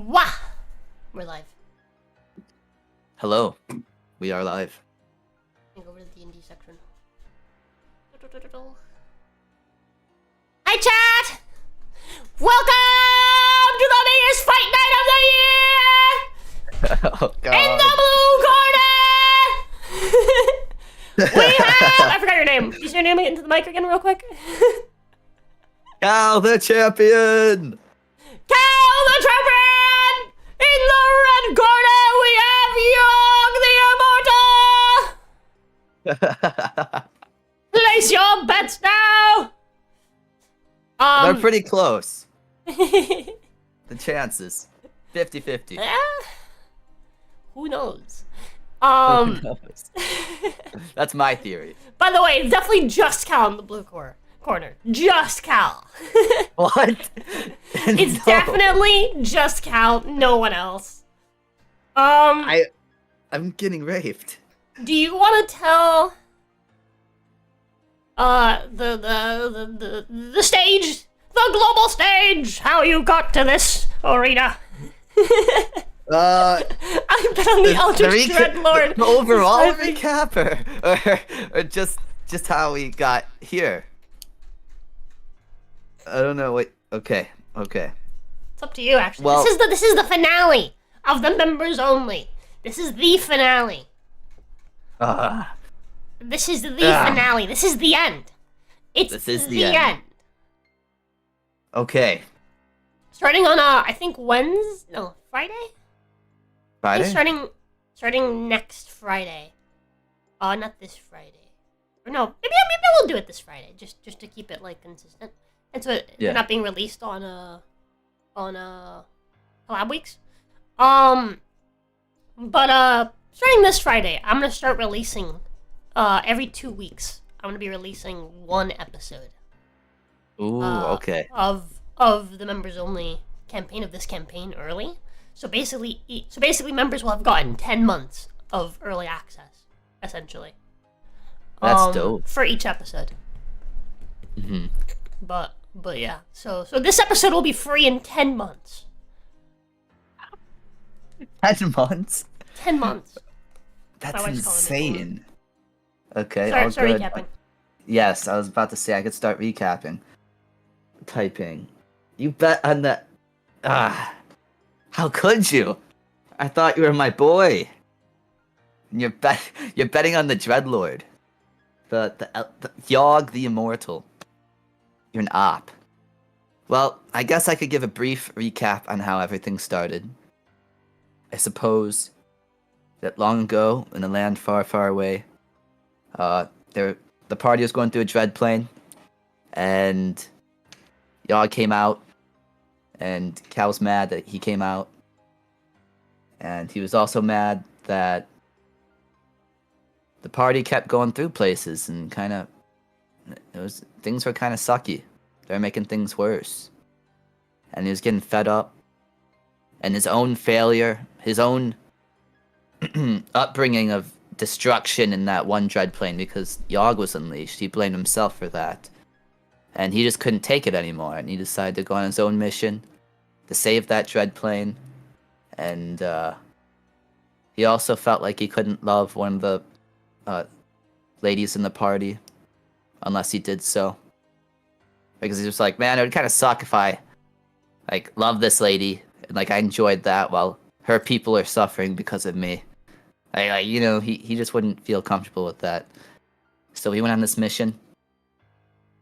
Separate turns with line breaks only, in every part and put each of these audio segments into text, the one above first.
Wah! We're live.
Hello, we are live.
Go over to the D&D section. Hi, chat! Welcome to the biggest fight night of the year!
Oh
In
god.
the blue corner! We have... I forgot your name. Is your name into the mic again real quick?
Cal the champion!
Cal the champion! In the red corner, we have Young the immortal! Place your bets now!
They're pretty close. The chances. 50-50.
Who knows?
Who knows? That's my theory.
By the way, it's definitely just Cal in the blue corner. Just Cal.
What?
It's
No.
definitely just Cal, no one else.
I'm getting raped.
Do you want to tell the stage, the global stage, how you got to this arena? I've been on the Eldritch Dreadlord.
The overall
Describing-
recap, or just how we got here. I don't know. Wait. Okay.
It's up to you, actually.
Well-
This is the finale of the members only. This is the finale. This is the finale. This is the end.
This is the
end.
end. Okay.
Starting on I think Wednesday. No, Friday. I
Friday.
think starting next Friday. Not this Friday. Or no, maybe we'll do it this Friday, just to keep it like consistent. And so
Yeah.
it's not being released on collab weeks. But starting this Friday, I'm gonna start releasing every 2 weeks. I'm gonna be releasing one episode.
Ooh. Okay.
Of the members only campaign of this campaign early. So basically members will have gotten 10 months of early access, essentially.
That's dope.
For each episode.
Hmm.
But yeah. So this episode will be free in 10 months.
10 months.
10 months.
That's
My wife's calling me.
insane. Okay.
Sorry,
all
sorry,
good.
recapping.
Yes, I was about to say I could start recapping. Typing. You bet on the. How could you? I thought you were my boy. And you're betting on the Dreadlord. The Yogg the Immortal. You're an op. Well, I guess I could give a brief recap on how everything started. I suppose that long ago, in a land far, far away, the party was going through a dread plane, and Yogg came out, and Cal was mad that he came out, and he was also mad that the party kept going through places and things were kind of sucky. They were making things worse, and he was getting fed up, and his own failure, his own upbringing of destruction in that one dread plane, because Yogg was unleashed. He blamed himself for that. And he just couldn't take it anymore, and he decided to go on his own mission to save that dread plane. And he also felt like he couldn't love one of the ladies in the party unless he did so. Because he was like, man, it would kind of suck if I love this lady and I enjoyed that while her people are suffering because of me. He just wouldn't feel comfortable with that. So he went on this mission,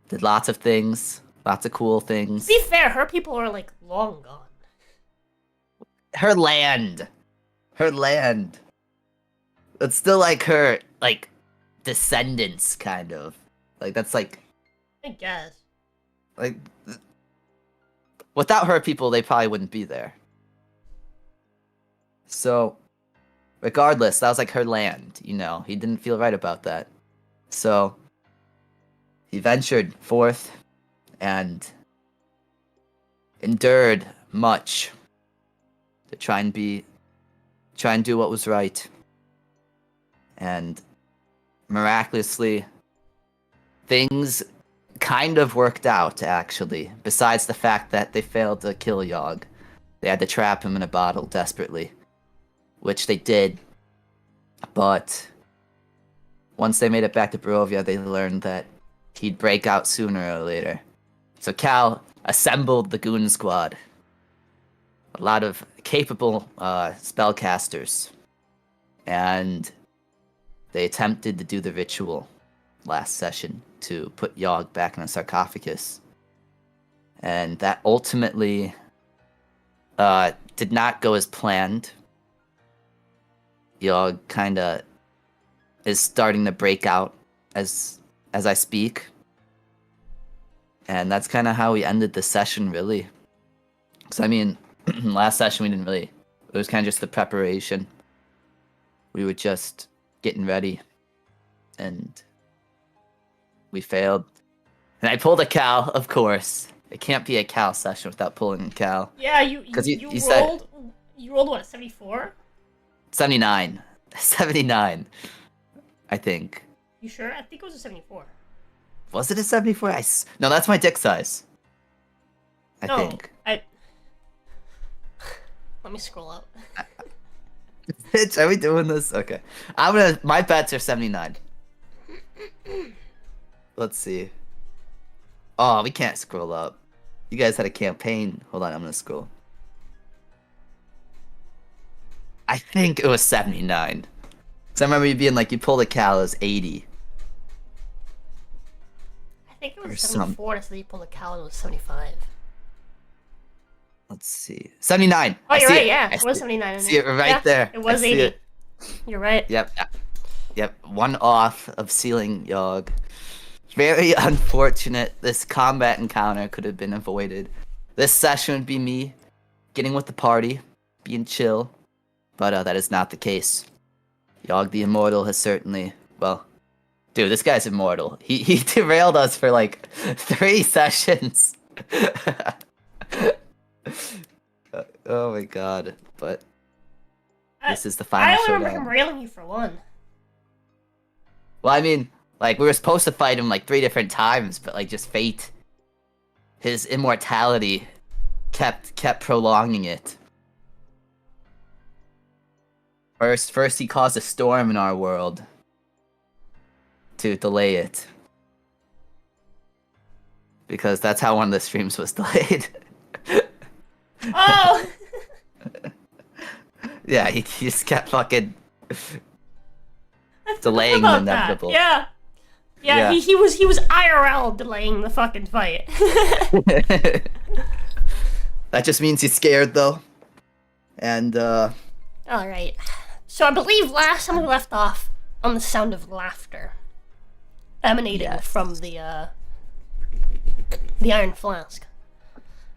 did lots of things, lots of cool things.
To be fair, her people are long gone.
Her land. It's still her descendants, kind of. That's
I guess.
Without her people, they probably wouldn't be there. So, regardless, that was her land, He didn't feel right about that. So, he ventured forth and endured much to try and do what was right. And miraculously, things kind of worked out, actually, besides the fact that they failed to kill Yogg. They had to trap him in a bottle desperately, which they did. But once they made it back to Barovia, they learned that he'd break out sooner or later. So Cal assembled the goon squad. A lot of capable spellcasters. And they attempted to do the ritual last session to put Yogg back in a sarcophagus. And that ultimately did not go as planned. Yogg kind of is starting to break out as I speak. And that's kind of how we ended the session, really. Because, I mean, last session we didn't really... It was kind of just the preparation. We were just getting ready. And we failed. And I pulled a Cal, of course. It can't be a Cal session without pulling a Cal.
Yeah, you
rolled...
Said, you rolled, what, 74?
79. 79, I think.
You sure? I think it was a 74.
Was it a 74? No, that's my dick size. I think.
Let me scroll up.
Bitch, are we doing this? Okay. My bets are 79. Let's see. Oh, we can't scroll up. You guys had a campaign. Hold on, I'm gonna scroll. I think it was 79. Because I remember you being like, you pulled a Cal as 80.
I think it was 74, so you pulled a Cal and it was 75.
Let's see. 79!
Oh, you're right, yeah. It was 79.
I see it right there.
It was 80. You're right.
Yep. One off of sealing Yogg. Very unfortunate. This combat encounter could have been avoided. This session would be me getting with the party, being chill. But that is not the case. Yogg the Immortal has certainly... Well, dude, this guy's immortal. He derailed us for like 3 sessions. Oh my god. But this is the final
I
showdown.
only remember him railing you for 1.
Well, I mean, like, we were supposed to fight him like 3 different times, but like, just fate, his immortality kept prolonging it. First he caused a storm in our world to delay it. Because that's how one of the streams was delayed.
Oh!
Yeah, he just kept fucking delaying the inevitable.
That. Yeah. He was IRL delaying the fucking fight.
That just means he's scared though. And
Alright. So I believe last time we left off on the sound of laughter emanating from the iron flask.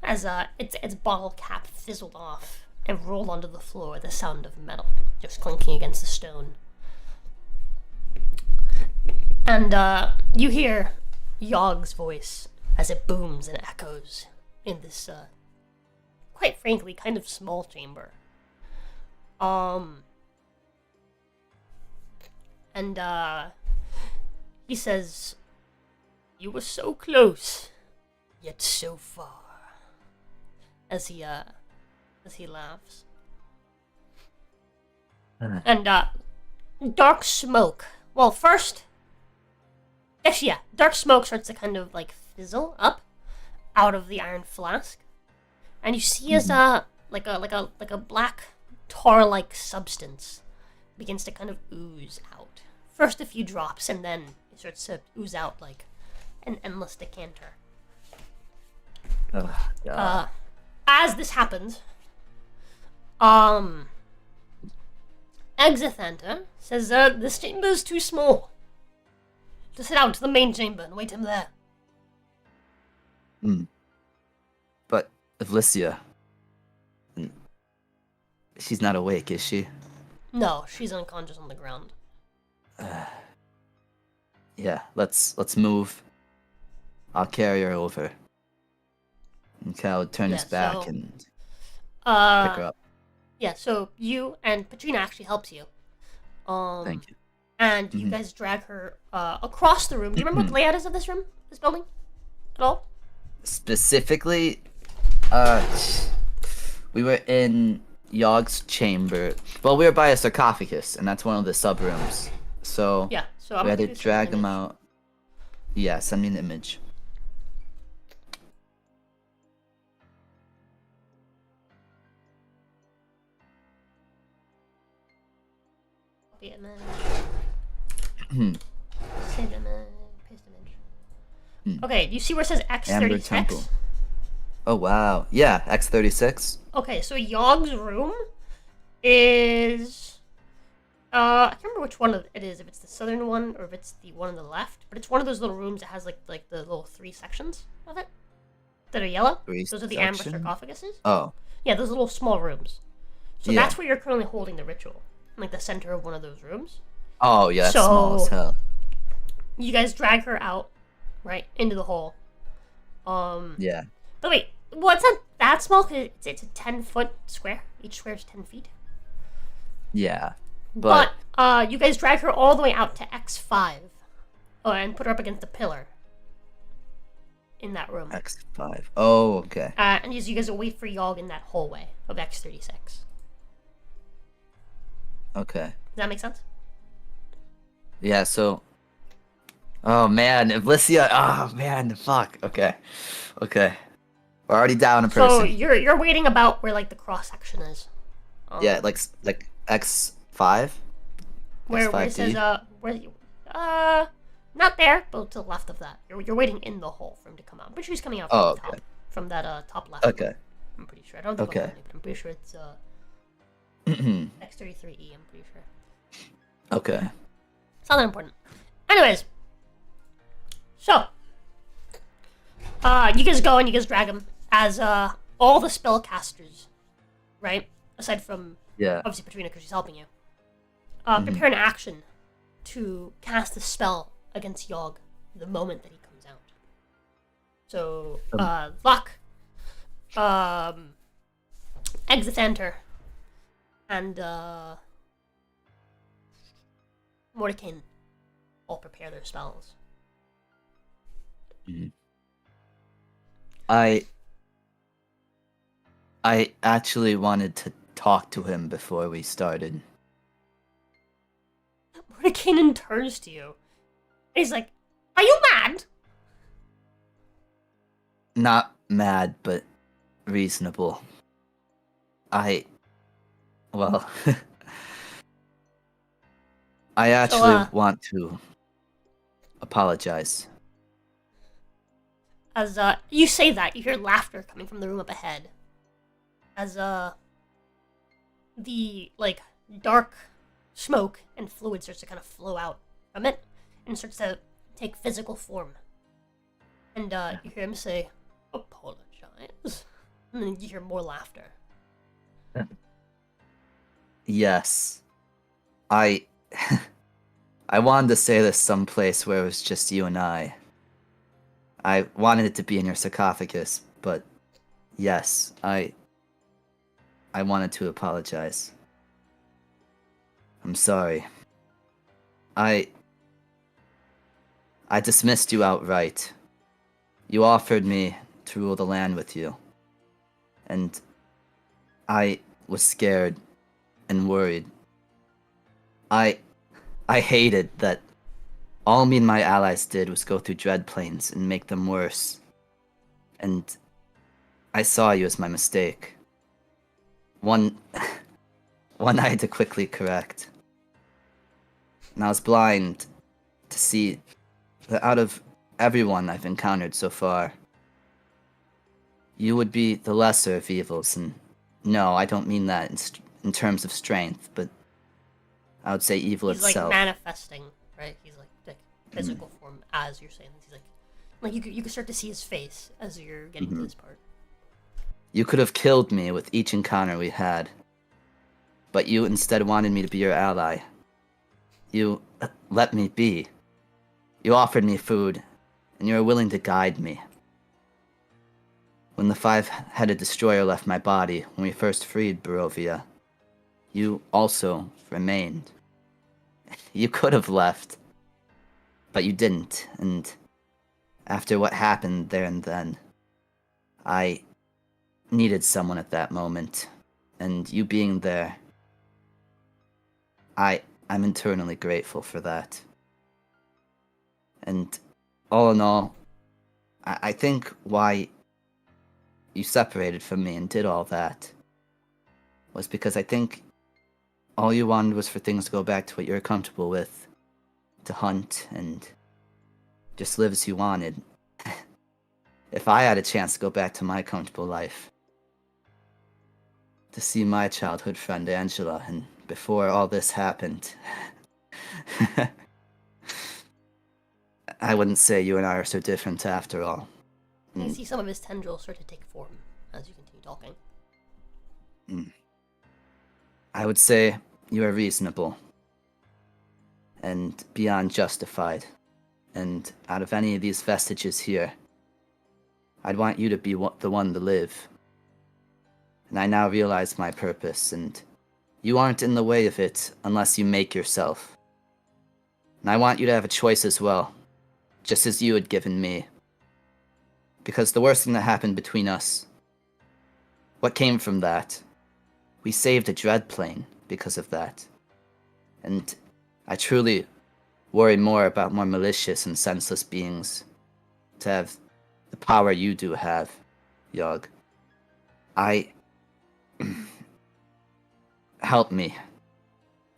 As its bottle cap fizzled off and rolled onto the floor, the sound of metal just clinking against the stone. And you hear Yogg's voice as it booms and echoes in this, quite frankly, kind of small chamber. And he says, "You were so close, yet so far." As he laughs. And dark smoke. Well, first, actually, yeah, dark smoke starts to kind of like fizzle up out of the iron flask, and you see as like a black tar-like substance begins to kind of ooze out. First a few drops, and then it starts to ooze out like an endless decanter.
oh, God.
As this happens, Exithanta says, this chamber is too small. Just head out to the main chamber and wait him there.
But Valicia, she's not awake, is she?
No, she's unconscious on the ground.
Yeah, let's move. I'll carry her over. And Cal would turn his back and pick her up.
Yeah, so you and Patrina actually helps you.
Thank you.
And you guys drag her across the room. Do you remember what the layout is of this room? This building? At all?
Specifically, We were in Yogg's chamber. Well, we were by a sarcophagus, and that's one of the sub rooms. So
Yeah, so I'm
we had
gonna
to
do some
drag him
image.
out. Yeah, send me an image.
Copy image.
Hmm.
Save image. Paste image.
Hmm.
Okay, do you see where it says
Amber Temple.
X36?
Oh wow. Yeah, X36.
Okay, so Yogg's room is I can't remember which one it is, if it's the southern one or if it's the one on the left, but it's one of those little rooms that has like the little 3 sections of it that are yellow.
Three
Those are the amber
section?
sarcophaguses.
Oh.
Yeah, those little small rooms. So
Yeah.
that's where you're currently holding the ritual, in, like the center of one of those rooms.
Oh yeah,
So-
small as hell.
You guys drag her out, right, into the hole.
Yeah.
But wait, well, it's not that small because it's a 10-foot square. Each square is 10 feet.
Yeah.
But you guys drag her all the way out to X5 and put her up against a pillar in that room.
X5. Oh, okay.
And you guys will wait for Yogg in that hallway of X36.
Okay.
Does that make sense?
Yeah, so oh man, Iblissia. Oh man, fuck. Okay. Okay. We're already down a person.
So you're waiting about where like the cross section is.
Yeah, like X5?
where it
X5D?
says where you not there, but to the left of that. You're waiting in the hole for him to come out. I'm pretty sure he's coming out from
Oh,
the top,
okay.
from that top left.
Okay.
I'm pretty sure. I don't think
Okay.
I'll find it, but I'm pretty sure it's
Okay.
X33E. I'm pretty sure.
Okay.
It's not that important. Anyways, so you guys go and you guys drag him as all the spellcasters, right? Aside from
Yeah.
obviously Petrina because she's helping you. Prepare an action to cast a spell against Yogg the moment that he comes out. So Luck, Exithanter, and Mordecai all prepare their spells.
I actually wanted to talk to him before we started.
Mordecai turns to you. He's like, "Are you mad?"
Not mad, but reasonable. Well, I actually want to apologize.
As you say that, you hear laughter coming from the room up ahead. As the like dark smoke and fluid starts to kind of flow out from it and starts to take physical form. And you hear him say, "Apologize," and then you hear more laughter.
Yes. I wanted to say this someplace where it was just you and I. I wanted it to be in your sarcophagus, but yes, I wanted to apologize. I'm sorry. I dismissed you outright. You offered me to rule the land with you. And I was scared and worried. I hated that all me and my allies did was go through dread planes and make them worse. And I saw you as my mistake. One I had to quickly correct. And I was blind to see that out of everyone I've encountered so far, you would be the lesser of evils. And no, I don't mean that in terms of strength, but I would say evil
He's
itself.
like manifesting, right? He's like physical form as you're saying this. He's like you could start to see his face as you're getting to this part.
You could have killed me with each encounter we had, but you instead wanted me to be your ally. You let me be. You offered me food, and you were willing to guide me. When the five-headed destroyer left my body when we first freed Barovia, you also remained. You could have left, but you didn't, and after what happened there and then, I needed someone at that moment, and you being there, I'm internally grateful for that. And all in all, I think why you separated from me and did all that was because I think all you wanted was for things to go back to what you were comfortable with, to hunt and just live as you wanted. If I had a chance to go back to my comfortable life, to see my childhood friend Angela, and before all this happened, I wouldn't say you and I are so different after all.
You can see some of his tendrils start to take form as you continue talking.
I would say you are reasonable and beyond justified. And out of any of these vestiges here, I'd want you to be the one to live. And I now realize my purpose, and you aren't in the way of it unless you make yourself. And I want you to have a choice as well, just as you had given me. Because the worst thing that happened between us, what came from that? We saved a dread plane because of that. And I truly worry more about more malicious and senseless beings to have the power you do have, Yogg. Help me.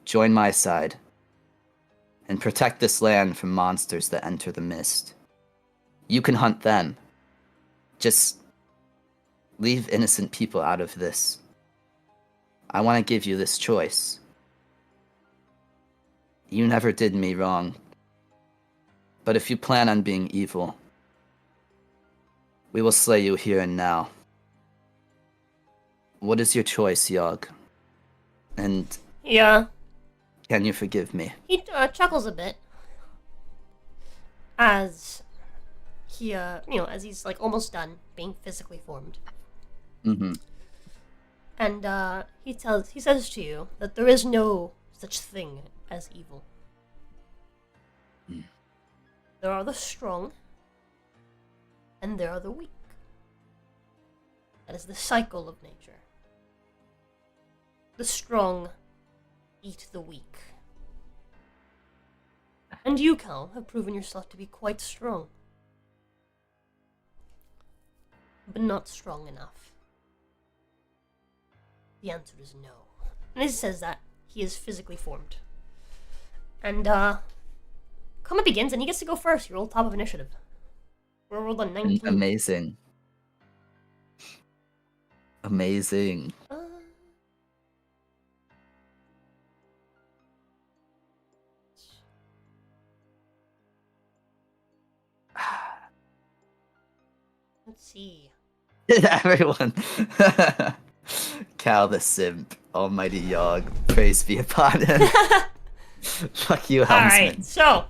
Join my side. And protect this land from monsters that enter the mist. You can hunt them. Just leave innocent people out of this. I want to give you this choice. You never did me wrong. But if you plan on being evil, we will slay you here and now. What is your choice, Yogg? And
Yeah.
can you forgive me?
He chuckles a bit as he, as he's like almost done being physically formed.
Mm-hmm.
And he says to you that there is no such thing as evil. There are the strong, and there are the weak. That is the cycle of nature. The strong eat the weak. And you, Cal, have proven yourself to be quite strong. But not strong enough. The answer is no. And as he says that, he is physically formed. And, combat begins, and he gets to go first. You roll top of initiative. We rolled a 19.
Amazing. Amazing.
Let's see.
Everyone. Cal the simp, almighty Yogg, praise be upon him. Fuck you, helmsman.
Alright, so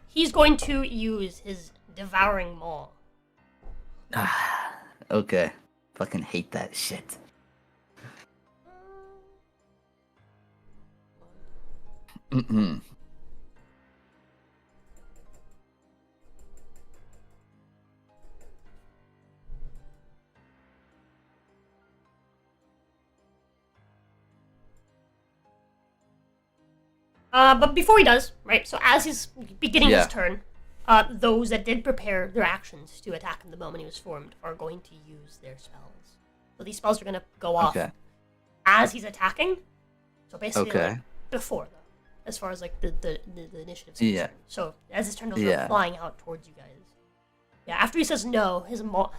he's going to use his devouring maw.
Okay. Fucking hate that shit. Mm-mm.
But before he does, right, so as he's beginning
Yeah.
his turn, those that did prepare their actions to attack him the moment he was formed are going to use their spells. So these spells are going to go off
Okay.
as he's attacking. So basically,
Okay.
like, before, though, as far as, like, the initiative's
Yeah.
concerned. So as his turn goes,
Yeah.
they're flying out towards you guys. Yeah, after he says no, his maw,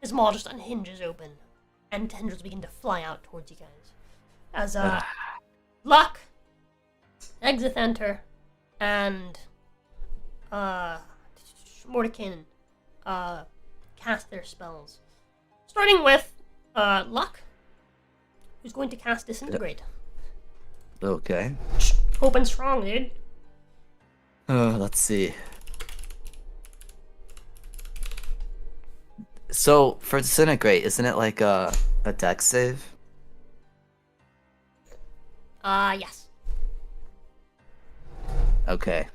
his maw just unhinges open, and tendrils begin to fly out towards you guys. As, Luck, Exithanter, and Mordecai cast their spells. Starting with Luck, who's going to cast Disintegrate.
Okay.
Open strong, dude.
Let's see. So, for Disintegrate, isn't it like a dex save?
Yes.
Okay.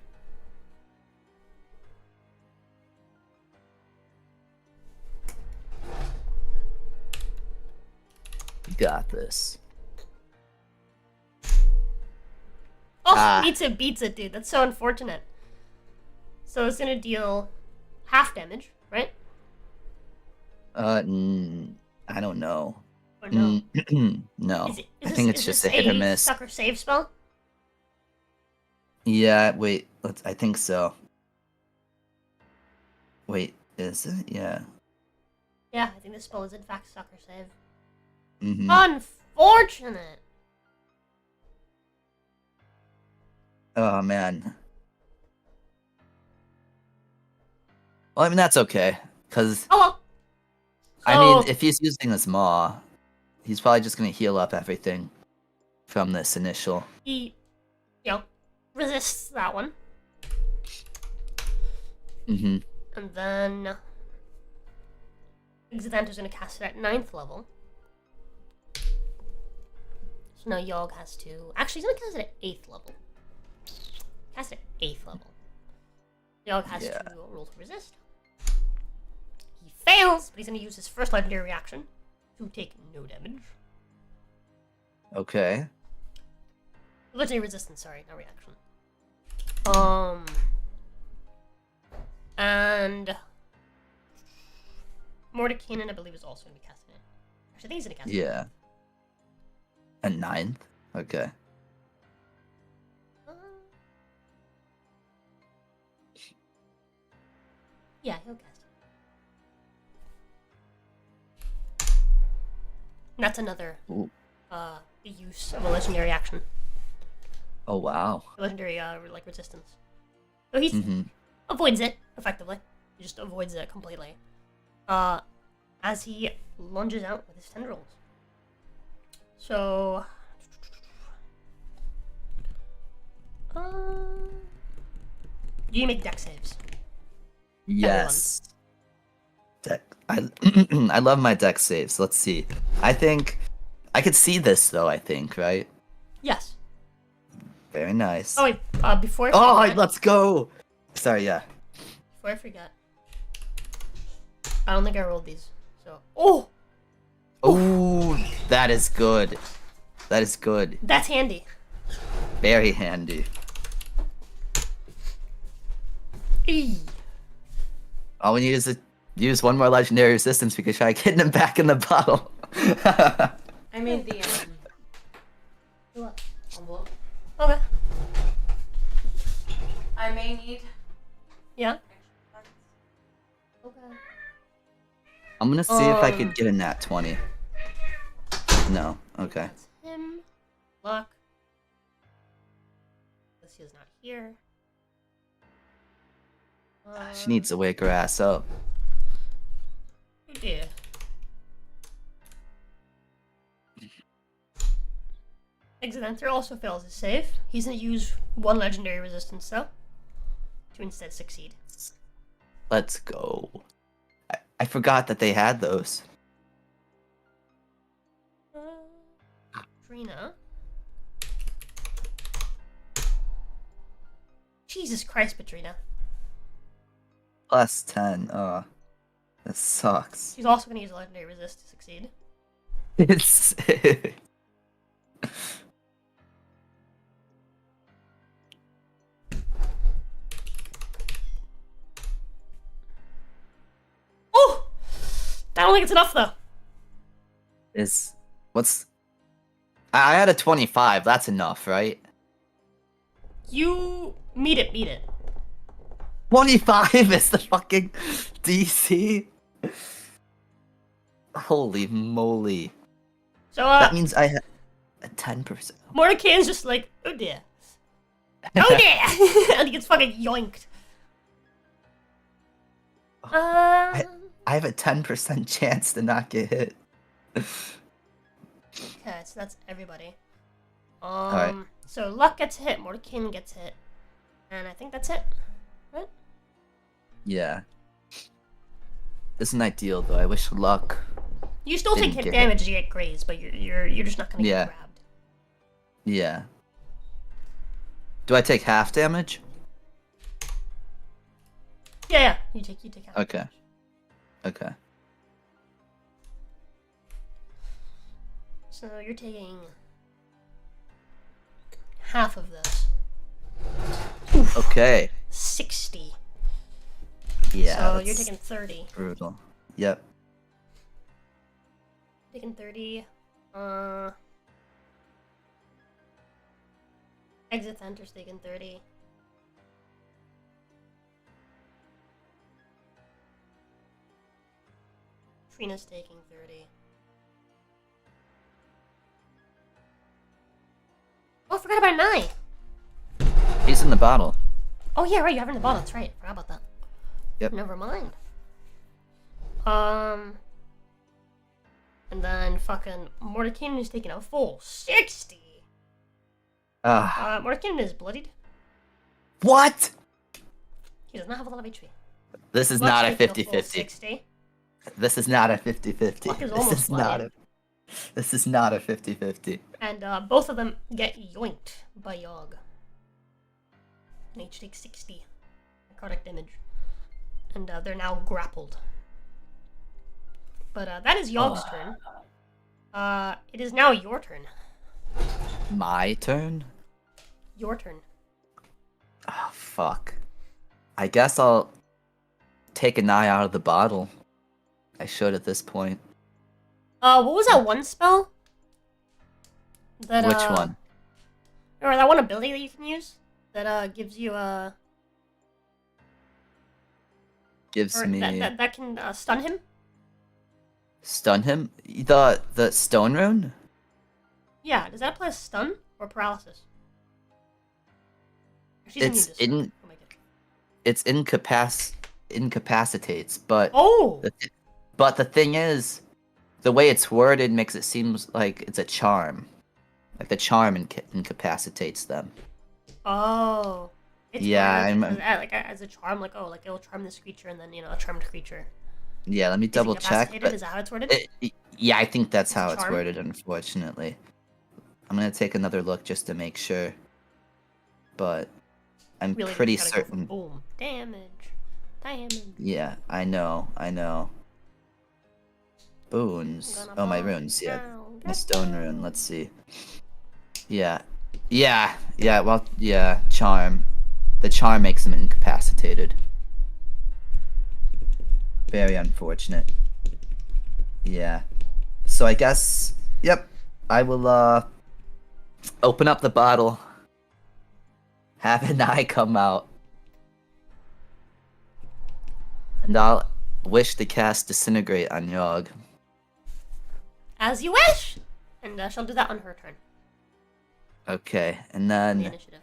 got this.
Oh, beats it, dude. That's so unfortunate. So it's gonna deal half damage, right?
I don't know.
Or no?
No.
Is
I think it's just a hit or miss.
Sucker save spell?
Yeah, wait. I think so. Wait, is it? Yeah.
Yeah, I think this spell is in fact sucker save.
Mm-hmm.
Unfortunate.
Oh man. Well, I mean that's okay, cause
Oh well.
I mean
So-
if he's using his maw, he's probably just gonna heal up everything from this initial.
He, resists that one.
Mm-hmm.
And then Xantanter's gonna cast it at 9th level. So now Yogg has to... Actually, he's gonna cast it at 8th level. Cast it at 8th level. Yogg has to roll to resist. He fails, but he's gonna use his first legendary reaction to take no damage.
Okay.
Legendary resistance, sorry, not reaction. And Mordekainen, I believe, is also gonna be casting it. Actually, I think he's gonna cast it.
Yeah. A 9th? Okay.
Yeah, he'll cast it. And that's another use of a legendary action.
Oh wow.
A legendary resistance. So he avoids it effectively. He just avoids it completely. As he lunges out with his tendrils. So you make dex saves.
Yes. Deck. I love my deck saves. Let's see. I think I could see this though. I think right.
Yes.
Very nice.
Oh wait. Before. I forget,
let's go. Sorry. Yeah.
Before I forget. I don't think I rolled these. So. Oh.
Oh, that is good. That is good.
That's handy.
Very handy.
Eee.
All we need is to use one more legendary resistance. We can try getting him back in the bottle.
I made the
What?
envelope.
Okay.
I may need
Yeah.
extra
Okay.
I'm gonna see if I could get a nat 20. No. Okay.
That's him. Luck. Alicia's not here.
She needs to wake her ass up.
Oh dear. Xantanter also fails his save. He's gonna use one legendary resistance though. To instead succeed.
Let's go. I forgot that they had those.
Trina. Jesus Christ, Patrina.
Plus 10. Oh, that sucks.
She's also gonna use a legendary resist to succeed.
It's.
Oh! I don't think it's enough though.
What's. I had a 25. That's enough, right?
You meet it.
25 is the fucking DC. Holy moly.
So
That means I have a 10%.
Mordekainen's just like, oh dear. Oh dear! And he gets fucking yoinked.
I have a 10% chance to not get hit.
Okay, so that's everybody.
Alright.
So Luck gets hit, Mordekainen gets hit, and I think that's it. Right?
Yeah. Isn't ideal though. I wish Luck.
You still take
Didn't
hit
get
damage to get grazed, but you're just not gonna
Yeah.
get grabbed.
Yeah. Do I take half damage?
Yeah. You take half.
Okay. Okay.
So you're taking half of this.
Okay.
60.
Yeah.
So you're
that's
taking 30.
brutal. Yep.
Taking 30. Exit Center's taking 30. Trina's taking 30. Oh, I forgot about Nye.
He's in the bottle.
Oh yeah, right, you have her in the bottle. That's right. Forgot about that.
Yep.
Never mind. And then fucking Mordecai is taking a full 60. Mordecai is bloodied.
What?
He does not have a lot of HP.
This is
Luck's
not a
taking full
50-50.
60.
This is not a 50-50.
Luck is
This
almost
is not a. This is not a 50-50.
And both of them get yoinked by Yogg. And each take 60 necrotic damage. And they're now grappled. But that is Yogg's turn. It is now your turn.
My turn?
Your turn.
Oh, fuck. I guess I'll take an eye out of the bottle. I should at this point.
What was that one spell? That,
Which one?
Or that one ability that you can use? That gives you
Gives
or
me
that can stun him?
stun him. The stone rune.
Yeah, does that apply stun or paralysis? Or she's immune
It's
to stun.
in.
Oh my God.
It's incapacitates, but
Oh!
but the thing is, the way it's worded makes it seem like it's a charm. Like the charm incapacitates them.
Oh. It's
Yeah,
worded as a charm, like, oh, like it'll charm this creature and then, a charmed creature.
Yeah, let me
Is
double check.
incapacitated?
But
Is that how it's worded?
yeah, I think that's how
a
it's
charm?
worded, unfortunately. I'm gonna take another look just to make sure. But I'm
Really
pretty
just gotta go for
certain.
boom. Damage.
Yeah, I know. Boons.
Gonna
Oh, my
ball
runes, yeah.
down.
My stone rune, let's see. Yeah. Well, yeah, charm. The charm makes him incapacitated. Very unfortunate. Yeah. So I guess, yep, I will, open up the bottle. Have an eye come out. And I'll wish to cast Disintegrate on Yogg.
As you wish! And she'll do that on her turn.
Okay, and
The
then
initiative.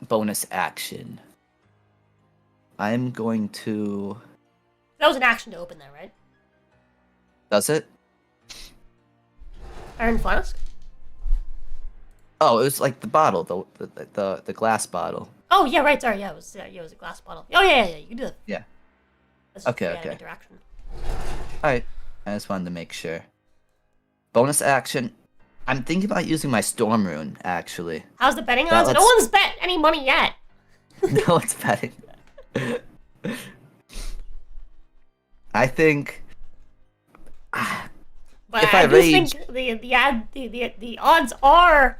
bonus action. I'm going to.
That was an action to open that, right?
Does it?
Iron Flask?
Oh, it was like the bottle, the glass bottle.
Oh, yeah, right, sorry. Yeah, it was a glass bottle. Oh, yeah, you can do it.
Yeah.
That's
Okay,
just
okay.
interaction.
Alright, I just wanted to make sure. Bonus action. I'm thinking about using my storm rune, actually.
How's the betting
That
odds? No
lets-
one's bet any money yet.
No, it's betting. I think.
But
If
I
I
do
rage-
think the odds are,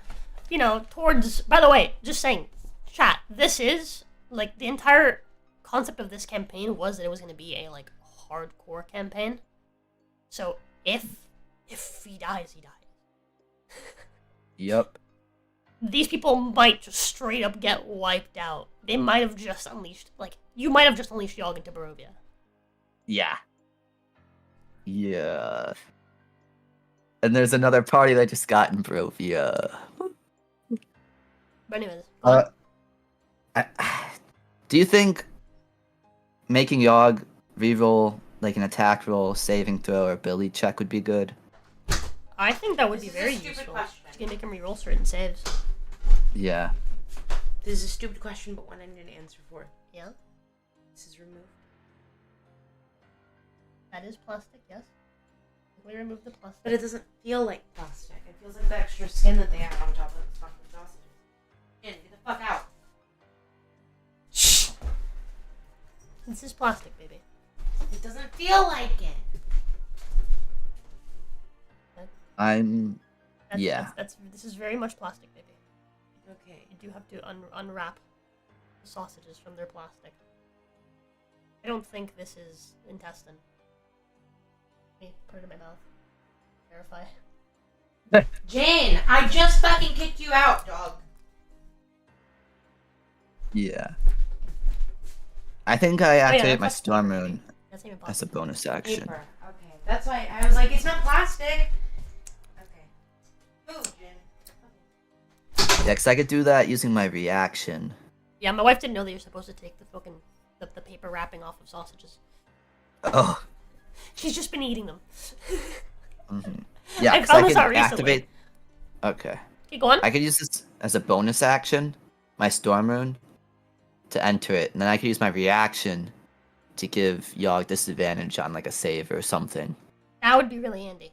towards. By the way, just saying, chat. This is like the entire concept of this campaign was that it was going to be a hardcore campaign. So if he dies, he dies.
Yep.
These people might just straight up get wiped out. They might have just unleashed, you might have just unleashed Yogg into Barovia.
Yeah. Yeah. And there's another party that just got in Barovia.
But anyways,
Do you think making Yogg reroll like an attack roll, saving throw, or ability check would be good?
I think that would be
This is a
very
stupid
useful.
question.
It's gonna make him reroll certain saves.
Yeah.
This is a stupid question, but one I need an answer for.
Yeah,
This is removed.
that is plastic. Yes. We remove the plastic.
But it doesn't feel like plastic. It feels like the extra skin that they have on top of the fucking sausages. Get the fuck out.
Shh. This is plastic, baby.
It doesn't feel like it.
I'm.
That's,
Yeah.
This is very much plastic, baby.
Okay.
You do have to unwrap the sausages from their plastic. I don't think this is intestine. Let me put it in my mouth. Verify.
Jane, I just fucking kicked you out, dog.
Yeah. I think I activate my
that's
storm
paper.
rune
That's even
as a
possible.
bonus action.
Paper. Okay. That's why I was like, it's not plastic. Okay. Move, Jane.
Yeah, because I could do that using my reaction.
Yeah, my wife didn't know that you're supposed to take the fucking the paper wrapping off of sausages.
Oh.
She's just been eating them.
Yeah,
I
because
found
I
this
could
out recently.
activate. Okay.
Okay, go on.
I could use this as a bonus action, my storm rune, to enter it, and then I could use my reaction to give Yogg disadvantage on like a save or something.
That would be really handy.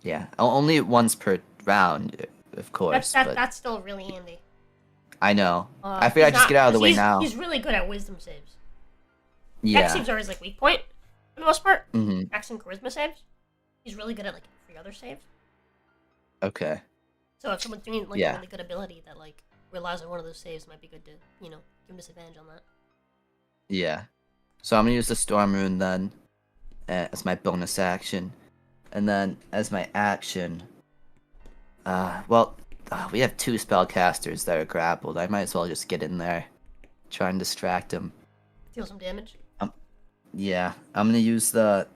Yeah, only once per round, of course. But
That's still really handy.
I know. I figured I'd just get out of the way now.
He's really good at wisdom saves.
Yeah.
Dex saves are his like weak point for the most part.
Mm-hmm.
Dex and charisma saves. He's really good at like every other saves.
Okay.
So if someone's doing like a really good ability that like relies on one of those saves, it might be good to give him disadvantage on that.
Yeah. So I'm gonna use the storm rune then as my bonus action, and then as my action. We have 2 spellcasters that are grappled. I might as well just get in there, try and distract them.
Deal some damage.
Yeah, I'm gonna use the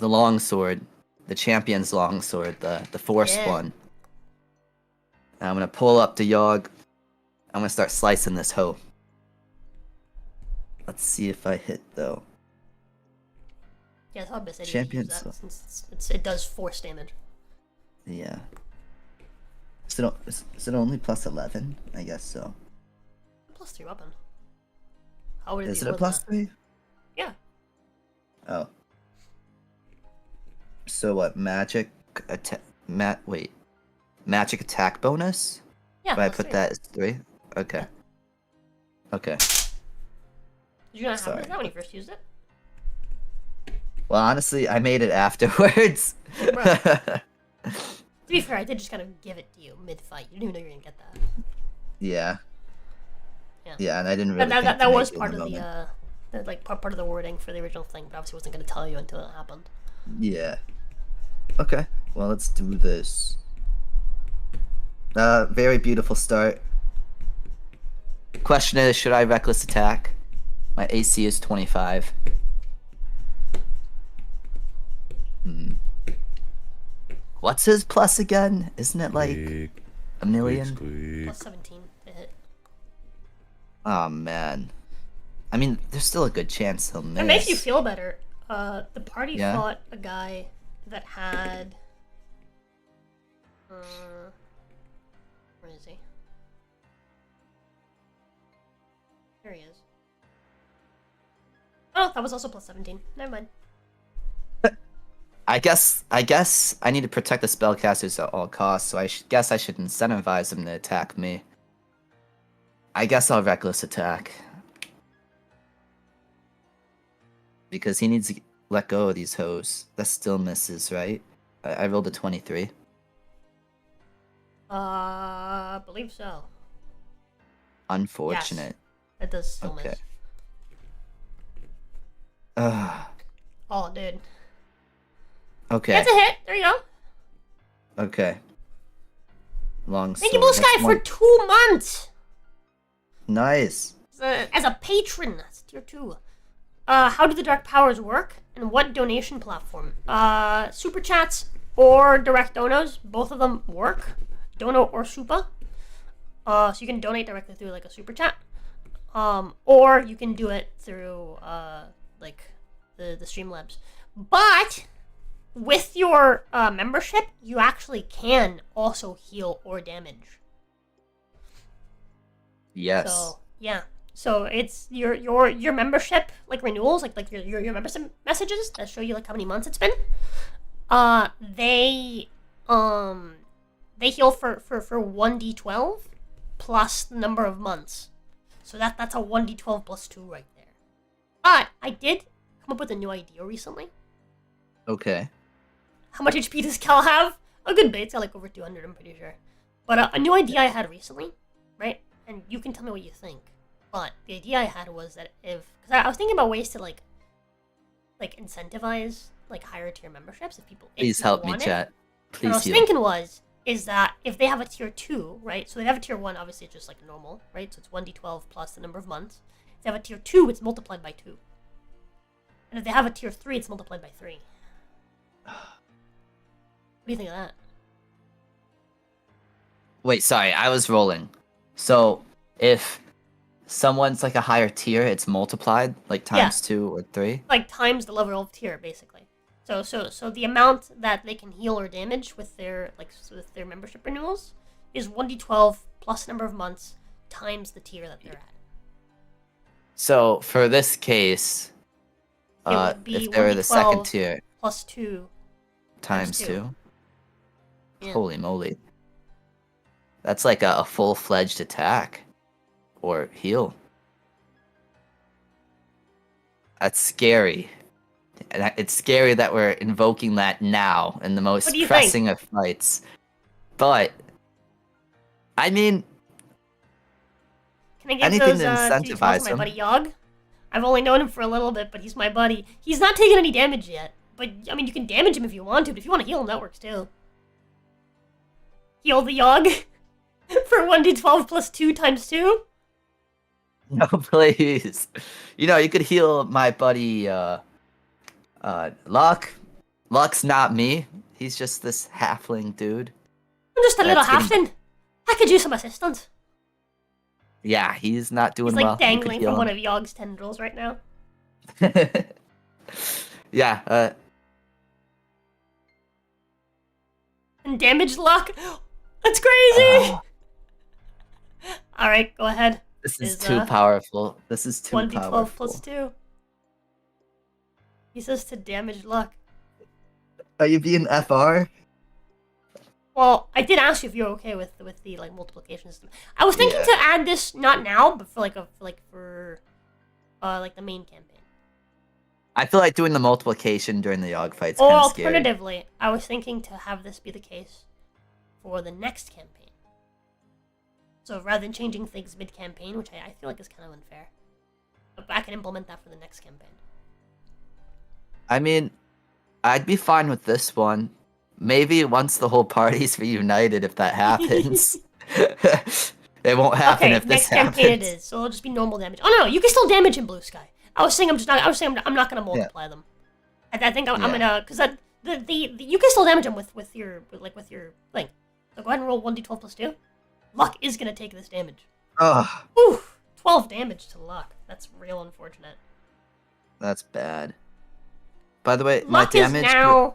longsword, the champion's longsword, the forced one. And I'm gonna pull up the Yogg. I'm gonna start slicing this hoe. Let's see if I hit though.
Yeah, it's obvious that
Champion's
that since it does force damage.
Yeah. Is it only plus 11? I guess so.
+3 weapon. How would it
Is
be
it a
more than
plus
that?
3?
Yeah.
Oh. So what? Magic attack? Magic attack bonus?
Yeah.
If I
+3.
put that as 3? Okay. Okay.
Did you not have
Sorry.
that when you first used it?
Well, honestly, I made it afterwards.
Bruh. To be fair, I did just kind of give it to you mid-fight. You didn't even know you were gonna get that.
Yeah.
Yeah.
Yeah, and I didn't really.
That was part of the part of the wording for the original thing, but obviously wasn't gonna tell you until it happened.
Yeah. Okay. Well, let's do this. Very beautiful start. Question is, should I reckless attack? My AC is 25. What's his plus again? Isn't it like a million?
+17 to hit.
Oh man. I mean, there's still a good chance he'll miss.
It makes you feel better. The party
Yeah.
fought a guy that had. Where is he? There he is. Oh, that was also +17. Never mind.
I guess I need to protect the spellcasters at all costs, so I guess I should incentivize him to attack me. I guess I'll reckless attack. Because he needs to let go of these hoes. That still misses, right? I rolled a 23.
Believe so.
Unfortunate.
It does still
Okay.
miss.
Ugh.
Oh, dude.
Okay.
That's a hit. There you go.
Okay. Long
Thank you,
sword.
Blue
That's
Sky,
more-
for 2 months
Nice.
as a patron. That's tier 2. How do the dark powers work, and what donation platform? Super chats or direct donos, both of them work. Dono or super. So you can donate directly through like a super chat, or you can do it through like the Streamlabs. But with your membership, you actually can also heal or damage.
Yes.
So yeah. So it's your membership like renewals, like your membership messages that show you like how many months it's been. They heal for 1d12 plus the number of months. So that's a 1d12 plus 2 right there. But I did come up with a new idea recently.
Okay.
How much HP does Cal have? A good bit. It's got like over 200, I'm pretty sure. But a new idea I had recently, right? And you can tell me what you think. But the idea I had was that because I was thinking about ways to like incentivize like higher tier memberships if people.
Please help me, chat.
What I
Please
was
heal.
thinking is that if they have a tier 2, right? So they have a tier 1, obviously it's just like normal, right? So it's 1d12 plus the number of months. If they have a tier 2, it's multiplied by 2. And if they have a tier 3, it's multiplied by 3. What do you think of that?
Wait, sorry, I was rolling. So if someone's like a higher tier, it's multiplied like times 2 or 3.
Like times the level of tier, basically. So the amount that they can heal or damage with their membership renewals is 1d12 plus number of months times the tier that they're at.
So for this case,
It would be
if they're the
1d12
second tier
plus 2
times
two.
2.
Yeah.
Holy moly. That's like a full-fledged attack. Or heal. That's scary. And it's scary that we're invoking that now in the most
What do you
pressing of fights. But, I mean,
Can I give
anything
those
to
2d12
incentivize
to my
them.
buddy Yogg? I've only known him for a little bit, but he's my buddy. He's not taking any damage yet. But, I mean, you can damage him if you want to, but if you want to heal him, that works too. Heal the Yogg for 1d12 plus 2 times 2?
no, please. You know, you could heal my buddy, Luck. Luck's not me. He's just this halfling dude.
I'm just a little
That's getting-
halfling. I could use some assistance.
Yeah, he's not doing
He's like
well. You could
dangling
heal
from one
him.
of Yogg's tendrils right now.
Yeah,
And damage luck. That's crazy!
uh,
Alright, go ahead.
this is
Is,
too powerful. This is too
1d12
powerful.
plus 2. He says to damage luck.
Are you being FR?
Well, I did ask you if you're okay with the like multiplication system. I was thinking
Yeah.
to add this not now, but for the main campaign.
I feel like doing the multiplication during the Yogg fight's
Or
kind of scary.
alternatively, I was thinking to have this be the case for the next campaign. So rather than changing things mid-campaign, which I feel like is kind of unfair, but I can implement that for the next campaign.
I mean, I'd be fine with this one. Maybe once the whole party's reunited, if that happens. It won't happen
Okay,
if this
next
happens.
campaign it is, so it'll just be normal damage. Oh no, you can still damage in Blue Sky. I was saying I'm not gonna multiply them. I think I'm gonna because the you can still damage them with your thing. So go ahead and roll 1d12 plus 2. Luck is gonna take this damage.
Ugh,
Whew, 12 damage to Luck. That's real unfortunate.
that's bad. By the way, my
Luck is
damage.
now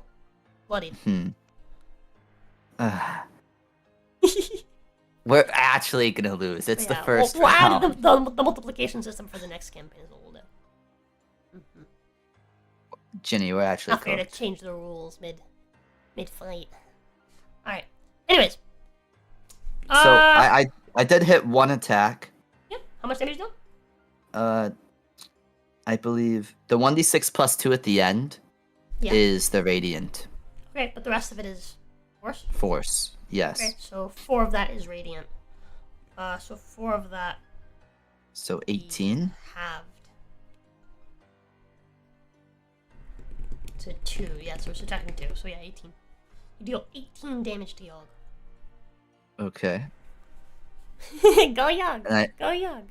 bloodied.
Ugh. We're actually gonna lose. It's the
Yeah,
first
we'll add
round.
the multiplication system for the next campaign is what we'll do.
Ginny, we're actually
Not fair to
cooked.
change the rules mid fight. Alright. Anyways.
So I did hit one attack.
Yep. How much damage do you do?
I believe the 1d6 plus 2 at the end
Yeah.
is the radiant
Okay, but the rest of it is force.
force. Yes.
Okay, so 4 of that is radiant. So 4 of that
So
is
18.
halved to 2. Yeah, so it's attacking 2. So yeah, 18. You deal 18 damage to Yogg.
Okay.
Go Yogg.
And I-
Go Yogg.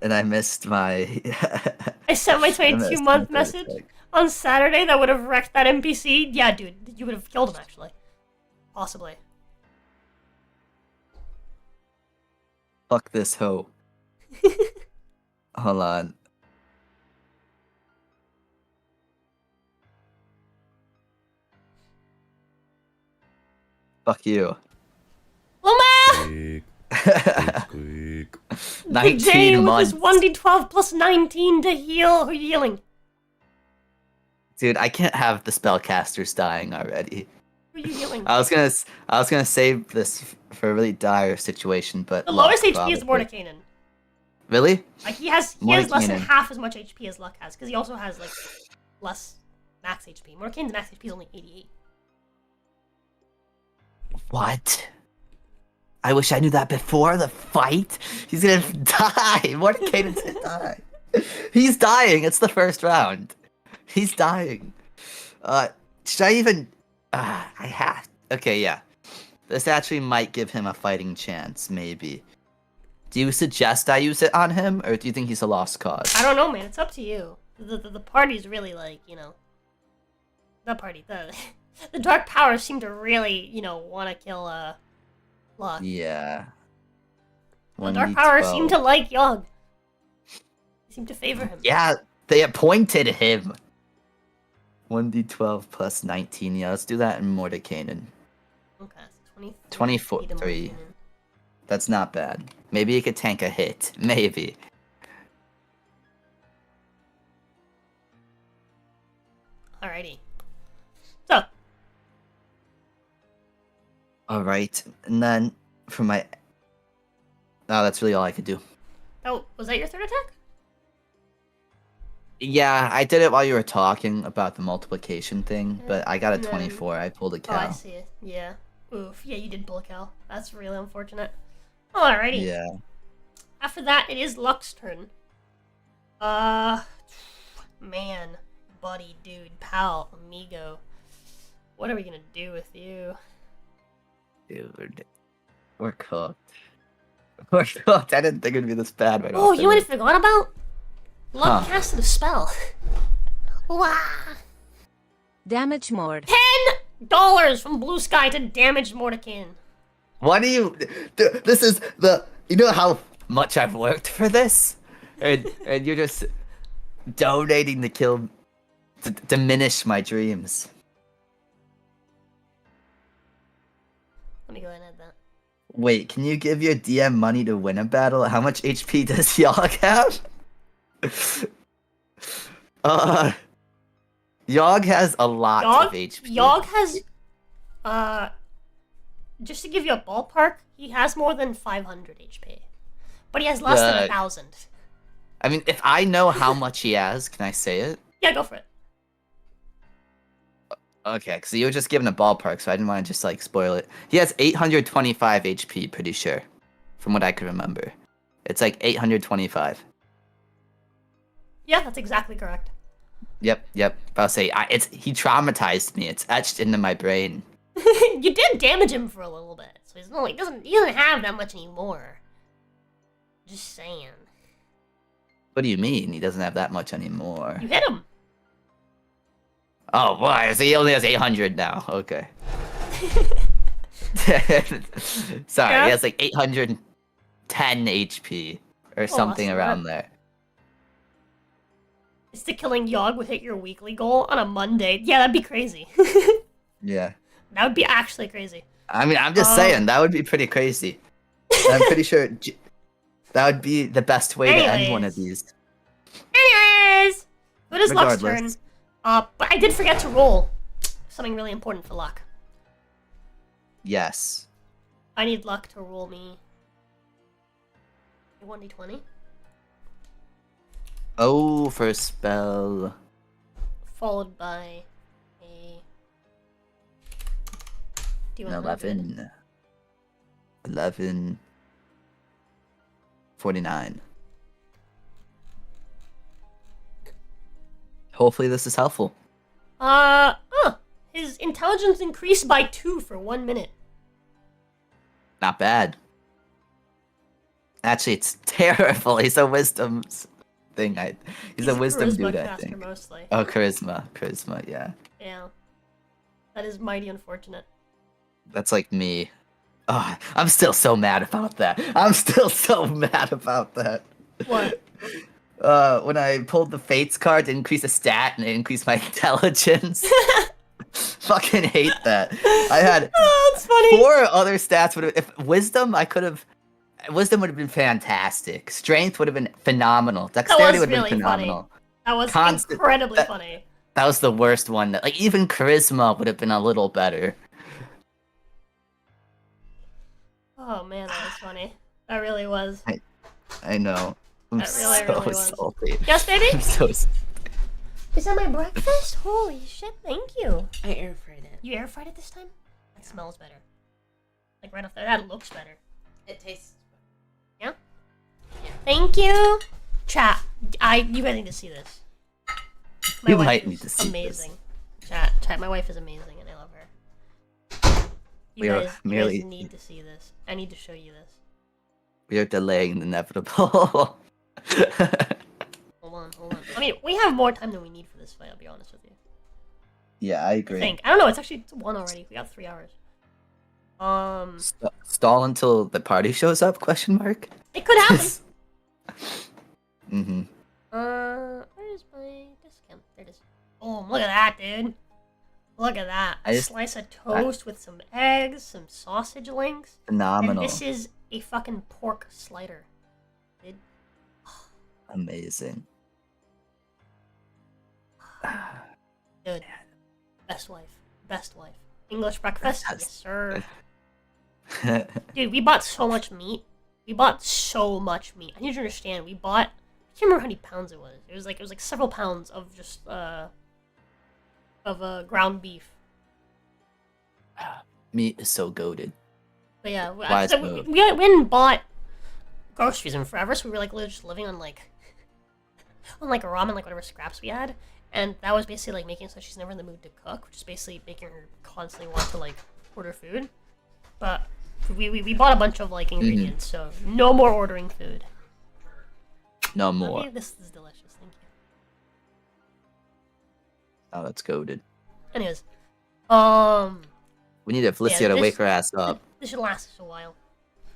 And I missed my.
I sent my
I missed
22-month
my
message
attack.
on Saturday that would have wrecked that NPC. Yeah, dude, you would have killed him actually. Possibly.
Fuck this hoe. Hold on. Fuck you.
Loma!
Squeak.
The
19
Jane
months.
with his 1d12 plus 19 to heal. Who are you healing?
Dude, I can't have the spellcasters dying already.
Who are you healing?
I was gonna save this for a really dire situation, but
The
Luck
lowest HP is
probably.
Mordekainen.
Really?
Like he has less than
Mordekainen.
half as much HP as Luck has, because he also has like less max HP. Mordenkainen's max HP is only 88.
What? I wish I knew that before the fight. He's gonna die. Mordekainen's gonna die. He's dying. It's the first round. He's dying. Should I even? I have. Okay, yeah. This actually might give him a fighting chance, maybe. Do you suggest I use it on him, or do you think he's a lost cause?
I don't know, man. It's up to you. The party's really like, you know. Not party. The dark powers seem to really, you know, want to kill Locke.
Yeah.
The dark powers seem to like Yogg. They seem to favor him.
Yeah, they appointed him. 1d12 plus 19. Yeah, let's do that in Mordekainen.
Okay, so
24. That's not bad. Maybe he could tank a hit. Maybe.
Alrighty. So.
Alright, and then for my... Oh, that's really all I could do.
Oh, was that your third attack?
Yeah, I did it while you were talking about the multiplication thing, but I got a 24. I pulled a
Oh, I
cow.
see it. Yeah. Oof. Yeah, you did pull a cow. That's really unfortunate. Alrighty.
Yeah.
After that, it is Luck's turn. Man. Buddy, dude, pal, amigo. What are we gonna do with you?
Dude. We're cooked. We're cooked. I didn't think it'd be this bad right
Oh,
off
you
the
know what I
rip.
forgot about? Luck
Huh.
casted a spell. Wow.
Damage more.
$10 from Blue Sky to damage Mordekainen.
What do you... This is the... You know how much I've worked for this? And you're just donating to kill... To diminish my dreams.
Let me go ahead and add that.
Wait, can you give your DM money to win a battle? How much HP does Yogg have? Yogg has a lot of HP.
Yogg has, just to give you a ballpark, he has more than 500 HP. But he has less than 1,000.
I mean, if I know how much he has, can I say it?
Yeah, go for it.
Okay, because you were just given a ballpark, so I didn't want to just, like, spoil it. He has 825 HP, pretty sure. From what I can remember. It's like 825.
Yeah, that's exactly correct.
Yep. I'll say, he traumatized me. It's etched into my brain.
You did damage him for a little bit, so he doesn't have that much anymore. Just saying.
What do you mean? He doesn't have that much anymore.
You hit him.
Oh, boy, so he only has 800 now. Okay. Sorry,
Yeah.
he has like 810 HP or something
that's
around
not-
there.
Is the killing Yogg would hit your weekly goal on a Monday? Yeah, that'd be crazy.
Yeah.
That would be actually crazy.
I mean, I'm just saying, that would be pretty crazy. I'm pretty sure that would be the best way to end one of these.
Anyways, it is Luck's turn.
Regardless.
But I did forget to roll something really important for Luck.
Yes.
I need Luck to roll me a 1d20.
Oh, for a spell.
Followed by a... Do you
An
want
11. 11. 49. Hopefully this is helpful.
His intelligence increased by 2 for 1 minute.
Not bad. Actually, it's terrible. He's a wisdom thing. He's a wisdom
charisma
dude, I
caster
think.
mostly.
Oh, charisma, yeah.
Yeah. That is mighty unfortunate.
That's like me. Oh, I'm still so mad about that.
What?
When I pulled the Fates card to increase a stat and it increased my intelligence. Fucking hate that. I had
Oh, that's funny.
4 other stats. If wisdom, wisdom would have been fantastic. Strength would have been phenomenal. Dexterity would have
really
been phenomenal.
That was
Constant-
incredibly
that-
funny.
That was the worst one. Like even charisma would have been a little better.
Oh man, that was funny. That really was.
I know. I'm
That really,
so
really was.
salty.
Yes, baby?
I'm so.
Is that my breakfast? Holy shit, thank you.
I air fried it.
You air fried it this time? That smells better. Like right off there, that looks better.
It tastes.
Thank you, chat. You guys need to see this. My
You
wife
might
is
need to see
amazing. Chat. My wife is amazing, and I love her.
We are
You
merely-
guys need to see this. I need to show you this.
We are delaying the inevitable.
Hold on. I mean, we have more time than we need for this fight. I'll be honest with you.
Yeah, I
I
agree.
think. I don't know. It's 1 already. We got 3 hours.
Stall until the party shows up? Question mark.
It could happen.
Mm-hmm.
Where's my discount? There it is. Boom! Look at that, dude. Look at that. A slice of toast with some eggs, some sausage links,
Phenomenal.
and this is a fucking pork slider. Dude.
Amazing.
Dude. Best wife. English breakfast? Yes, sir. Dude, we bought so much meat. I need you to understand, we bought... I can't remember how many pounds it was. It was like several pounds of just, ground beef.
Meat is so goated.
But yeah,
Wise move.
we hadn't bought groceries in forever, so we were, like, literally just living on, like... on, like, ramen, like, whatever scraps we had. And that was basically, like, making it so she's never in the mood to cook, which is basically making her constantly want to, like, order food. But we bought a bunch of, like, ingredients, so no more ordering food.
No more.
Okay, this is delicious, thank you.
Oh, that's goated.
Anyways,
We need Felicia to wake her ass up.
This should last us a while.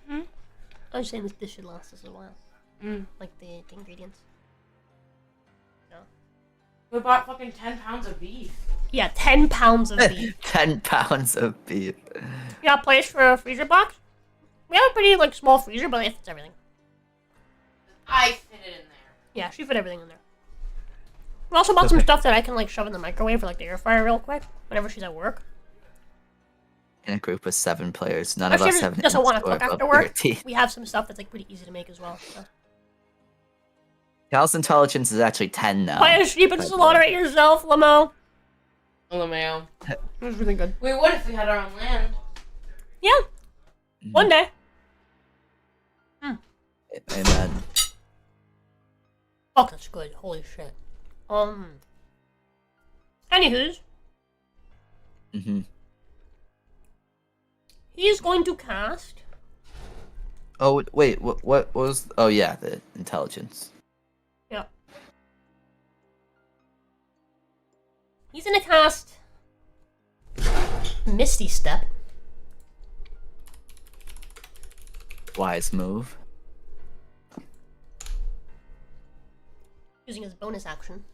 I was saying this should last us a while. Like the ingredients. No.
We bought fucking 10 pounds of beef.
Yeah, 10 pounds of beef.
10 pounds of beef.
You got a place for a freezer box? We have a pretty, like, small freezer, but it fits everything.
I fit it in there.
Yeah, she fit everything in there. We also bought some stuff that I can, like, shove in the microwave or, like, the air fryer real quick whenever she's at work.
In a group of 7 players, none of
Or
us
she
have
doesn't want to
store
cook
above
after work.
13.
We have some stuff that's, like, pretty easy to make as well. So.
Cal's intelligence is actually 10 now.
Buy a sheep and slaughter it yourself, Lamo.
LMAO.
It was really good.
We would if we had our own land.
Yeah. One day.
Amen.
Fuck, that's good. Holy shit. Anywho's. He's going to cast.
Oh, wait, what was... Oh, yeah, the intelligence.
Yeah. He's gonna cast Misty Step.
Wise move.
Using his bonus action.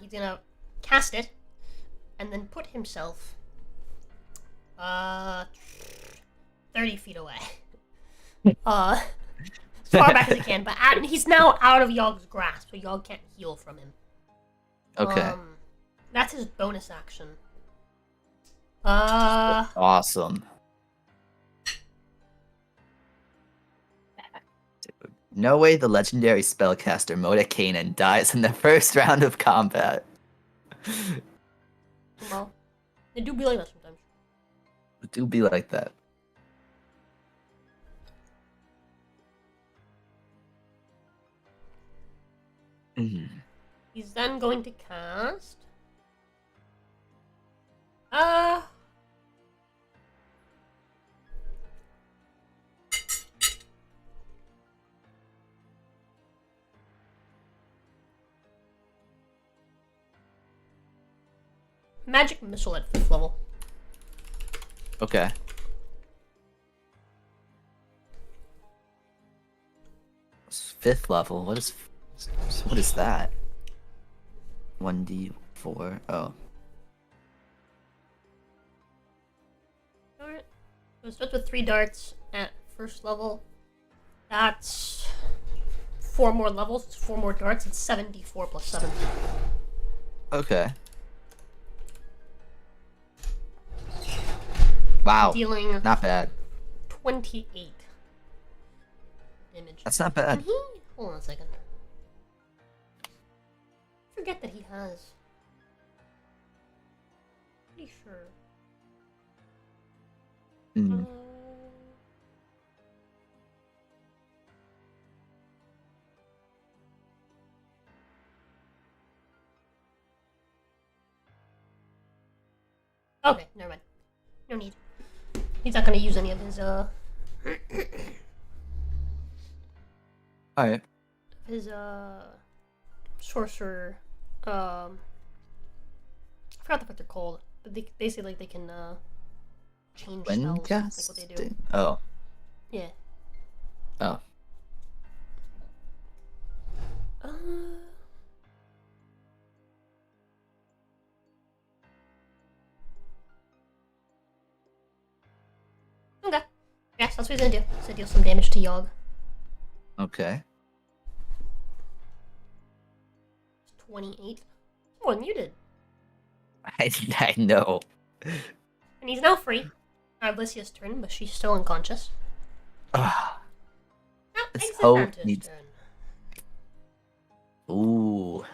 He's gonna cast it and then put himself 30 feet away. As far back as he can, but he's now out of Yogg's grasp, so Yogg can't heal from him.
Okay.
That's his bonus action.
Awesome. Dude, no way the legendary spellcaster Modekainen dies in the first round of combat.
Well, they do be like that sometimes.
It do be like that.
He's then going to cast... Magic Missile at 5th level.
Okay. It's 5th level. What is that? 1d4. Oh.
Alright. So it starts with 3 darts at 1st level. That's 4 more levels. It's 4 more darts. It's 7d4 plus 7.
Okay. Wow.
Dealing
Not bad.
28 damage.
That's not bad.
Can he? Hold on a second. Forget that he has. Pretty sure.
Mm.
Okay, never mind. No need. He's not gonna use any of his
Alright.
his sorcerer I forgot the fuck they're called, but they say like they can change
When
spells, like what they do.
casting? Oh.
Yeah.
Oh.
Uh, okay. Yes, that's what he's gonna do. He's gonna deal some damage to Yogg.
Okay.
28. More than you did.
I know.
And he's now free. Alicia's turn, but she's still unconscious.
Ah.
Now,
This
Exevanter's
hoe needs-
turn.
Ooh.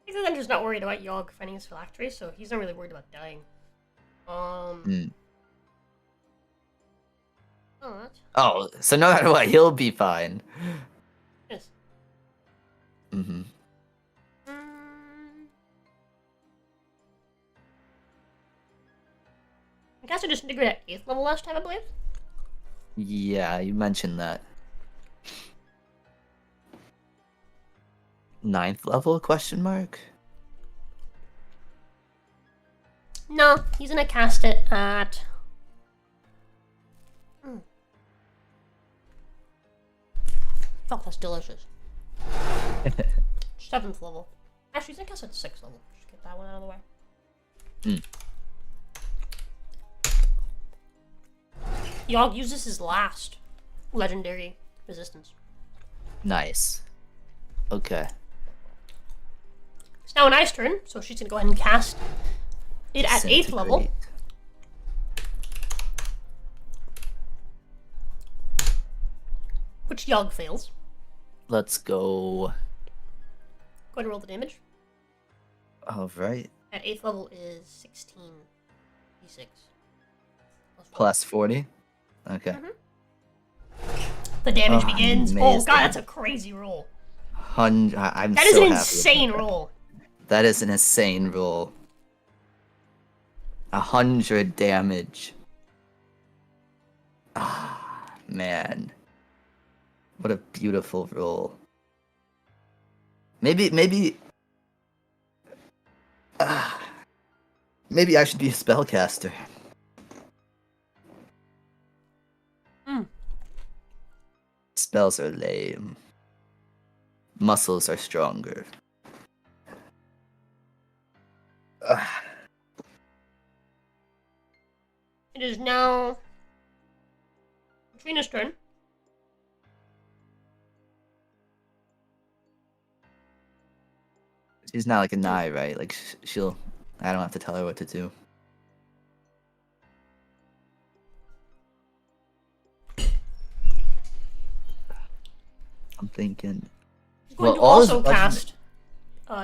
Exevanter's not worried about Yogg finding his phylactery, so he's not really worried about dying.
Mm.
Oh, that's...
Oh, so no matter what, he'll be fine.
Yes.
Mm-hmm.
You guys are disintegrate at 8th level last time, I believe?
Yeah, you mentioned that. 9th level, question mark?
No, he's gonna cast it at... Fuck, that's delicious. 7th level. Actually, he's gonna cast it at 6th level. Just get that one out of the way. Yogg uses his last legendary resistance.
Nice. Okay.
It's now an ice turn, so she's gonna go ahead and cast it at 8th level.
Disintegrate.
Which Yogg fails.
Let's go.
Go ahead and roll the damage.
Alright.
At 8th level is 16 d6.
Plus 40? Okay.
The damage
Oh,
begins. Oh
amazing.
god, that's a crazy roll.
I'm
That is
so
an
happy with
insane
that.
roll.
That is an insane roll. 100 damage. Ah, man. What a beautiful roll. Maybe I should be a spellcaster. Spells are lame. Muscles are stronger.
It is now Trina's turn.
She's not like a Nye, right? Like she'll. I don't have to tell her what to do. I'm thinking.
She's going to
all is
also
legend-
cast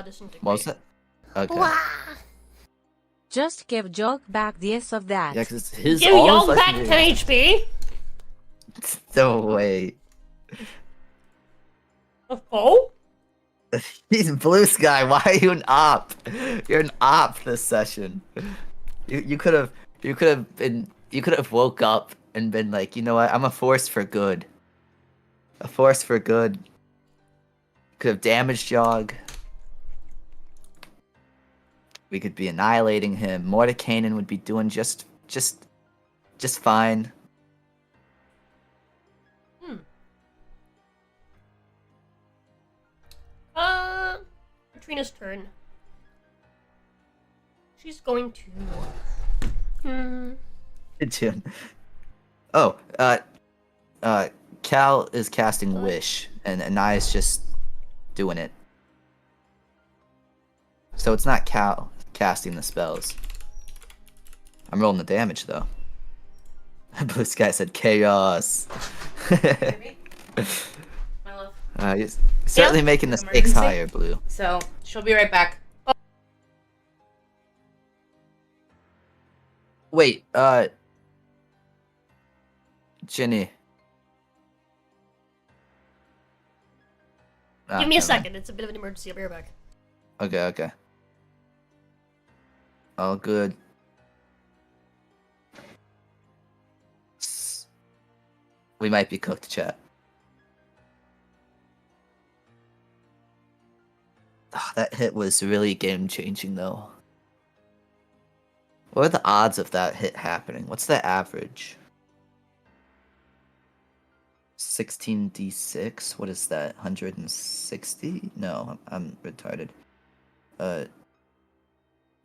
Disintegrate.
What was that? Okay.
Wah!
Just give Jog back the S of that.
Yeah, because his
Give
all
Yogg
is
back 10
legendary.
HP.
No way.
Oh?
He's Blue Sky. Why are you an op? You're an op this session. You could have woke up and been like, you know what? I'm a force for good. A force for good. Could have damaged Yogg. We could be annihilating him. Mordekainen would be doing just fine.
Trina's turn. She's going to...
Oh, Cal is casting Wish, and Anaya's just doing it. So it's not Cal casting the spells. I'm rolling the damage, though. Blue Sky said chaos.
Baby? My love.
You're certainly making the stakes
Emergency?
higher, Blue.
So, she'll be right back.
Wait, Ginny. Ah,
Give me a
never mind.
second. It's a bit of an emergency. I'll be right back.
Okay, okay. All good. We might be cooked, chat. Oh, that hit was really game-changing, though. What are the odds of that hit happening? What's the average? 16d6? What is that? 160? No, I'm retarded. Hold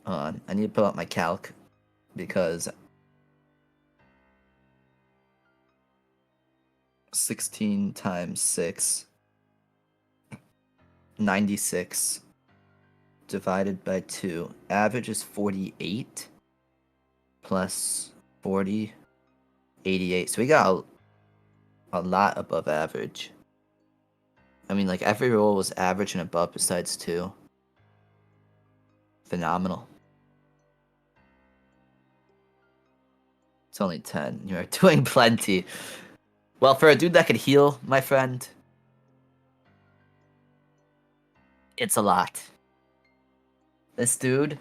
on. I need to pull out my calc because 16 times 6, 96 divided by 2. Average is 48 plus 40, 88. So we got a lot above average. I mean, like, every roll was average and above besides 2. Phenomenal. It's only 10. You're doing plenty. Well, for a dude that could heal, my friend, it's a lot. This dude,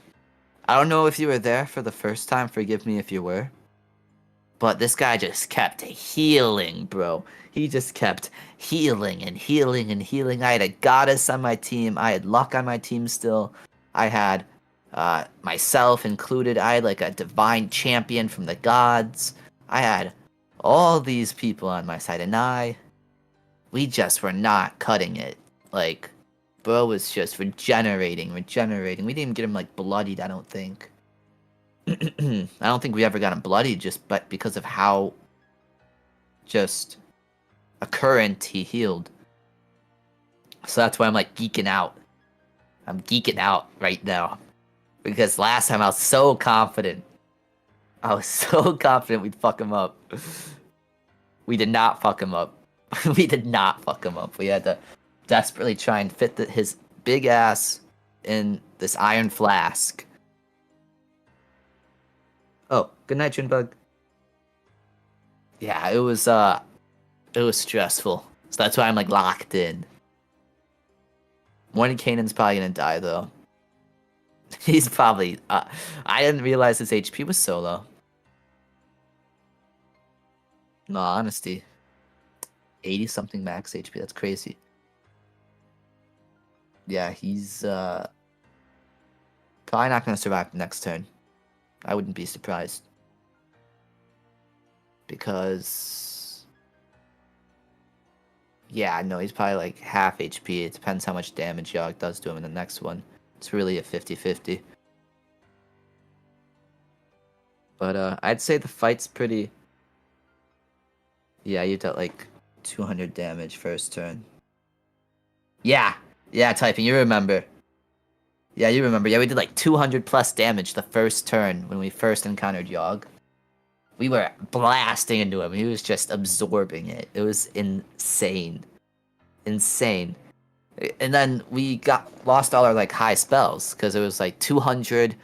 I don't know if you were there for the first time, forgive me if you were, but this guy just kept healing, bro. He just kept healing and healing and healing. I had a goddess on my team. I had luck on my team still. I had myself included. I had like a divine champion from the gods. I had all these people on my side, and we just were not cutting it. Like, bro was just regenerating. We didn't even get him like bloodied, I don't think. I don't think we ever got him bloodied but because of how just a current he healed. So that's why I'm like geeking out. I'm geeking out right now. Because last time I was so confident. I was so confident we'd fuck him up. We did not fuck him up. We did not fuck him up. We had to desperately try and fit his big ass in this iron flask. Oh, good night, Junebug. Yeah, it was stressful. So that's why I'm like locked in. Mordenkainen's probably gonna die though. He's probably I didn't realize his HP was so low. No, honesty. 80 something max HP, that's crazy. Yeah, he's probably not gonna survive the next turn. I wouldn't be surprised. Because yeah, no, he's probably like half HP. It depends how much damage Yogg does to him in the next one. It's really a 50-50. But I'd say the fight's pretty... Yeah, you dealt like 200 damage first turn. Yeah, typing, you remember. Yeah, you remember. Yeah, we did like 200 plus damage the first turn when we first encountered Yogg. We were blasting into him. He was just absorbing it. It was insane. Insane. And then we lost all our like high spells because it was like 200,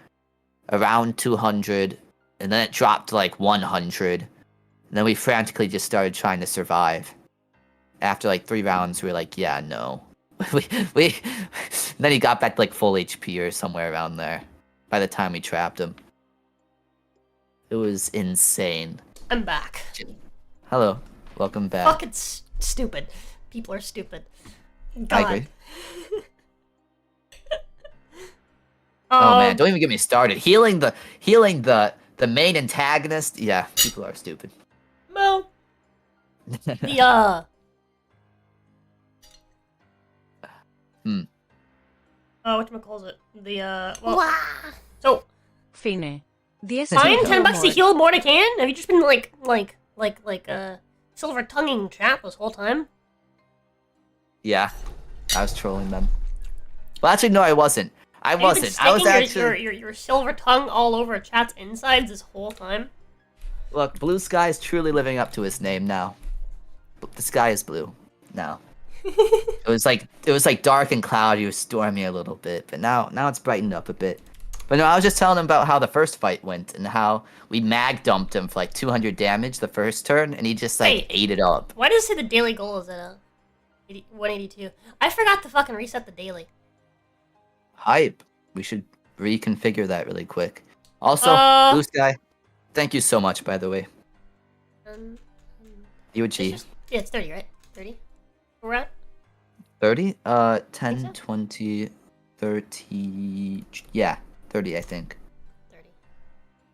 around 200, and then it dropped to like 100. And then we frantically just started trying to survive. After like 3 rounds, we were like, yeah, no. we then he got back to like full HP or somewhere around there by the time we trapped him. It was insane.
I'm back.
Hello. Welcome back.
Fucking stupid. People are stupid. God.
I agree. Oh man, don't even get me started. Healing the main antagonist. Yeah, people are stupid.
Well, whatchamacallit? Well, so
Fine. 10
fine, $10 to
more.
heal Mordenkainen? Have you just been silver tonguing chat this whole time?
Yeah, I was trolling them. Well, actually, no, I wasn't. I wasn't. I was actually.
Your silver tongue all over chat's insides this whole time.
Look, Blue Sky is truly living up to his name now. The sky is blue now. It was like dark and cloudy, it was stormy a little bit, but now it's brightened up a bit. But no, I was just telling him about how the first fight went and how we mag dumped him for like 200 damage the first turn, and he just like
Wait.
ate it up.
Why does it say the daily goal is at 182? I forgot to fucking reset the daily.
Hype. We should reconfigure that really quick. Also, Blue Sky, thank you so much, by the way. You a G.
Yeah, it's 30, right? 30? Where we're at?
30?
Think
10,
so?
20, 30. Yeah, 30, I think.
30.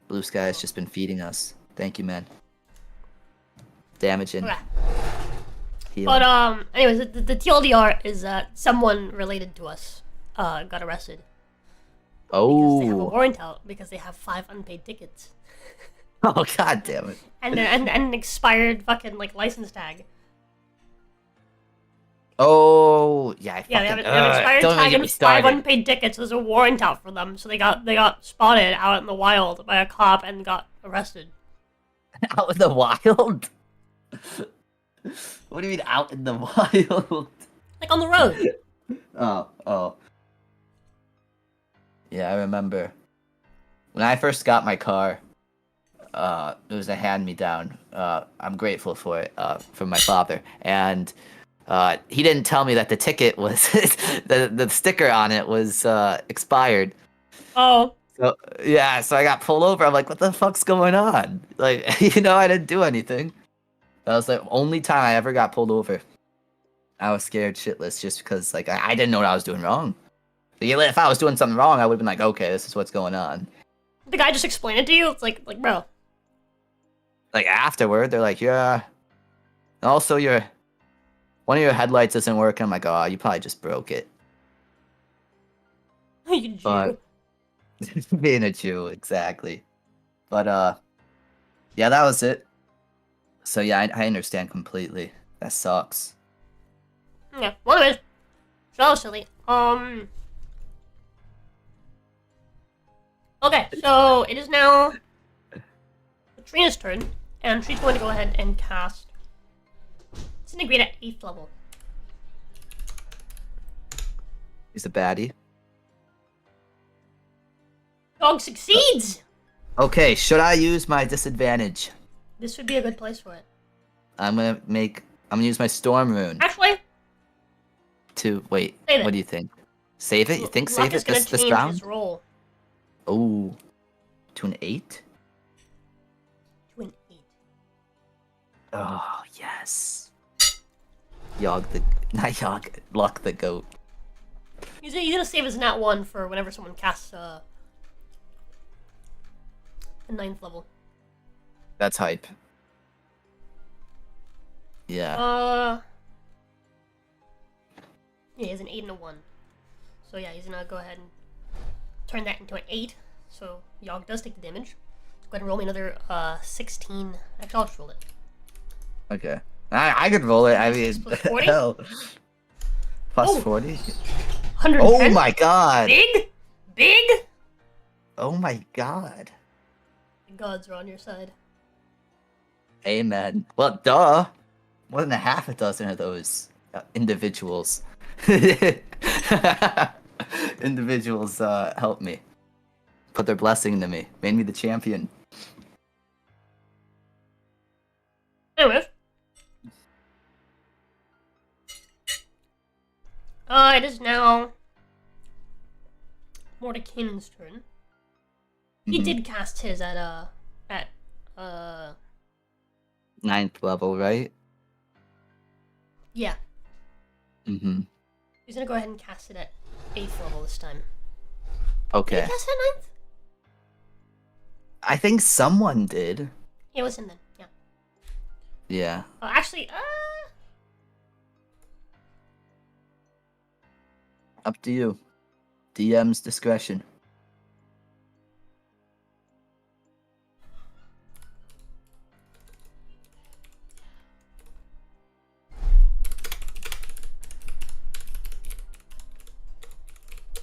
Blue Sky has just been feeding us. Thank you, man. Damaging.
Okay.
Healing.
But, anyways, the TLDR is that someone related to us, got arrested. Because they have a
Oh.
warrant out because they have 5 unpaid tickets.
Oh, god damn it.
And an expired fucking, like, license tag.
Oh, yeah, I fucking...
Yeah, they have an expired
don't even
tag
get me
and 5
started.
unpaid tickets. There's a warrant out for them, so they got spotted out in the wild by a cop and got arrested.
Out in the wild? What do you mean out in the wild?
Like, on the road.
Oh. Yeah, I remember. When I first got my car, it was a hand-me-down. I'm grateful for it, from my father. And he didn't tell me that the ticket was... the sticker on it was expired.
Oh.
So, yeah, so I got pulled over. I'm like, what the fuck's going on? Like, I didn't do anything. That was the only time I ever got pulled over. I was scared shitless just because, like, I didn't know what I was doing wrong. If I was doing something wrong, I would have been like, okay, this is what's going on.
The guy just explained it to you? It's like, bro.
Like, afterward, they're like, yeah. Also, one of your headlights isn't working. I'm like, oh, you probably just broke it.
You Jew.
But being a Jew, exactly. But, yeah, that was it. So, yeah, I understand completely. That sucks.
Yeah, well, anyways. So silly. Okay, so it is now Katrina's turn, and she's going to go ahead and cast Disintegrate at 8th level.
He's a baddie.
Dog succeeds!
Okay, should I use my disadvantage?
This would be a good place for it.
I'm gonna use my storm rune
Actually,
to wait.
Save it.
What do you think? Save it? You think
Luck
save
is
it
gonna
this
change
round?
his roll
Oh, to an 8?
to an 8.
Oh yes. Luck the goat.
He's gonna save his nat 1 for whenever someone casts a 9th level.
That's hype. Yeah.
Yeah, he has an 8 and a 1. So yeah, he's gonna go ahead and turn that into an 8. So Yogg does take the damage. Go ahead and roll me another 16. Actually, I'll just roll it.
Okay. I could roll it. I mean,
Plus 40?
hell. Plus
Oh.
40.
110?
Oh my god.
Big!
Oh my god.
The gods are on your side.
Amen. Well, duh. More than a half a dozen of those individuals. Individuals helped me. Put their blessing into me. Made me the champion.
Anyways. It is now Mordenkainen's turn. He
Mhm.
did cast his at
9th level, right?
yeah.
Mm-hmm.
He's gonna go ahead and cast it at 8th level this time. Did
Okay.
he cast it at 9th?
I think someone did.
Yeah, it was him then, yeah.
Yeah.
Actually,
Up to you. DM's discretion.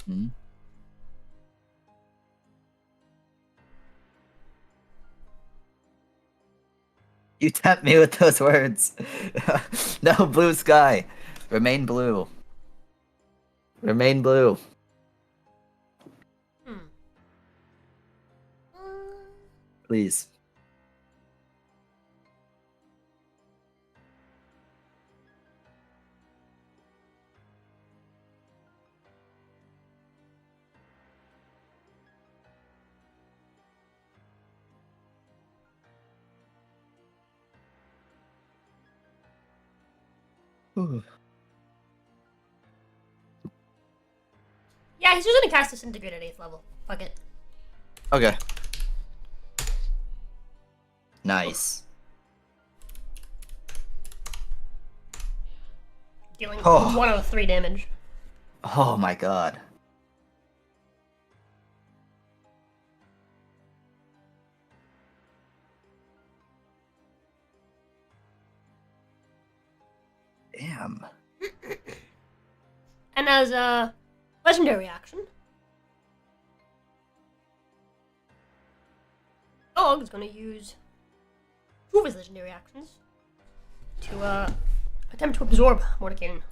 Hmm? You tempt me with those words. No, blue sky. Remain blue. Remain blue. Please. Ooh.
Yeah, he's just gonna cast Disintegrate at 8th level. Fuck it.
Okay. Nice.
Dealing
Oh.
103 damage.
Oh my god. Damn.
And as a legendary action, Dog is going to use 2 of his legendary actions to attempt to absorb Mordenkainen,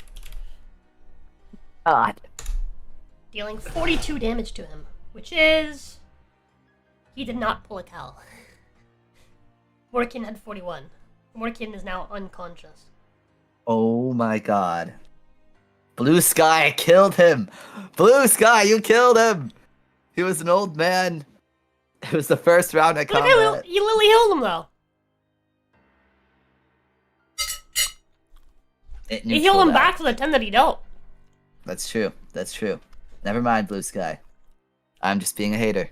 God.
dealing 42 damage to him, which is... He did not pull a Cal. Mordenkainen had 41. Mordenkainen is now unconscious.
Oh my god. Blue Sky killed him! Blue Sky, you killed him! He was an old man. It was the first round of
Look at
combat.
you literally healed him though. You healed him back for the 10 that he dealt.
That's true. That's true. Never mind, Blue Sky. I'm just being a hater.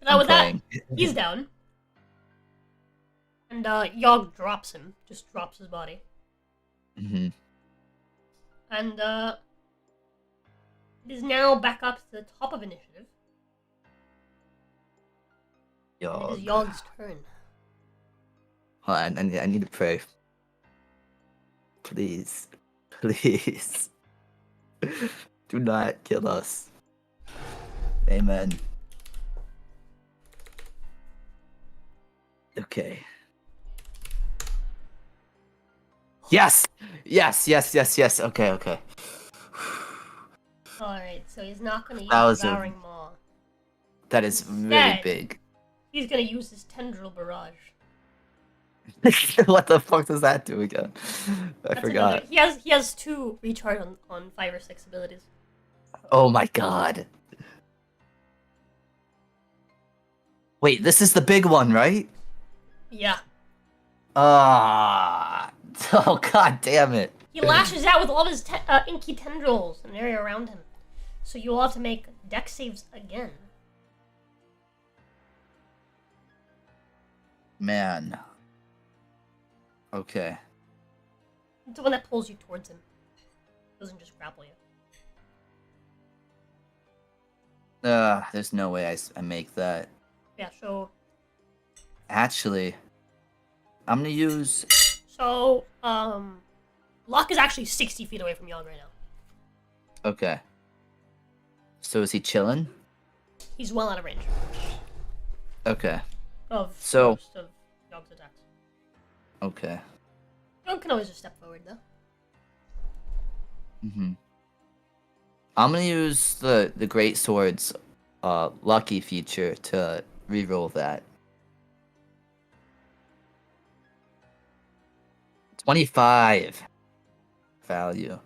Now
I'm
with
playing.
that, he's down. And Yogg drops him. Just drops his body.
Mm-hmm.
And it is now back up to the top of initiative. It is Yogg's turn.
Hold on, I need to pray. Please. Please. Do not kill us. Amen. Okay. Yes! Yes, yes, yes, yes. Okay, okay.
Alright, so he's not going to
That
use
was a-
Devouring Maw.
That is really
Instead-
big.
He's going to use his Tendril Barrage.
What the fuck does that do again? I
That's
forgot.
another- He has 2 recharge on 5 or 6 abilities.
Oh my god. Wait, this is the big one, right?
Yeah.
Ah. Oh god damn it.
He lashes out with all of his inky tendrils in an area around him. So you'll have to make dex saves again.
Man. Okay.
It's the one that pulls you towards him. Doesn't just grapple you.
There's no way I make that.
Yeah, so...
Actually, I'm gonna use...
So, Locke is actually 60 feet away from Yogg right now.
Okay. So is he chilling?
He's well out of range.
Okay.
Of
So-
most of Yogg's attacks.
Okay.
Yogg can always just step forward, though.
Mm-hmm. I'm gonna use the Great Sword's lucky feature to reroll that. 25 value.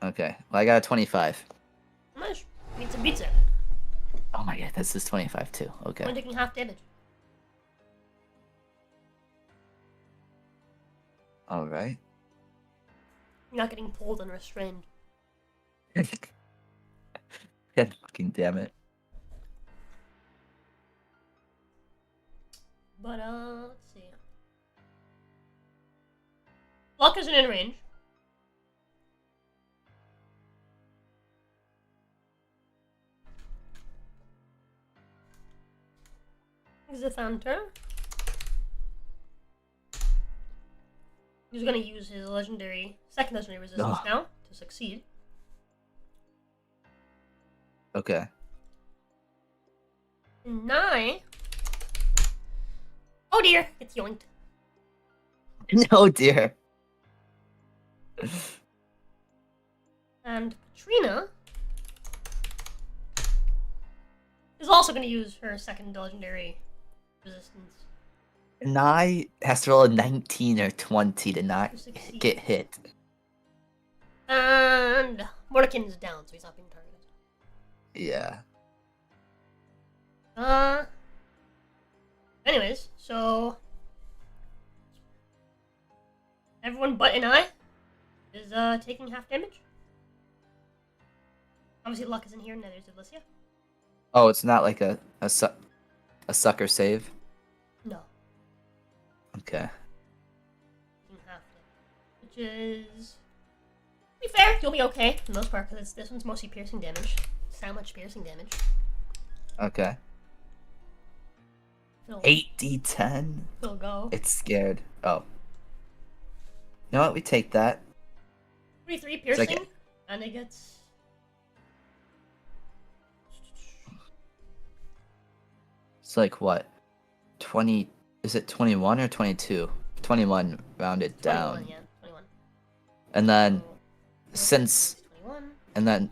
Okay, well I got a 25.
Nice. Beats it.
Oh my god, this is 25 too. Okay.
Only taking half damage.
Alright.
You're not getting pulled and restrained.
God fucking damn it.
But, let's see. Locke isn't in range. Xanther. He's gonna use his second legendary resistance
Ugh.
now to succeed.
Okay.
Nye. Oh dear, it's yoinked.
No dear.
And Katrina is also going to use her second legendary resistance.
Nai has to roll a 19 or 20 to not
Succeed.
get hit.
And Mordenkainen's down, so he's not being targeted.
Yeah.
Anyways, so everyone but an eye is taking half damage. Obviously, Luck isn't here, neither is Alicia.
Oh, it's not like a sucker save?
No,
Okay.
taking half damage, which is, to be fair, you'll be okay for the most part because this one's mostly piercing damage. It's not much piercing damage.
Okay.
It'll,
8d10?
it'll go.
It's scared. Oh. You know what? We take that.
43
It's
piercing,
like
and it gets.
It's like what? 20. Is it 21 or 22? 21 rounded down.
21, yeah, 21.
And then,
So,
since.
21.
And then.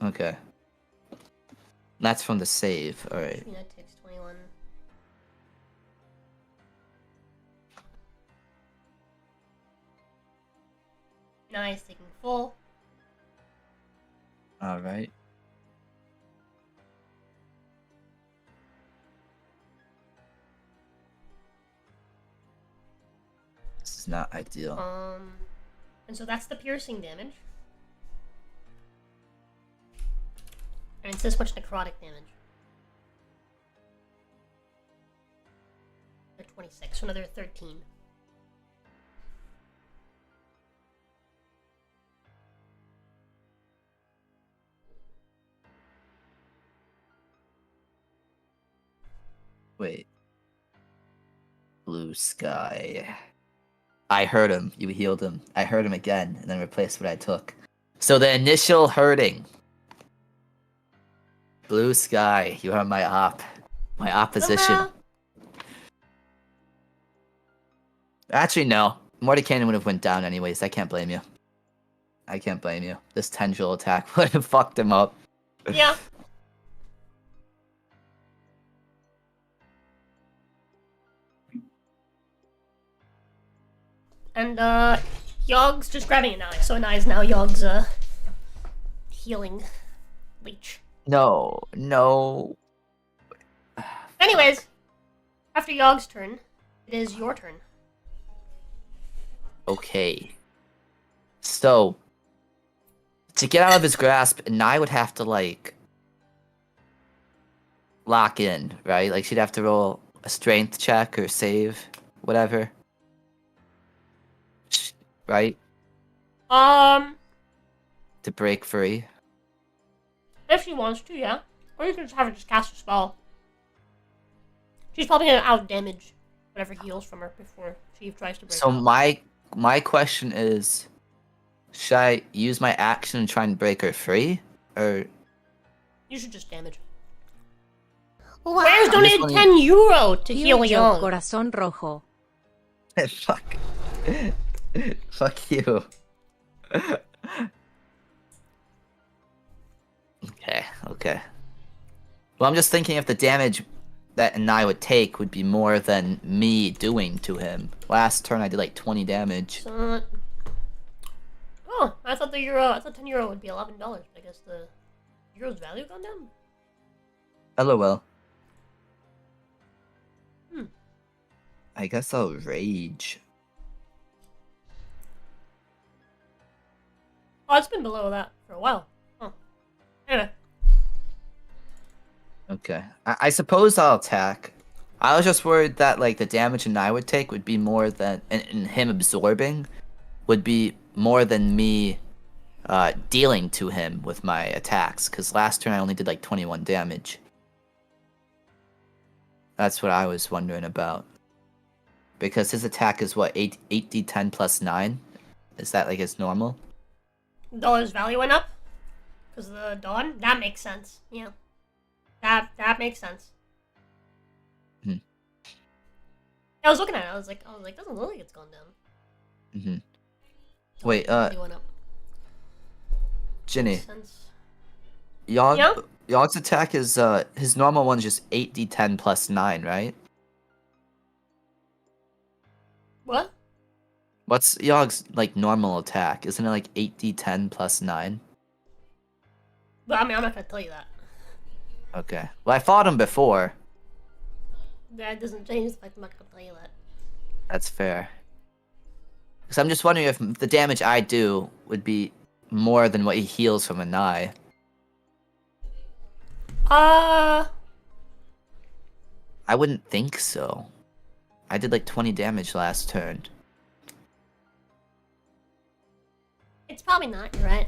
Okay. That's from the save. Alright.
Trina takes 21. Nice, taking full.
Alright. This is not ideal.
And so that's the piercing damage. And it's this much necrotic damage. Another 26, so another 13.
Wait. Blue sky. I heard him. You healed him. I heard him again, and then replaced what I took. So the initial hurting. Blue sky, you are my opposition.
Hello.
Actually, no. Mordenkainen would have went down anyways. I can't blame you. I can't blame you. This tendril attack would have fucked him up.
Yeah. And Yogg's just grabbing an eye, so an eye is now Yogg's healing leech.
No, no.
Anyways, after Yogg's turn, it is your turn.
Okay. So, to get out of his grasp, Nai would have to, like, lock in, right? Like, she'd have to roll a strength check or save, whatever. Right? To break free.
If she wants to, yeah. Or you can just have her just cast a spell. She's probably gonna out damage whatever heals from her before she tries to break
So
out.
my question is, should I use my action and try and break her free? Or
You should just damage.
Wow.
Where's donated
only-
€10 to heal
Huge
Young?
corazón rojo.
fuck. Fuck you. Okay. Well, I'm just thinking if the damage that Nai would take would be more than me doing to him. Last turn I did like 20 damage.
So, oh, I thought I thought €10 would be $11. I guess the euro's value gone down.
LOL.
Hmm.
I guess I'll rage.
Oh, it's been below that for a while. Oh. Anyway.
Okay. I suppose I'll attack. I was just worried that like the damage Nai would take would be more than and him absorbing would be more than me dealing to him with my attacks, because last turn I only did like 21 damage. That's what I was wondering about. Because his attack is what, 8d10 plus 9? Is that like his normal?
Dollar's value went up because of the dawn. That makes sense. Yeah, that makes sense.
Hmm.
I was looking at it. I was like, doesn't look like it's gone down.
Mm-hmm. Wait,
Value went up.
Ginny,
Makes sense.
Yogg,
Yeah?
Yog's attack is his normal one's just 8d10 plus 9, right?
What?
What's Yog's like normal attack? Isn't it like 8d10 plus 9?
But I mean, I'm not gonna tell you that.
Okay. Well, I fought him before.
That doesn't change the fact I'm not gonna tell you that.
That's fair. Because I'm just wondering if the damage I do would be more than what he heals from a Nai.
Uh,
I wouldn't think so. I did like 20 damage last turn.
it's probably not. You're right.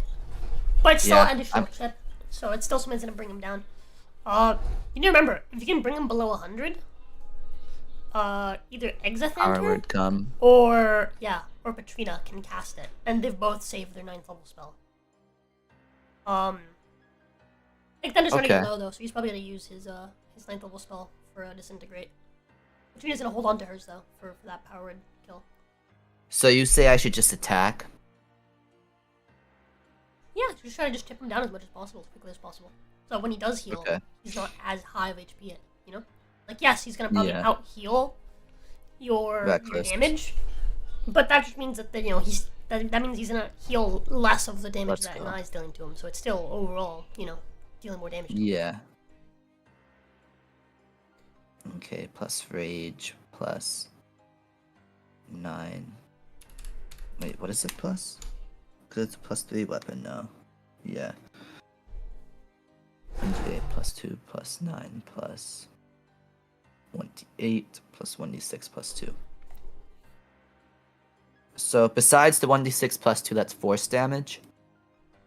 But it's still
Yeah,
an additional chip, so it's still something's gonna bring him down. You need to remember if you can bring him below 100, either
Power
Exathanter
would come.
or Patrina can cast it, and they've both saved their 9th level spell. Exathanter's running
Okay.
low though, so he's probably gonna use his 9th level spell for disintegrate. Patrina's gonna hold on to hers though for that powered kill.
So you say I should just attack?
Yeah, just try to just chip him down as much as possible, as quickly as possible. So when he does heal,
Okay.
he's not as high of HP yet, you know? Like, yes, he's gonna probably
Yeah.
out heal your
Reckless.
damage, but that just means that, you know, that means he's gonna heal less of the damage
Let's
that
go.
Nai's dealing to him, so it's still overall, you know, dealing more damage.
Yeah. Okay, plus rage, plus 9. Wait, what is it plus? Because it's a plus 3 weapon now. Yeah. Okay, plus 2, plus 9, plus 1d8, plus 1d6, plus 2. So besides the 1d6 plus 2, that's force damage.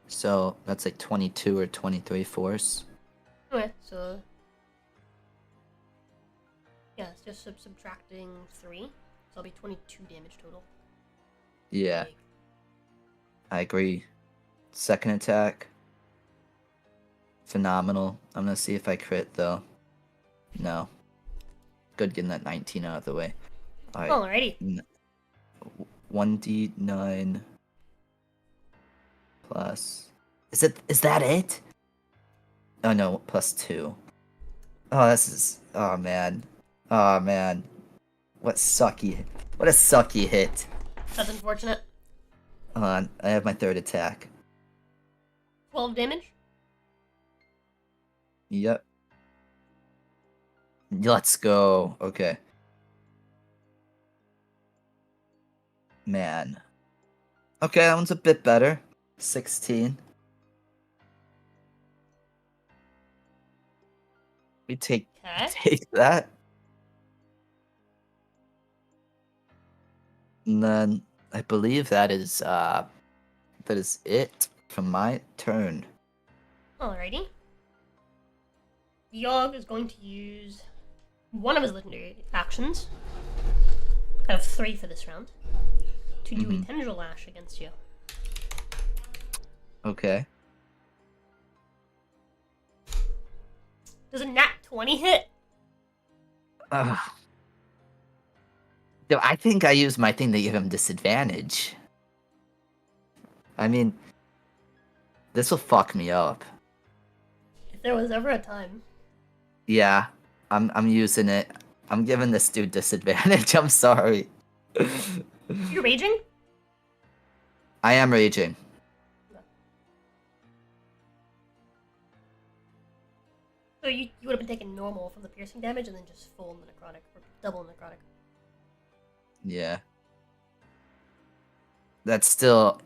So that's like 22 or 23 force.
Okay, so... yeah, it's just subtracting 3, so it'll be 22 damage total.
Yeah,
Like,
I agree. Second attack. Phenomenal. I'm gonna see if I crit though. No. Good getting that 19 out of the way. Alright.
alrighty.
1d9 plus. Is that it? Oh no, plus 2. Oh, this is. Oh man. Oh man. What a sucky hit.
That's unfortunate.
Hold on, I have my third attack.
12 damage?
Yep. Let's go. Okay. Man. Okay, that one's a bit better. 16. We take
Okay.
that. And then I believe that is it from my turn.
Alrighty. Yogg is going to use one of his legendary actions. I have 3 for this round. To do a tendril lash against you.
Okay.
Does a nat 20 hit?
Ugh. Yo, I think I used my thing to give him disadvantage. I mean, this will fuck me up.
If there was ever a time.
Yeah, I'm using it. I'm giving this dude disadvantage. I'm sorry.
You're raging?
I am raging.
So you would have been taking normal from the piercing damage and then just full necrotic, or double necrotic.
Yeah. That's still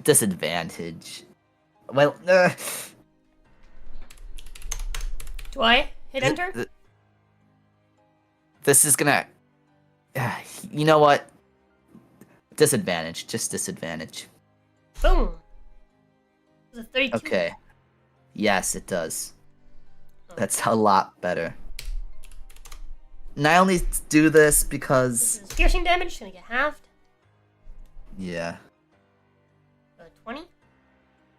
disadvantage. Well,
Do I hit enter?
This is gonna. You know what? Disadvantage. Just disadvantage.
Boom! It was a 32.
Okay. Yes, it does. That's a lot better. And I only do this
This
because.
is piercing damage, gonna get halved.
Yeah.
20.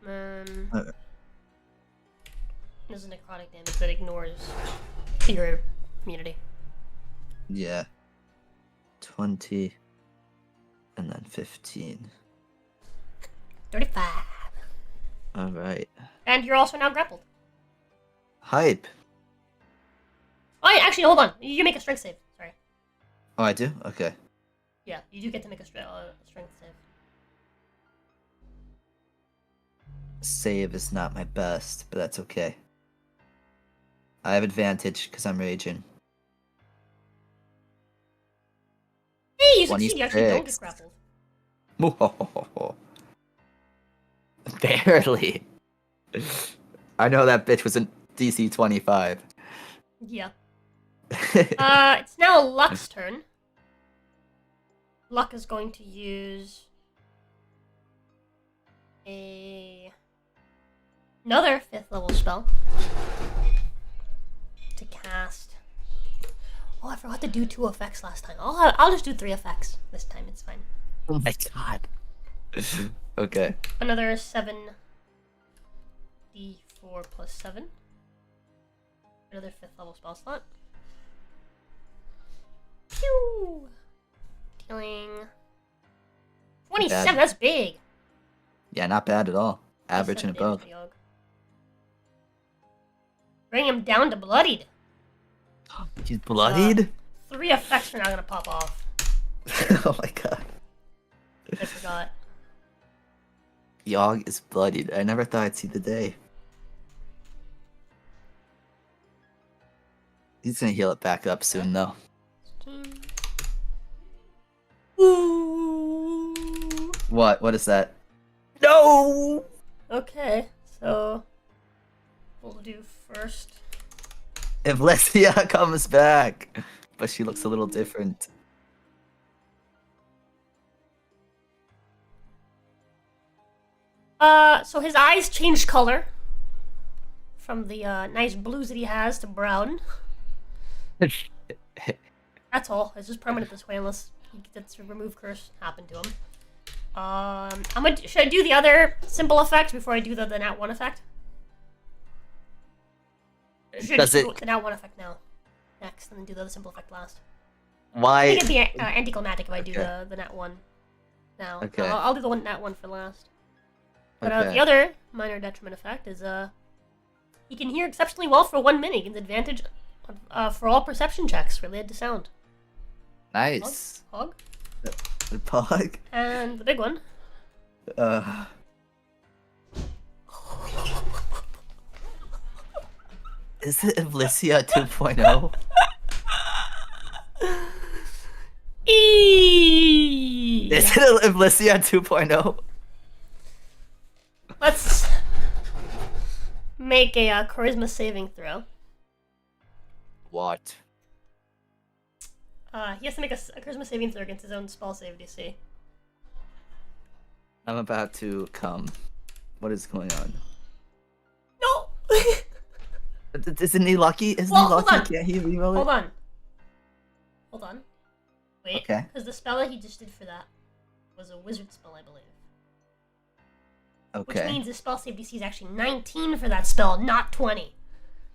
And
Okay.
this is necrotic damage that ignores your immunity.
Yeah. 20. And then 15.
35.
Alright.
And you're also now grappled.
Hype.
Oh, yeah, actually, hold on. You make a strength save. Sorry.
Oh, I do? Okay.
Yeah, you do get to make a strength save.
Save is not my best, but that's okay. I have advantage because I'm raging.
Hey, you succeed. You actually don't get
26.
grappled.
Barely. I know that bitch was in DC 25.
Yeah. It's now Luck's turn. Luck is going to use another 5th level spell to cast. Oh, I forgot to do 2 effects last time. I'll just do 3 effects this time. It's fine.
Oh my god. Okay.
Another 7d4 plus 7. Another 5th level spell slot. Pew! Dealing 27.
Bad.
That's big.
Yeah, not bad at all. Average and
27 damage
above.
to Yogg. Bring him down to bloodied.
He's bloodied?
3 effects are now gonna pop off.
Oh my god.
I forgot.
Yogg is bloodied. I never thought I'd see the day. He's gonna heal it back up soon, though.
Ooh.
What? What is that? No!
Okay, so we'll do first.
If Lesia comes back, but she looks a little different.
So his eyes changed color from the nice blues that he has to brown. That's all. It's just permanent this way unless he gets a remove curse happen to him. Should I do the other simple effect before I do the nat 1 effect? Should I do the nat 1 effect now? Next, and then do the other simple effect last.
Why?
I think it'd be anticlimactic if I do the nat 1 now.
Okay.
I'll do the nat 1 for last. But
Okay.
the other minor detriment effect is he can hear exceptionally well for 1 minute. He gets advantage for all perception checks related to sound.
Nice.
Hog.
The pug.
And the big one.
Is it Ivlicia 2.0? Is it Ivlicia 2.0?
Let's make a charisma saving throw.
What?
He has to make a charisma saving throw against his own spell save DC.
I'm about to come. What is going on?
No!
Isn't he lucky? Isn't
Well,
he
hold
lucky?
on.
Can't he reroll it?
Hold on. Wait.
Okay.
Because the spell that he just did for that was a wizard spell, I believe. Which
Okay.
means the spell save DC is actually 19 for that spell, not 20.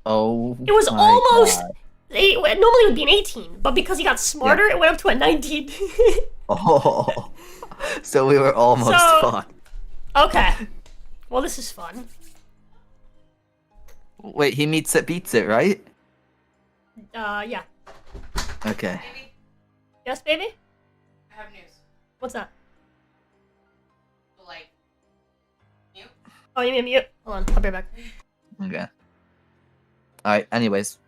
Oh.
It was
my
almost...
God.
Normally it would be an 18, but because he got smarter, it went up to a 19.
Oh. So we were almost
So-
fucked.
Okay. Well, this is fun.
Wait, he beats it, right?
Yeah.
Okay.
Baby,
Yes, baby?
I have news.
What's that?
But like, you?
Oh, you mean mute? Hold on, I'll be right back.
Okay. Alright, anyways.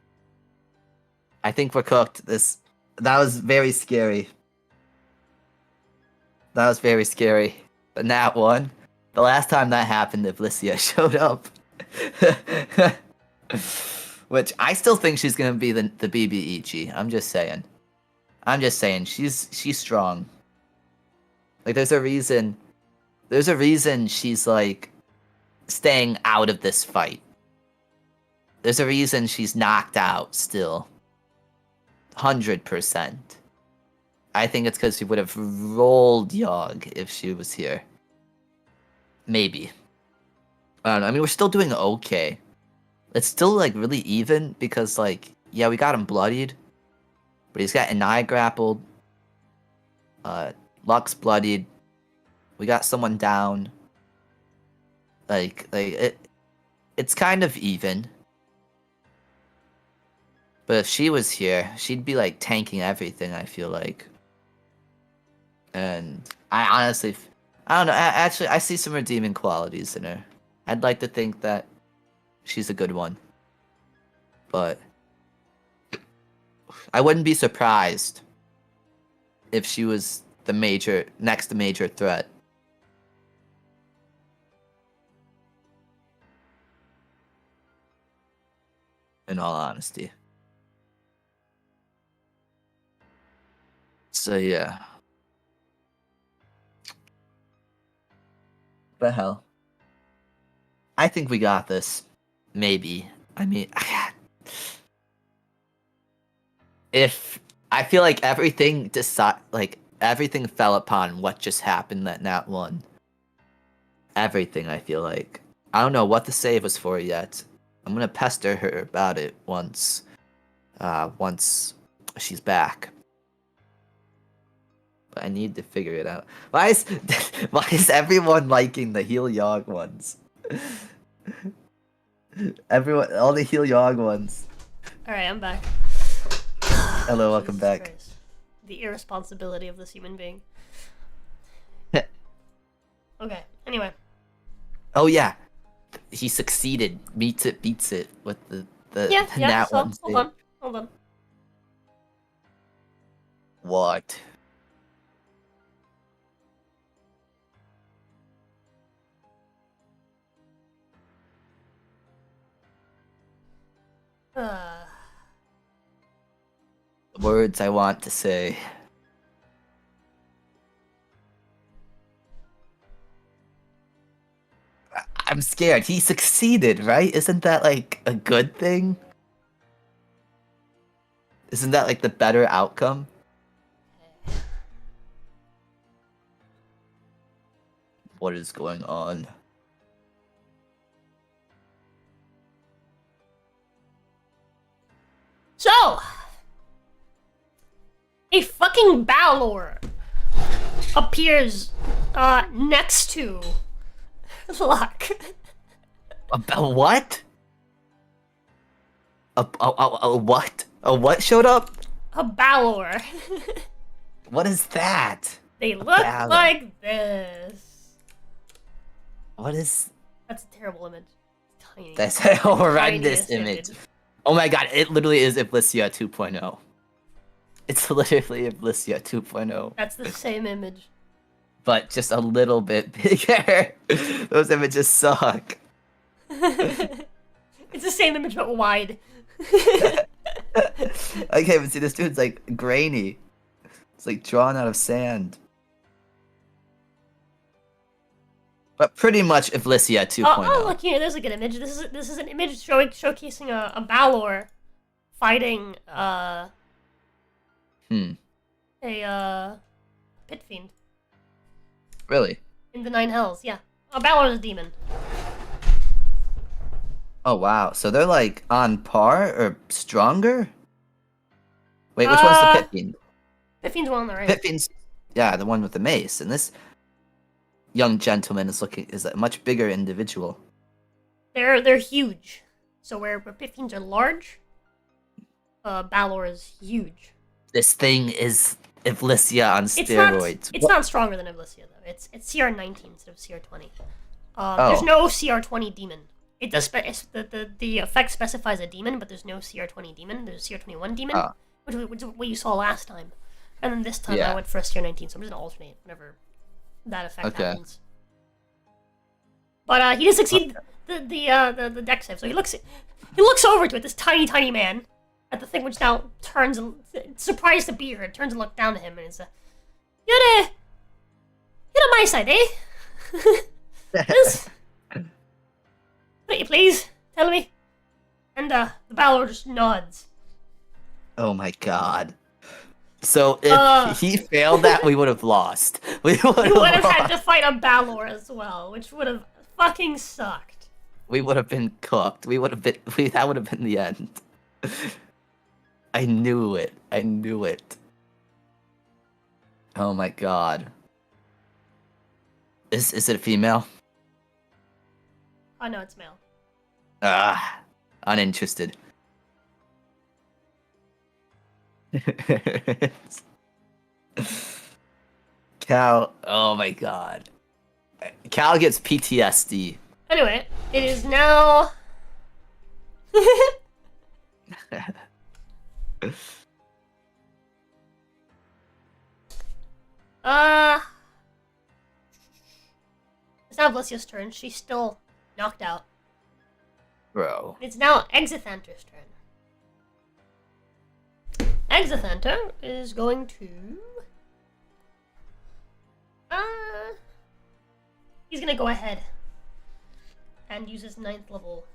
I think we're cooked. That was very scary. That was very scary. But that one, the last time that happened, Ivlicia showed up. Which I still think she's gonna be the BB I'm just saying. She's strong. Like there's a reason she's like staying out of this fight. There's a reason she's knocked out still. 100%. I think it's because she would have rolled Yogg if she was here. Maybe. I don't know. I mean, we're still doing okay. It's still, like, really even because, like, yeah, we got him bloodied. But he's got an eye grappled. Luck's bloodied. We got someone down. It's kind of even. But if she was here, she'd be like tanking everything, I feel like. And I honestly, I don't know. Actually, I see some redeeming qualities in her. I'd like to think that she's a good one. But I wouldn't be surprised if she was the next major threat. In all honesty. So yeah. The hell. I think we got this. Maybe. I mean, if I feel like everything everything fell upon what just happened that Nat won. Everything, I feel like. I don't know what the save was for yet. I'm gonna pester her about it once she's back. But I need to figure it out. Why is everyone liking the Heal Yog ones? Everyone, all the Heal Yog ones.
Alright, I'm back.
Hello, welcome
Jesus
back.
Christ. The irresponsibility of this human being. Okay, anyway.
Oh yeah, he succeeded. Beats it with the
Yeah,
Nat
so,
one.
hold on.
What? Words I want to say. I'm scared. He succeeded, right? Isn't that like a good thing? Isn't that like the better outcome? What is going on?
So, a fucking Balor appears next to Luck.
A what? A what? A what showed up?
A Balor.
What is that?
They look
Balor.
like this.
What is...
That's a terrible image. Tiny.
That's a horrendous
Tiniest
image. Oh my god, it literally is Iblissia 2.0. It's literally Iblissia 2.0.
That's the same image.
But just a little bit bigger. Those images suck.
It's the same image but wide.
Okay, but see, this dude's like grainy. It's like drawn out of sand. But pretty much Iblissia 2.0.
Oh, look here. There's a good image. This is an image showcasing a Balor fighting a pit fiend
Really?
in the Nine Hells. Yeah, a Balor is a demon.
Oh wow, so they're like on par or stronger? Wait, which one's the Pit Fiend?
Pit fiend's one on the right.
Pit Fiend's, yeah, the one with the mace, and this young gentleman is a much bigger individual.
They're huge. So where pit fiends are large, Balor is huge.
This thing is Iblissia on steroids.
It's not stronger than Iblissia though. It's CR19 instead of CR20.
Oh.
There's no CR20 demon. The effect specifies a demon, but there's no CR20 demon. There's a CR21 demon,
Oh.
which is what you saw last time. And then this time
Yeah.
I went for a CR19, so I'm just gonna alternate whenever that effect
Okay.
happens. But he did succeed the deck save, so he looks over to it, this tiny man, at the thing, which now turns and surprised to be here. It turns and looks down to him, and it's you're on my side, eh? Yes. What you please? Tell me. And the Balor just nods.
Oh my god. So if he failed that, we would have lost. We would
You would have
have
had to fight a Balor as well, which would have fucking sucked.
We would have been cooked. That would have been the end. I knew it. Oh my god. Is it a female?
Oh no, it's male.
Uninterested. Cal, oh my god. Cal gets PTSD.
Anyway, it is now. It's now Blissya's turn. She's still knocked out.
Bro.
It's now Exithanter's turn. Exithanter is going to. He's gonna go ahead and use his 9th level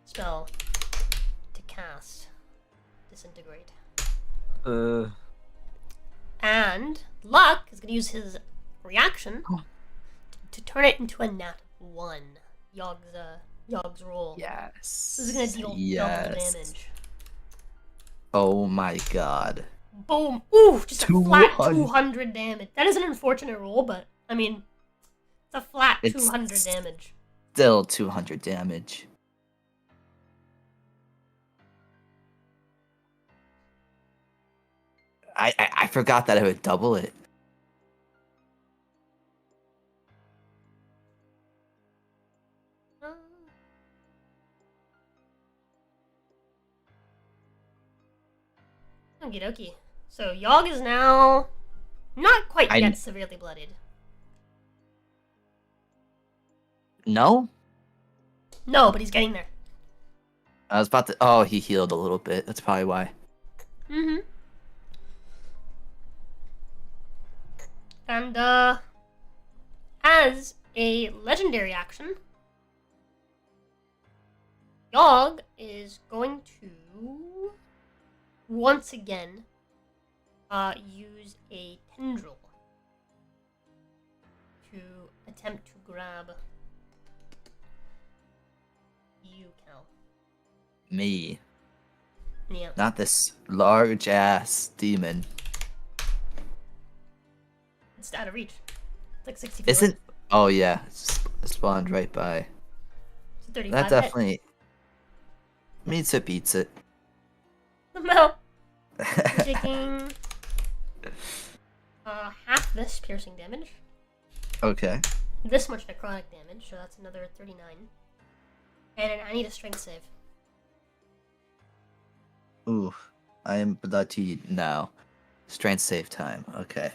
spell to cast Disintegrate. And Luck is gonna use his reaction to turn it into a nat 1. Yog's roll.
Yes.
This is gonna deal double damage.
Oh my god.
Boom! Ooh, just a flat
200.
200 damage. That is an unfortunate roll, but I mean, it's a flat
It's
200 damage.
Still 200 damage. I forgot that I would double it.
Okie dokie. So Yogg is now not quite yet severely bloodied.
No?
No, but he's getting there.
I was about to. Oh, he healed a little bit. That's probably why.
Mm-hmm. And, as a legendary action, Yogg is going to, once again, use a tendril to attempt to grab you, Cal.
Me.
Yeah.
Not this large ass demon.
It's out of reach. It's like 60 feet.
Isn't. Oh, yeah. It's spawned right by.
It's a 35
That
hit.
definitely. Meets it, beats it.
No. Taking half this piercing damage,
Okay.
this much necrotic damage, so that's another 39. And I need a strength save.
Ooh. I am bloodied now. Strength save time. Okay.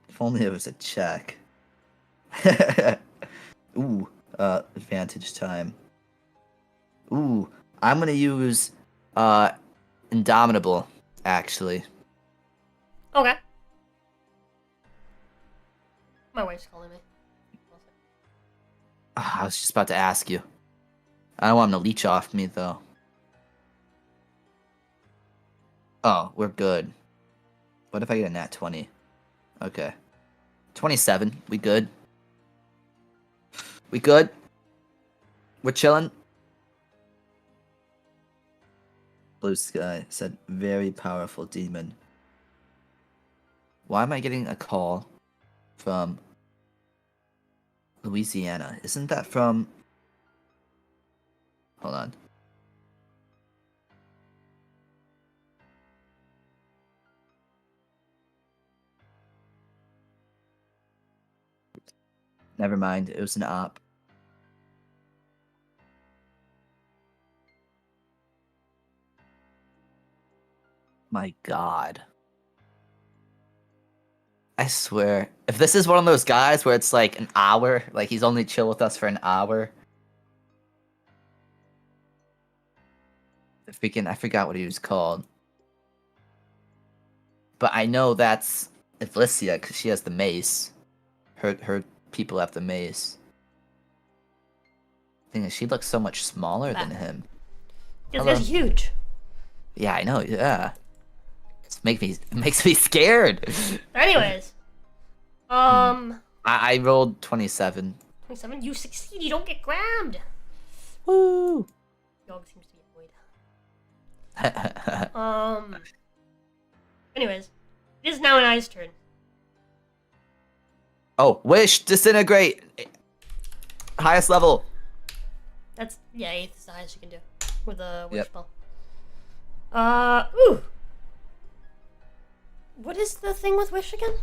If only it was a check. Ooh. Advantage time. Ooh. I'm gonna use Indomitable, actually.
Okay. My wife's calling me.
I was just about to ask you. I don't want him to leech off me, though. Oh, we're good. What if I get a nat 20? Okay. 27. We good? We good? We're chilling? Blue Sky said, very powerful demon. Why am I getting a call from Louisiana? Isn't that from... Hold on. Never mind, it was an op. My god. I swear, if this is one of those guys where it's like an hour, like he's only chill with us for an hour. I forgot what he was called. But I know that's Ivlissia because she has the mace. Her people have the mace. Thing is, she looks so much smaller than him.
This guy's huge.
Yeah, I know. Yeah, it makes me scared.
Anyways,
I rolled 27.
27. You succeed. You don't get grabbed.
Woo!
Yogg seems to be annoyed. Anyways, it is now an Eye's turn.
Oh, wish disintegrate. Highest level.
That's 8th is the highest you can do with a wish
Yep.
spell. Ooh. What is the thing with Wish again?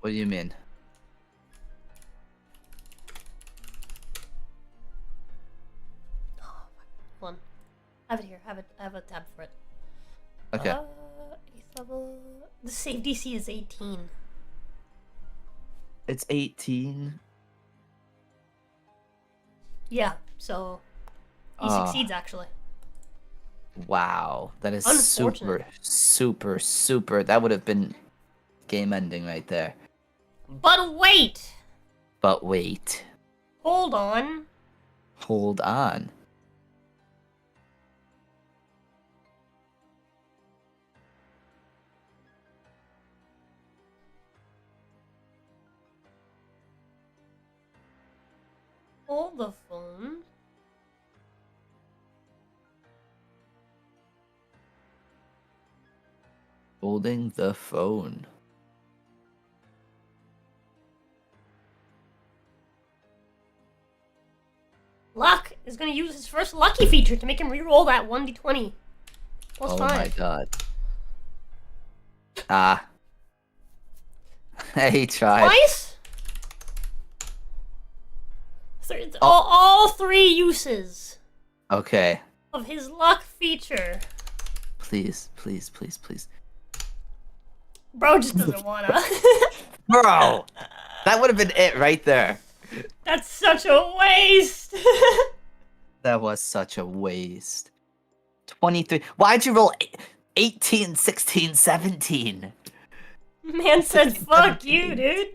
What do you mean?
Hold on. I have it here. I have a tab for it.
Okay.
8th level. The save DC is 18.
It's 18.
Yeah, so he
Ah.
succeeds actually.
Wow. That is super,
Unfortunate.
super, super. That would have been game ending right there.
But wait!
But wait.
Hold on.
Hold on.
Hold the phone.
Holding the phone.
Luck is gonna use his first lucky feature to make him reroll that 1d20. Plus
Oh
5.
my god. Ah. He tried.
Twice? All 3 uses
Okay.
of his luck feature.
Please, please, please, please.
Bro just doesn't wanna.
Bro! That would have been it right there.
That's such a waste.
That was such a waste. 23. Why'd you roll 18, 16, 17?
Man said, fuck you, dude.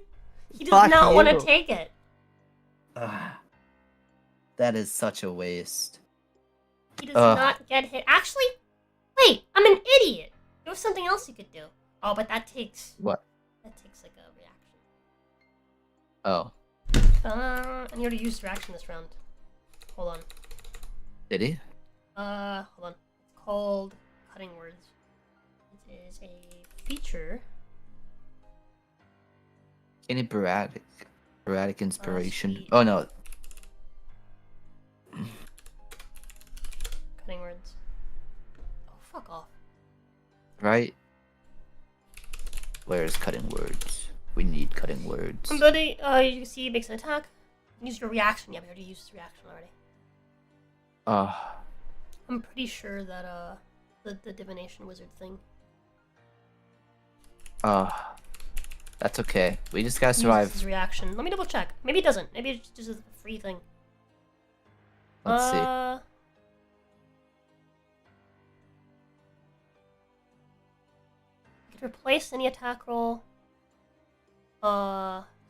He does
Fuck
not want to
you.
take it.
Ugh. That is such a waste.
He does
Ugh.
not get hit. Actually, wait, I'm an idiot. There was something else you could do. Oh, but that takes
What?
like a reaction.
Oh.
And you already used reaction this round. Hold on.
Did he?
Hold on. It's called cutting words. It is a feature.
Any Baradic inspiration?
sweet.
Oh no.
Cutting words. Oh, fuck off.
Right? Where's cutting words? We need cutting words.
Ability, you can see it makes an attack. Use your reaction. Yeah, we already used his reaction already. I'm pretty sure that, the divination wizard thing.
That's okay. We just gotta
Uses
survive.
his reaction. Let me double check. Maybe it doesn't. Maybe it's just a free thing.
Let's see.
You can replace any attack roll,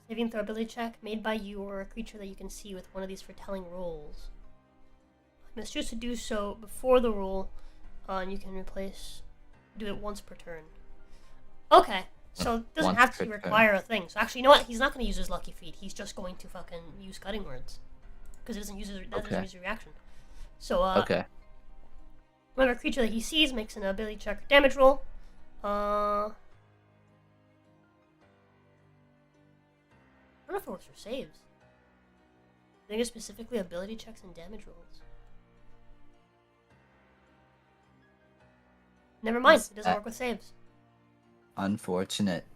saving throw ability check made by you or a creature that you can see with one of these foretelling rolls. You must choose to do so before the roll, and you can do it once per turn. Okay, so it doesn't
Once
have
per
to
turn.
require a thing. So actually, you know what? He's not going to use his lucky feat. He's just going to fucking use cutting words. Because it doesn't use his reaction. So,
Okay.
whenever a creature that he sees makes an ability check or damage roll. I don't know if it works for saves. I think it's specifically ability checks and damage rolls. Never mind, it doesn't work with saves.
Unfortunate.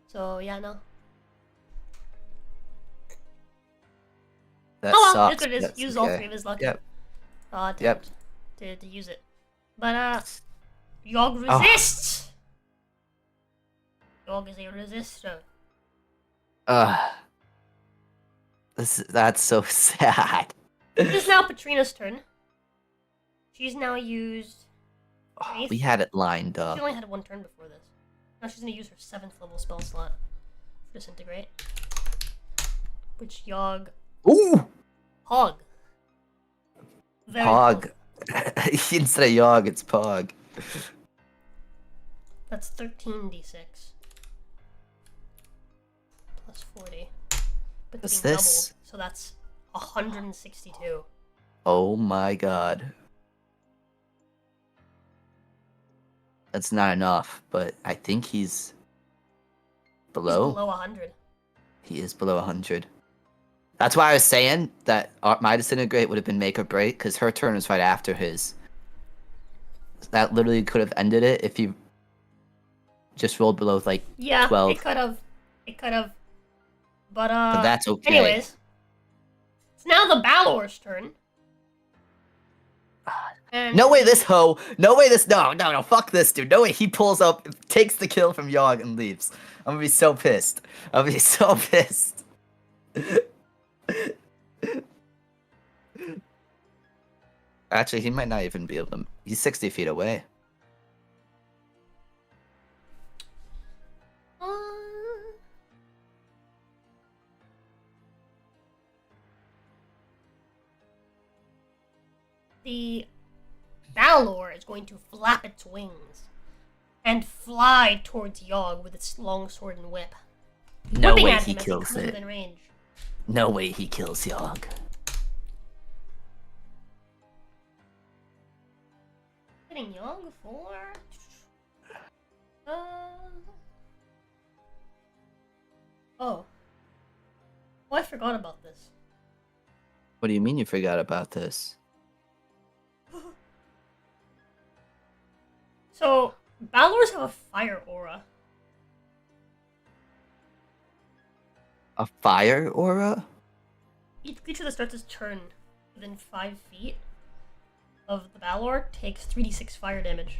So, yeah, no.
That
Oh well,
sucks.
it's what it is.
That's
Use
okay.
all 3 of his lucky
Yep.
attempts to use it. But, Yogg resists! Yogg is a resistor.
That's so sad.
It is now Patrina's turn. She's now used...
Oh, we had it lined
She
up.
only had 1 turn before this. Now she's gonna use her 7th level spell slot for Disintegrate. Which Yogg...
Ooh!
Hog. Very
Pog.
Hog.
Instead of Yogg, it's Pog.
That's 13d6. Plus 40. But
What's
being
this?
doubled, so that's 162.
Oh my god. That's not enough, but I think he's below.
He's below 100.
He is below 100. That's why I was saying that my Disintegrate would have been make or break, because her turn is right after his. that literally could have ended it if you just rolled below like
Yeah,
12.
it could have. It could have. But
that's okay.
Anyways, it's now the Balor's turn. And
No way, this hoe. No way, this. No. Fuck this dude. No way. He pulls up, takes the kill from Yogg, and leaves. I'm gonna be so pissed. I'm gonna be so pissed. Actually, he might not even be able to. He's 60 feet away.
The Balor is going to flap its wings and fly towards Yogg with its long sword and whip.
No
Whipping
way
at
he
him as
kills
comes
it.
within range.
No way he kills Yogg.
Hitting Yogg for... Oh. Oh, I forgot about this.
What do you mean you forgot about this?
So, Balors have a fire aura.
A fire aura?
Each creature that starts its turn within 5 feet of the Balor takes 3d6 fire damage.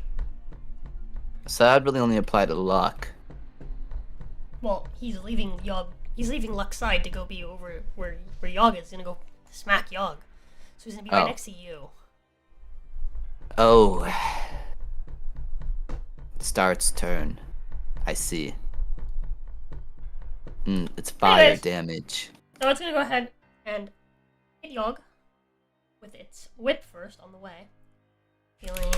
So that would really only apply to Luck.
Well, he's leaving Yogg. He's leaving Luck's side to go be over where Yogg is. He's gonna go smack Yogg. So he's gonna be right next to you.
Oh. Start's turn. I see. It's fire
Anyways.
damage.
So it's gonna go ahead and hit Yogg with its whip first on the way. Feeling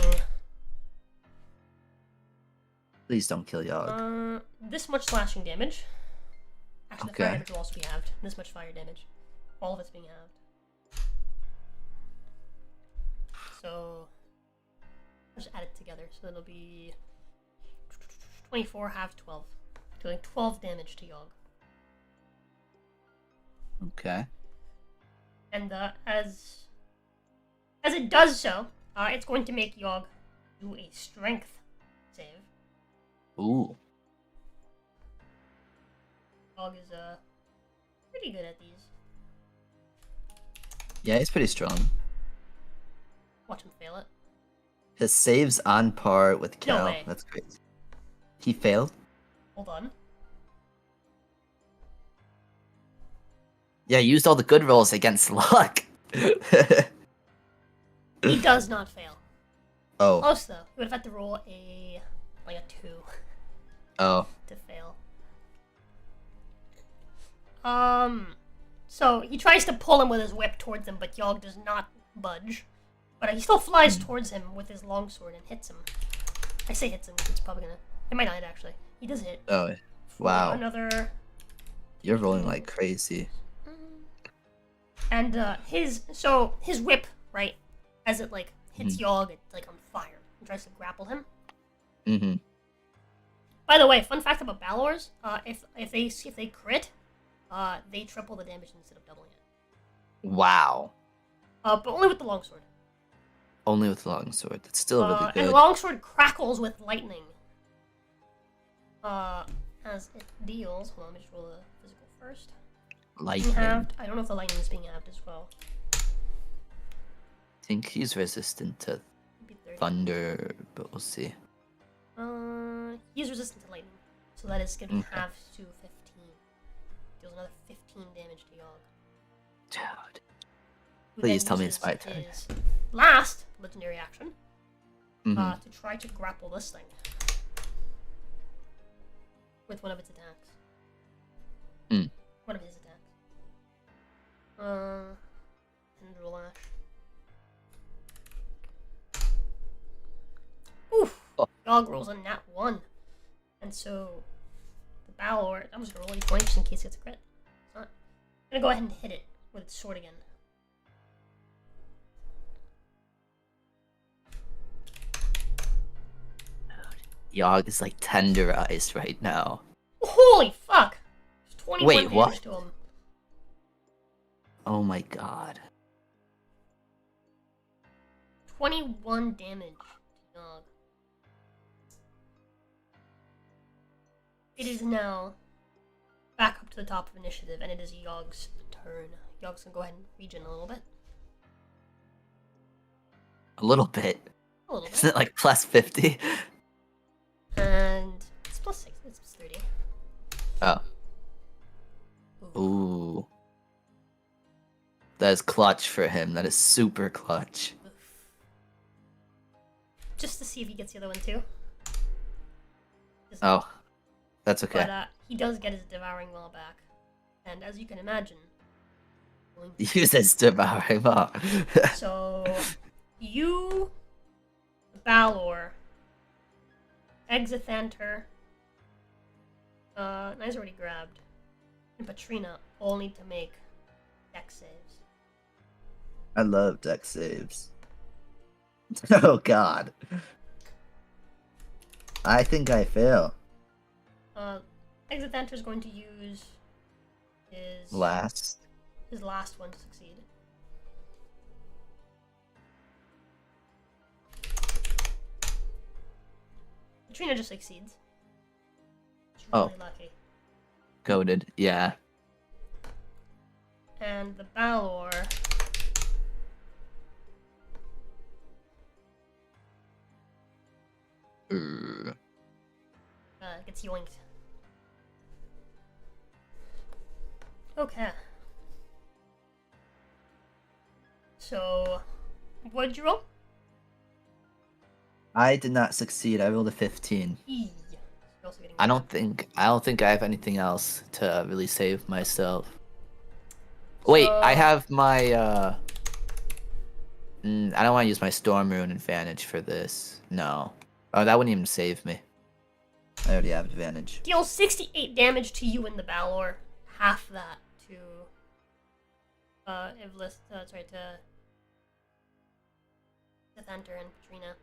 Please don't kill Yogg.
this much slashing damage. Actually, the fire
Okay.
damage will also be halved. This much fire damage. All of it's being halved. So I'll just add it together. So it'll be 24 half 12. Doing 12 damage to Yogg.
Okay.
And as it does so, it's going to make Yogg do a strength save.
Ooh.
Yogg is pretty good at these.
Yeah, he's pretty strong.
Watch him fail it.
His save's on par with Cal.
way.
That's great. He failed?
Hold on.
Yeah, he used all the good rolls against Luck.
He does not fail.
Oh.
Close though. He would have had to roll a 2
Oh.
to fail. So he tries to pull him with his whip towards him, but Yogg does not budge. But he still flies towards him with his longsword and hits him. I say hits him, it's probably gonna... It might not hit, actually. He does hit.
Oh.
For
Wow.
Another...
You're rolling like crazy.
And his whip, right, as it hits Yogg, it's on fire and tries to grapple him.
Mm-hmm.
By the way, fun fact about Balors: if they crit, they triple the damage instead of doubling it.
Wow.
But only with the longsword.
Only with longsword. That's still really good.
And longsword crackles with lightning. As it deals. Hold on, let me just roll the physical first. Being
Lightning.
halved. I don't know if the lightning is being halved as well.
I think he's resistant to
Maybe 30.
thunder, but we'll see.
He's resistant to lightning, so that is going to be
Okay.
halved to 15. Deals another 15 damage to Yogg.
Dude.
Who
Please
then
tell me it's
uses
my turn.
his last legendary action
Mhm.
to try to grapple this thing with one of its attacks.
Mm.
One of his attacks. And the lash. Oof!
Oh.
Yogg rolls a nat 1. And so the Balor, I'm just gonna roll a 20 just in case it gets a crit. It's not. I'm gonna go ahead and hit it with its sword again.
Yogg is like tenderized right now.
Holy fuck! There's 21
Wait,
damage
what?
to him.
Oh my god.
21 damage Yogg. It is now back up to the top of initiative, and it is Yogg's turn. Yogg's gonna go ahead and regen a little bit.
A little bit.
A little
Isn't
bit.
it like plus 50?
And it's plus 6. It's plus 30.
Oh. Ooh. That is clutch for him. That is super clutch.
Oof. Just to see if he gets the other one too. Does not.
Oh. That's okay.
But he does get his devouring maw back. And as you can imagine,
Use his devouring maw.
so you, Balor, Exithanter, Nice already grabbed, and Patrina all need to make dex saves.
I love deck saves. Oh god. I think I fail.
Exithanter is going to use his
Last.
his last one to succeed. Katrina just succeeds. She's
Oh.
really lucky.
Goaded. Yeah.
And the Balor gets yoinked. Okay. So, what did you roll?
I did not succeed. I rolled a 15.
You're also getting
I don't think I have anything else to really save myself. Wait, I
So-
have my I don't want to use my Storm Rune advantage for this. No. Oh, that wouldn't even save me. I already have advantage.
deals 68 damage to you and the Balor. Half that to Ivlis, to Ithenter and Patrina.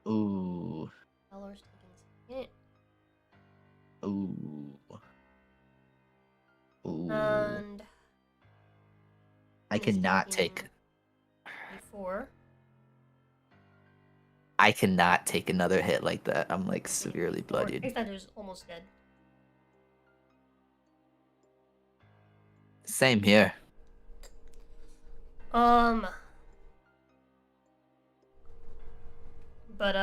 Ooh.
Balor's taking some hit.
Ooh. Ooh.
And
I
he's
cannot
taking
take
4.
I cannot take another hit like that. I'm like severely bloodied.
Ithtenter's almost dead.
Same here.
But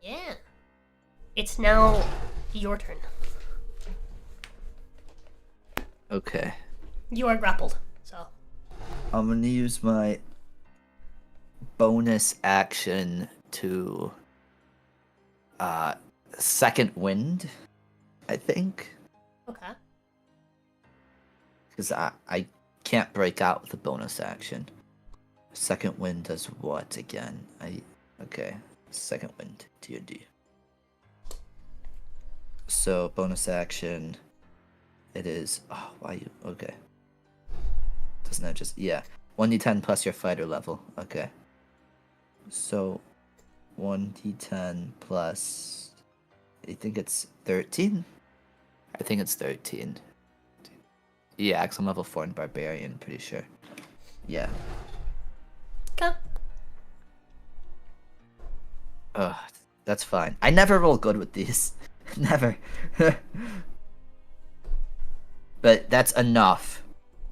yeah. It's now your turn.
Okay.
You are grappled, so
I'm gonna use my bonus action to second wind, I think.
okay.
Because I can't break out with a bonus action. Second wind does what again? Okay. Second wind, D&D. So bonus action, it is. Oh, why you? Okay. Doesn't that just 1d10 plus your fighter level? Okay. So 1d10 plus. I think it's 13. I think it's 13. Yeah, because I'm level 4 in Barbarian, pretty sure. Yeah.
Okay.
Ugh, that's fine. I never roll good with these. Never. But that's enough.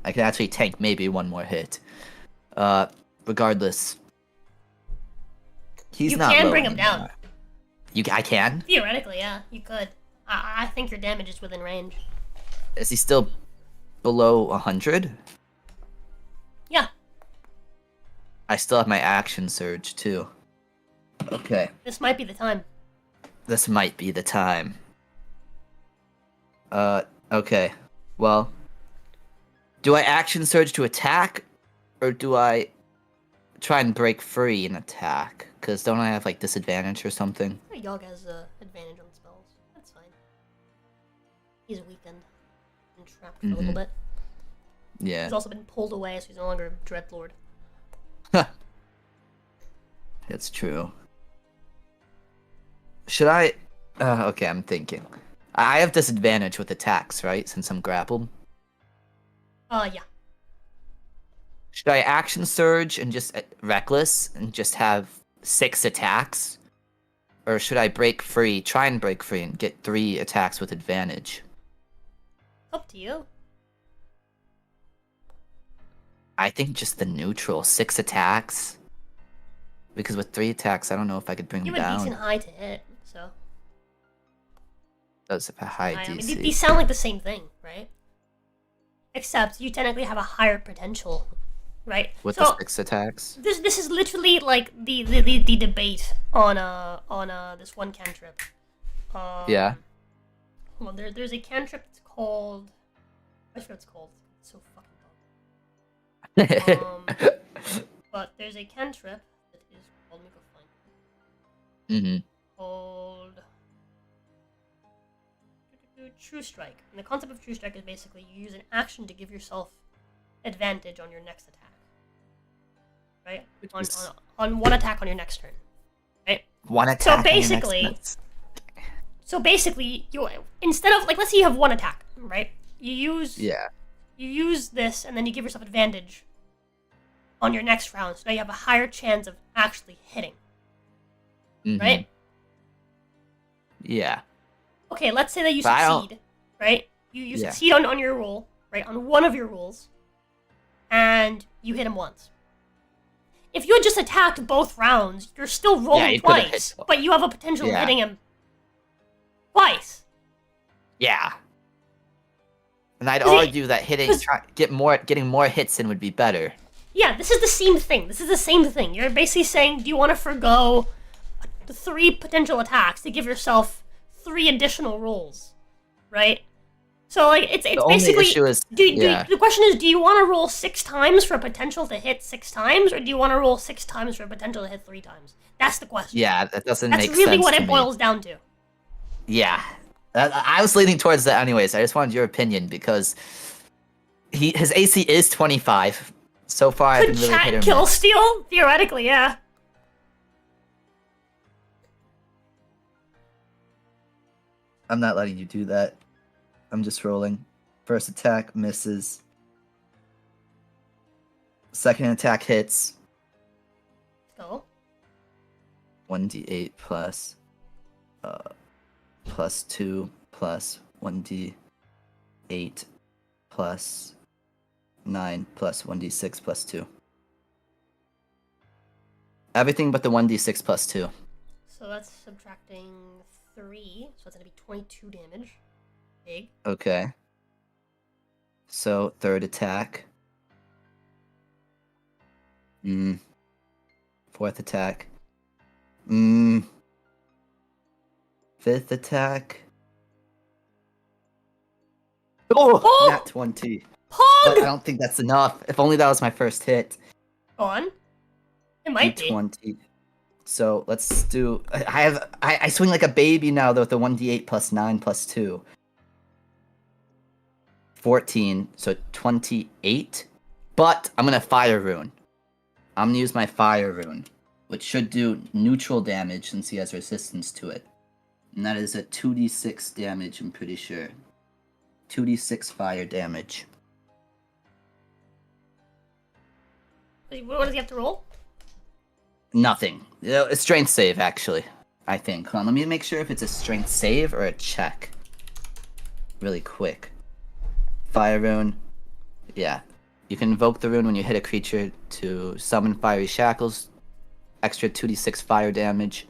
I can actually tank maybe one more hit. Regardless. He's
You
not
can
low
bring him down.
anymore. I can?
Theoretically, yeah, you could. I think your damage is within range.
Is he still below 100?
Yeah,
I still have my action surge too. Okay.
this might be the time.
This might be the time. Okay. Well, do I action surge to attack, or do I try and break free and attack? Because don't I have like disadvantage or something?
Yogg has advantage on spells. That's fine. He's weakened and trapped for a little bit.
Yeah.
He's also been pulled away, so he's no longer Dreadlord.
It's true. Should I? Okay, I'm thinking. I have disadvantage with attacks, right? Since I'm grappled.
Yeah.
Should I action surge and just reckless and just have 6 attacks? Or should I try and break free and get 3 attacks with advantage?
Up to you.
I think just the neutral, 6 attacks. Because with 3 attacks, I don't know if I could bring
You
him
have a
down.
decent high to hit, so.
Does have a high
I
DC.
mean, these sound like the same thing, right? Except you technically have a higher potential, right?
With
so,
the 6 attacks?
This is literally like the debate on this one cantrip.
Yeah.
Well, there's a cantrip that's called. I forget what it's called. It's so fucking dumb. But there's a cantrip that is called. Let me go find it. Called True Strike. And the concept of True Strike is basically you use an action to give yourself advantage on your next attack. Right? On one attack on your next turn. Right?
One attack.
So
on your next
basically,
turn.
you instead of like let's say you have one attack, right? You use this and then you give yourself advantage on your next round. So now you have a higher chance of actually hitting. Right?
Yeah.
Okay, let's say that you
But
succeed, right? You succeed on your roll, right? On one of your rolls, and you hit him once. If you had just attacked both rounds, you're still rolling
you could've hit
twice,
both.
but you have a potential of hitting him twice.
Yeah. And I'd
'Cause it-
argue that getting more hits in would be better.
Yeah, this is the same thing. You're basically saying, do you want to forgo 3 potential attacks to give yourself 3 additional rolls, right? So like it's
The only
basically.
issue is
The question is, do you want to roll 6 times for a potential to hit 6 times, or do you want to roll 6 times for a potential to hit 3 times? That's the question.
Yeah, that doesn't make sense.
That's really what
to
it
me.
boils down to.
Yeah. I was leaning towards that anyways. I just wanted your opinion because his AC is 25. So far, I've
Could
been really hit
chat
or
kill
miss.
steal? Theoretically, yeah.
I'm not letting you do that. I'm just rolling. First attack misses. Second attack hits.
Go.
1d8 plus 2 plus 1d8 plus 9 plus 1d6 plus 2. Everything but the 1d6 plus 2.
So that's subtracting 3, so it's gonna be 22 damage. Big.
Okay. So, third attack. Fourth attack. Fifth attack. Oh! Nat 20. But I
Pog!
don't think that's enough. If only that was my first hit.
Go on. It might be.
20. So let's do. I swing like a baby now though with the 1d8 plus 9 plus 2. 14. So 28. But I'm gonna fire rune. I'm gonna use my fire rune, which should do neutral damage since he has resistance to it. And that is a 2d6 damage, I'm pretty sure. 2d6 fire damage.
What does he have to roll?
Nothing. A strength save, actually. I think. Hold on, let me make sure if it's a strength save or a check. Really quick. Fire rune. Yeah. You can invoke the rune when you hit a creature to summon fiery shackles. Extra 2d6 fire damage.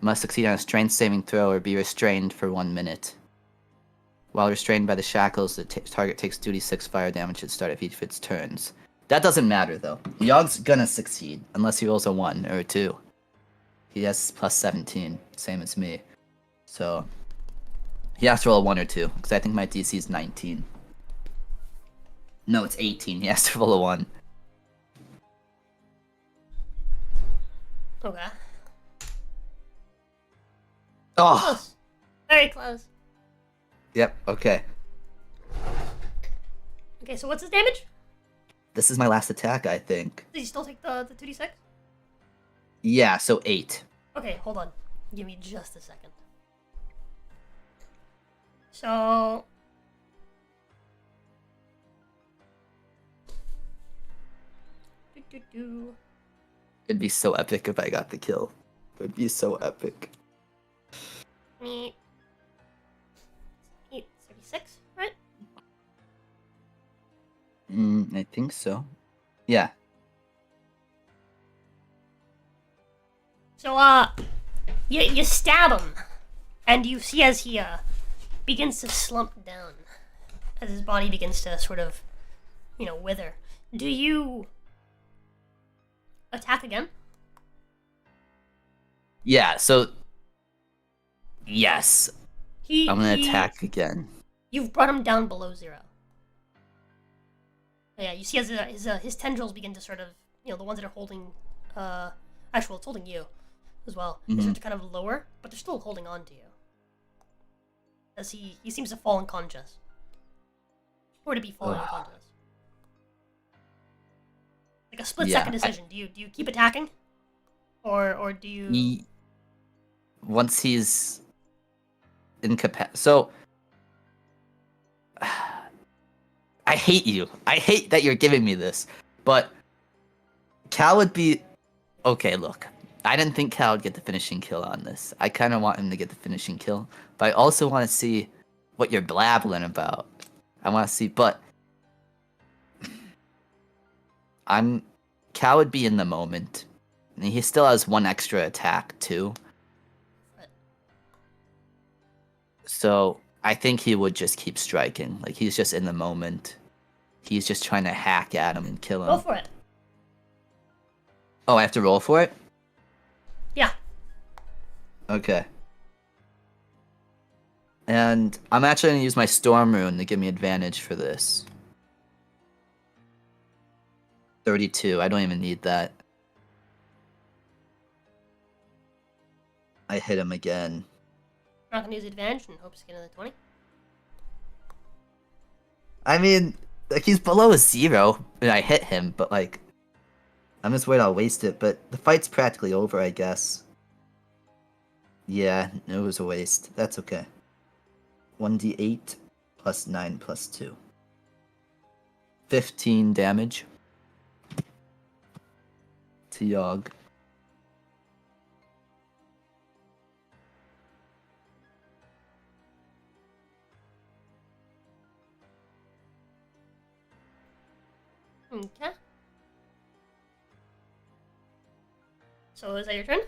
Must succeed on a strength saving throw or be restrained for 1 minute. While restrained by the shackles, the target takes 2d6 fire damage at the start of each of its turns. That doesn't matter, though. Yogg's gonna succeed, unless he rolls a 1 or a 2. He has plus 17, same as me. So, he has to roll a 1 or 2, because I think my DC is 19. No, it's 18. He has to roll a 1.
Okay.
Oh!
Close. Very close.
Yep, okay.
Okay, so what's his damage?
This is my last attack, I think.
Did he still take the 2d6?
Yeah, so 8.
Okay, hold on. Give me just a second. So...
It'd be so epic if I got the kill. It'd be so epic.
28, 36, right?
I think so. Yeah.
So, you stab him, and you see as he, begins to slump down, as his body begins to sort of, wither. Do you attack again?
Yeah, so... Yes. I'm gonna
He-
attack again.
You've brought him down below 0. Yeah, you see as his tendrils begin to sort of, the ones that are holding, actually, it's holding you as well. They start to kind of lower, but they're still holding on to you. As he seems to fall unconscious. Or to be falling unconscious. Like a split-second decision. Do you keep attacking? Or do you...
Once he's incapacitated... So... I hate you. I hate that you're giving me this. But... Cal would be... Okay, look. I didn't think Cal would get the finishing kill on this. I kind of want him to get the finishing kill. But I also want to see what you're blabbling about. I want to see... But... Cal would be in the moment. And he still has 1 extra attack, too. So, I think he would just keep striking. Like, he's just in the moment. He's just trying to hack at him and kill him.
Go for it.
Oh, I have to roll for it?
Yeah.
Okay. And I'm actually going to use my Storm Rune to give me advantage for this. 32. I don't even need that. I hit him again.
Not gonna use advantage and hopes to get another 20.
I mean, like, he's below a 0, and I hit him, but, like... I'm just worried I'll waste it, but the fight's practically over, I guess. Yeah, it was a waste. That's okay. 1d8 plus 9 plus 2. 15 damage. To Yogg.
Okay. So is that your turn?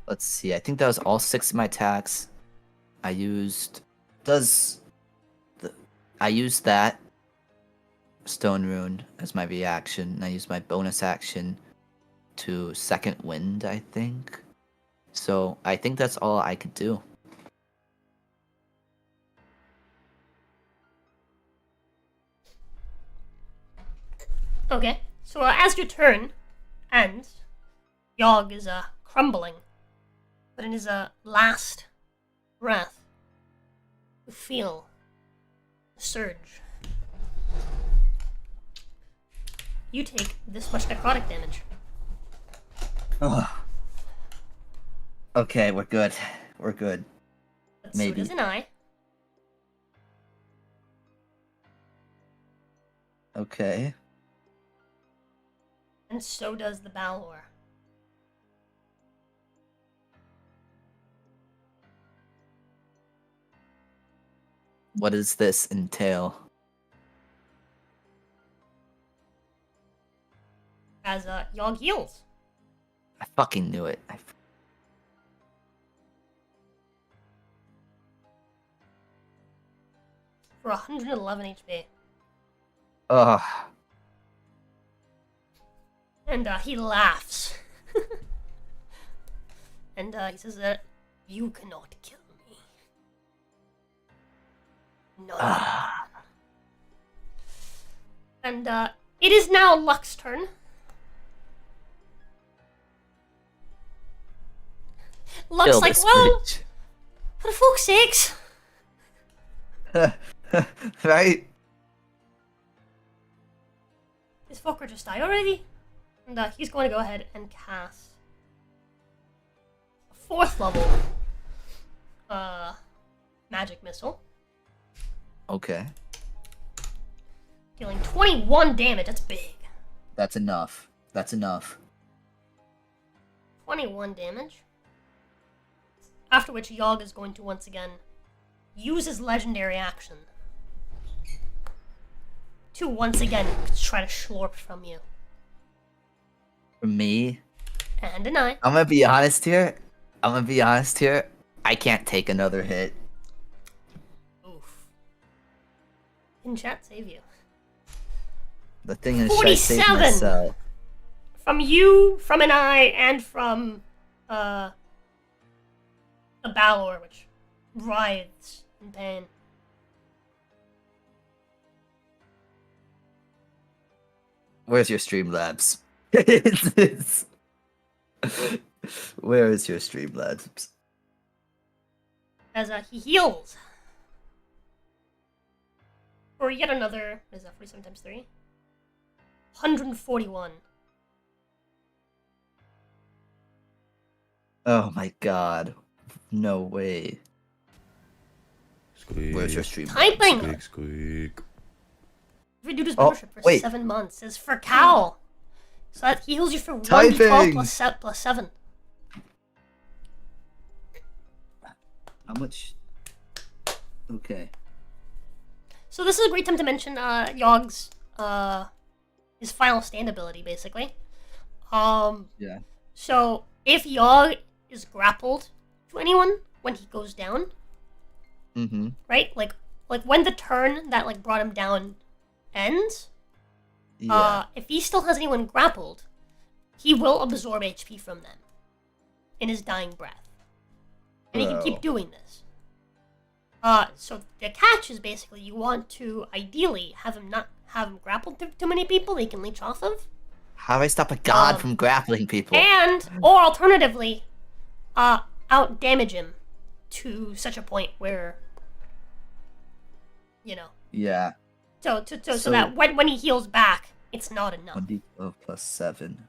Let's see, I think that was all 6 of my attacks. I used... I used that Stone Rune as my reaction, and I used my bonus action to Second Wind, I think. So, I think that's all I could do.
Okay. So as your turn ends, Yogg is crumbling. But in his last breath, you feel a surge. You take this much necrotic damage.
Ugh. Okay, we're good. We're good.
But
Maybe.
so does an eye.
Okay.
And so does the Balor.
What does this entail?
As Yogg heals.
I fucking knew it.
For 111 HP.
Ugh.
And he laughs. And he says that you cannot kill me. No. And it is now Luck's turn. Luck's
Kill
like,
this
well,
bitch.
for fuck's sakes.
Right?
This fucker just died already. And he's going to go ahead and cast a 4th level magic missile.
Okay.
Dealing 21 damage. That's big.
That's enough. That's enough.
21 damage. After which Yogg is going to once again use his legendary action to once again try to slurp from you.
For me,
And deny.
I'm gonna be honest here. I can't take another hit.
Oof. Can chat save you?
The thing is, should I save
47!
myself?
From you, from an eye, and from a Balor, which writhes in pain.
Where's your Streamlabs? Where is your Streamlabs?
As he heals. For yet another, what is that, 47 times 3? 141.
Oh my god. No way.
Squeak.
Where's your Streamlabs?
Typing!
Squeak, squeak.
Renewed his
Oh,
membership for
wait.
7 months. It's for Cal. So that heals you for 1d12
Typing!
plus 7.
How much? Okay.
So this is a great time to mention Yogg's his final stand ability, basically.
Yeah.
So if Yogg is grappled to anyone when he goes down,
Mm-hmm.
right? Like when the turn that like brought him down ends,
Yeah.
if he still has anyone grappled, he will absorb HP from them in his dying breath. And he can keep doing this. So the catch is basically you want to ideally have him not have him grappled to too many people that he can leech off of.
How do I stop a god from grappling people?
And, or alternatively, out damage him to such a point where, you know.
Yeah.
So
So-
that when he heals back, it's not enough.
1d12 plus 7.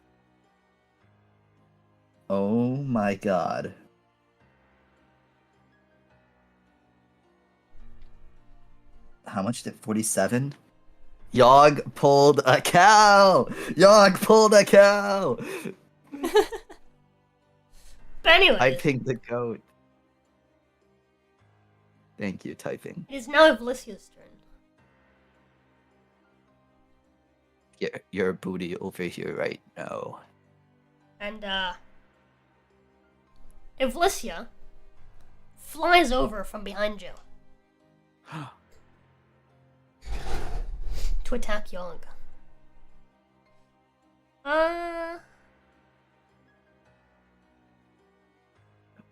Oh my god. How much did 47? Yogg pulled a cow! Yogg pulled a cow!
But anyway,
Typing the goat. Thank you, typing.
it is now Evelicia's turn.
Get your booty over here right now.
And, Evlicia flies over from behind you to attack Yogg.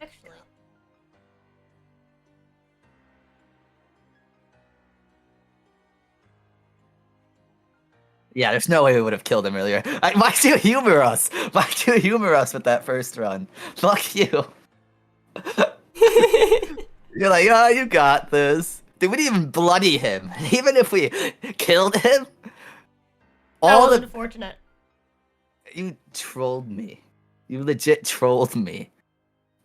Actually.
Yeah, there's no way we would have killed him earlier. Why'd you humor us? Why'd you humor us with that first run? Fuck you. You're like, oh, you got this. Dude, we didn't even bloody him. Even if we killed him,
That
all
was
the
unfortunate.
you trolled me. You legit trolled me.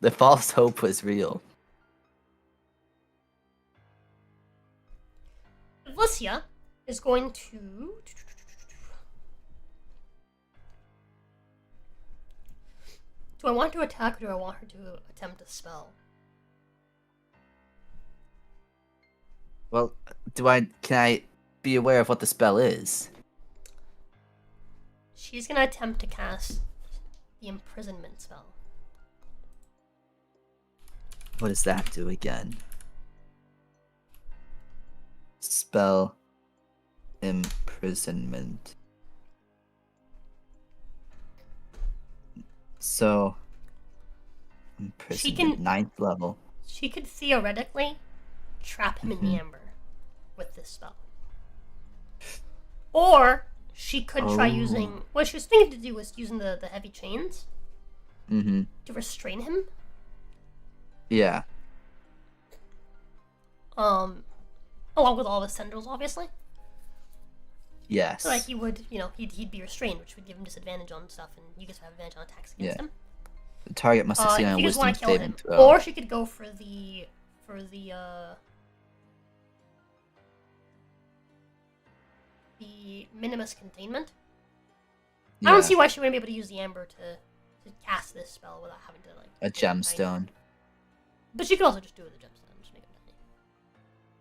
The false hope was real.
Evlicia is going to... Do I want to attack or do I want her to attempt a spell?
Well, can I be aware of what the spell is?
She's gonna attempt to cast the imprisonment spell.
What does that do again? Spell imprisonment. So imprisonment,
can-
9th level.
She could theoretically trap him in the amber with this spell. Or she could try using... What she was thinking to do was using the heavy chains
Mm-hmm.
to restrain him.
Yeah.
Along with all of his tendrils, obviously.
Yes.
So that he would, he'd be restrained, which would give him disadvantage on stuff, and you guys would have advantage on attacks against
Yeah.
him.
The target must succeed on a
If you just
wisdom
want to kill him.
saving throw.
Or she could go for the minimus containment. I
Yeah.
don't see why she wouldn't be able to use the amber to to cast this spell without having to like.
A gemstone.
But she could also just do it with a gemstone. Just make it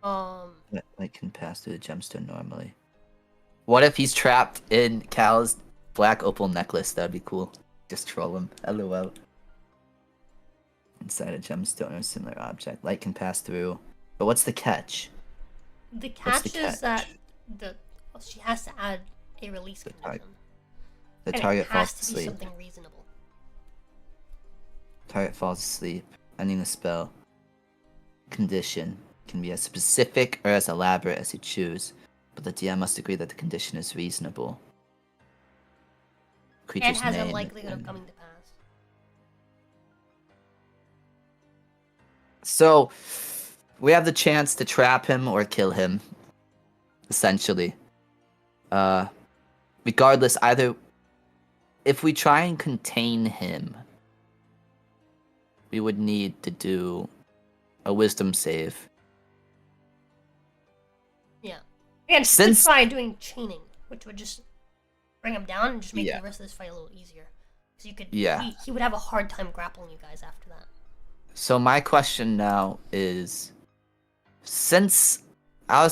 tiny.
Light can pass through the gemstone normally. What if he's trapped in Cal's black opal necklace? That'd be cool. Just troll him. LOL. Inside a gemstone or a similar object. Light can pass through. But what's the catch?
The
What's
catch
the
is that
catch?
she has to add a release
The
condition.
The
And
target
it has
falls
to be
asleep.
something reasonable.
Target falls asleep. Ending the spell. Condition can be as specific or as elaborate as you choose, but the DM must agree that the condition is reasonable.
And
Creature's
has a
name
likelihood of
and-
coming to pass.
So, we have the chance to trap him or kill him, essentially. Regardless, either if we try and contain him, we would need to do a wisdom save.
Yeah. And
Since-
try doing chaining, which would just bring him down and just make
Yeah.
the rest of this fight a little easier. Because you could,
Yeah.
he would have a hard time grappling you guys after that.
So my question now is, since I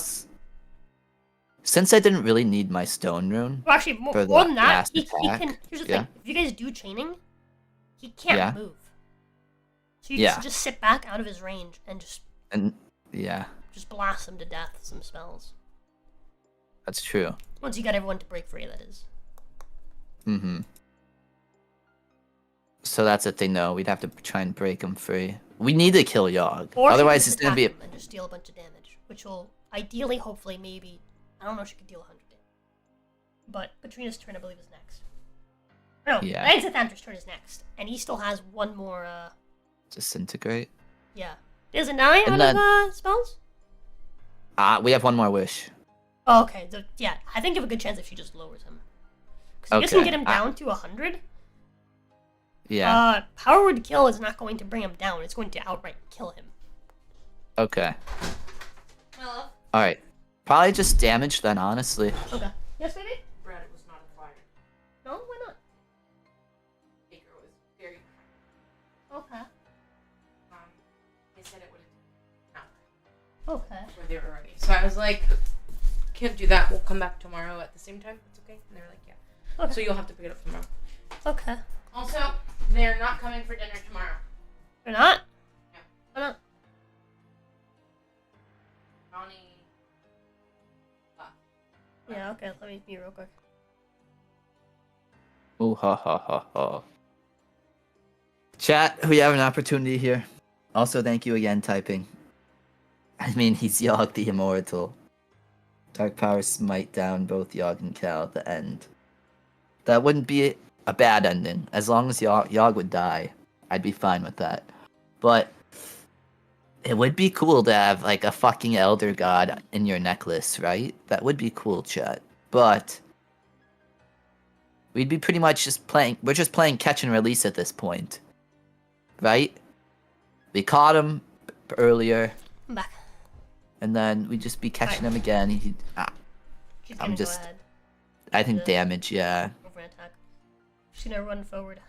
didn't really need my stone rune,
Well, actually, more
For the
than that,
last
he
attack,
can. Here's the
yeah.
thing: if you guys do chaining, he can't
Yeah.
move. So you
Yeah.
just sit back out of his range and
and yeah,
just blast him to death with some spells.
that's true.
Once you got everyone to break free, that is.
Mm-hmm. So that's the thing, though. We'd have to try and break him free. We need to kill Yogg.
Or she
Otherwise,
can
it's gonna
attack
be.
him and just deal a bunch of damage, which will ideally, hopefully, maybe I don't know if she could deal 100 damage. But Katrina's turn, I believe, is next. No,
Yeah.
Exithander's turn is next, and he still has one more.
Disintegrate.
Yeah, there's a 9
And
out
then-
of spells.
We have one more wish.
Oh, okay, yeah, I think you have a good chance if she just lowers him. Because you guys can
Okay,
get him down to 100.
Yeah.
Power Word Kill is not going to bring him down. It's going to outright kill him.
Okay.
Hello?
All right. Probably just damage then, honestly.
Okay. Yes, baby?
Bread was not acquired.
No, why not?
Baker was very
Okay.
they said it wouldn't now
Okay.
before they were ready. So I was like, can't do that. We'll come back tomorrow at the same time. It's okay. And they were like, yeah.
Okay.
So you'll have to pick it up tomorrow.
Okay.
Also, they're not coming for dinner tomorrow.
You're not?
Yeah.
Why not?
Ronnie.
Yeah, okay, let me mute real quick.
Ooh, ha ha ha ha. Chat, we have an opportunity here. Also, thank you again, typing. I mean, he's Yogg the Immortal. Dark Power smite down both Yogg and Cal at the end. That wouldn't be a bad ending. As long as Yogg would die, I'd be fine with that. But it would be cool to have, like, a fucking Elder God in your necklace, right? That would be cool, chat. But we'd be pretty much just playing... We're just playing catch and release at this point. Right? We caught him earlier,
I'm back.
and then we'd just be catching him again.
She's
I'm
gonna
just-
go ahead.
I think
Yeah.
damage, yeah.
Go for an attack. She's gonna run forward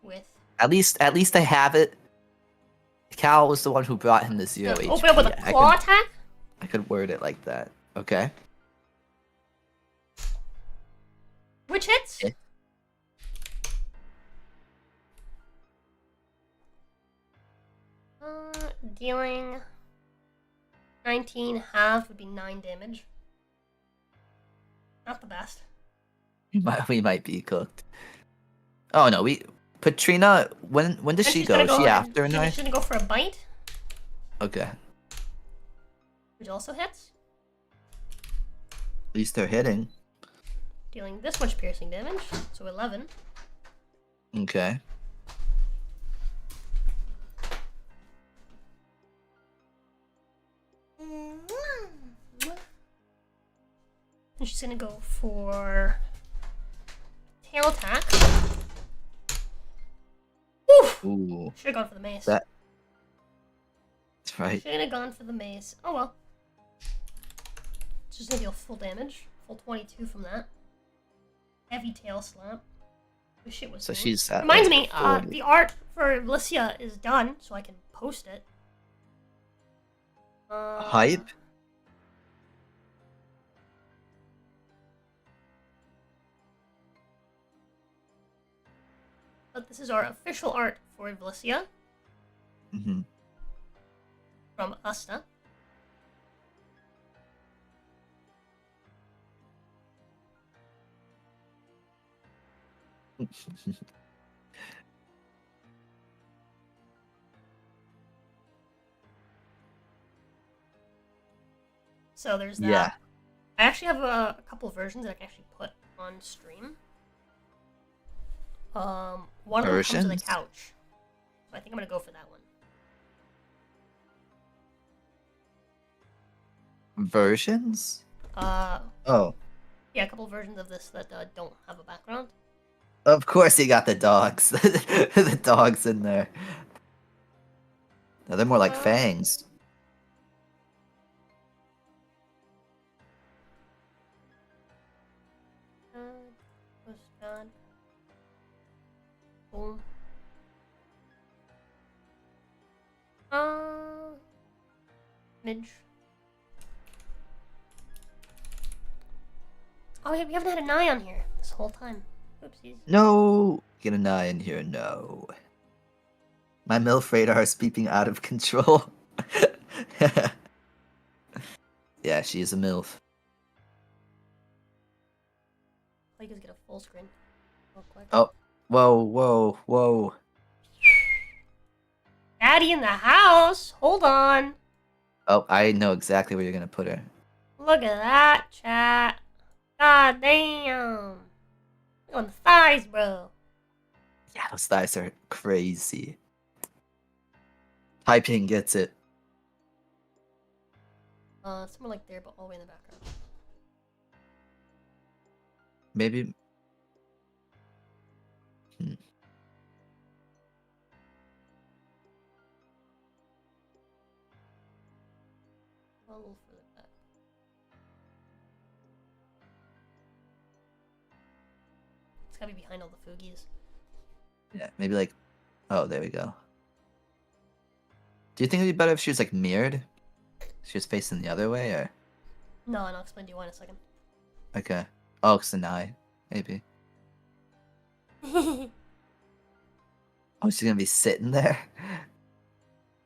with.
At least I have it. Cal was the one who brought him to 0 HP.
Open up with a claw attack?
I could word it like that. Okay.
Which hits?
Yeah.
Dealing 19 half would be 9 damage. Not the best.
We might be cooked. Oh no, Patrina, when does
And
she
she's
go?
gonna
Is she
and-
after now?
She's gonna go for a bite,
Okay.
which also hits.
At least they're hitting.
Dealing this much piercing damage, so 11.
Okay.
And she's gonna go for tail attack. Oof!
Ooh,
Should have gone for the mace.
that's right.
Should have gone for the mace. Oh well. She's gonna deal full damage. Full 22 from that. Heavy tail slap. Wish it was.
So
me.
she's at,
Reminds
like,
me,
40.
the art for Valicia is done, so I can post it.
Hype?
But this is our official art for Valicia
Mm-hmm.
from Asta. So there's that.
Yeah.
I actually have a couple versions that I can actually put on stream. One of them comes with
Versions?
a couch. So I think I'm gonna go for that one.
Versions? Oh,
Yeah, a couple versions of this that don't have a background.
of course you got the dogs. The dogs in there. No, they're more like fangs.
Was done. Boom. Midge. Oh, we haven't had an eye on here this whole time. Oopsies.
No! Get an eye in here, no. My MILF radar is beeping out of control. Yeah, she is a MILF.
I just get a full screen real quick.
Oh, whoa, whoa, whoa.
Daddy in the house! Hold on!
Oh, I know exactly where you're gonna put her.
Look at that, chat. God damn. Look on the thighs, bro.
Yeah, those thighs are crazy. Typing gets it.
Somewhere like there, but all the way in the background.
Maybe.
A little further back. It's gotta be behind all the foogies.
Yeah, maybe like. Oh, there we go. Do you think it'd be better if she was like mirrored? She was facing the other way, or?
No, and I'll explain to you why in a second.
Okay. Oh, it's an eye. Maybe. Oh, she's gonna be sitting there?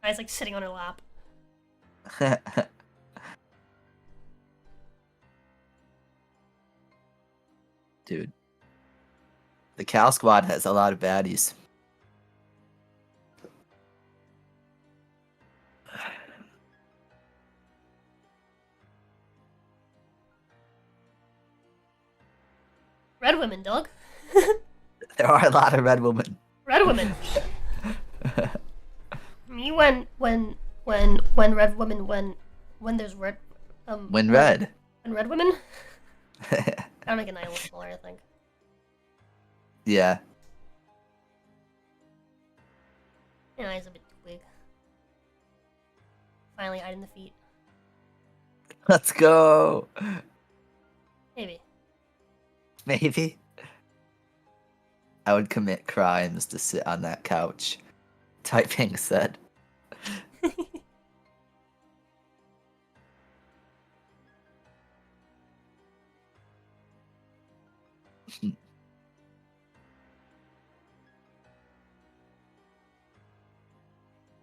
It's like sitting on her lap.
Dude. The Cow Squad has a lot of baddies.
Red women, dog.
There are a lot of red women.
Red women. Me when red women when there's red
When red.
when red women. I'll make an eye a little smaller, I think.
Yeah.
Your eye's a bit too big. Finally hiding the feet.
Let's go.
Maybe.
Maybe. I would commit crimes to sit on that couch. Typing said.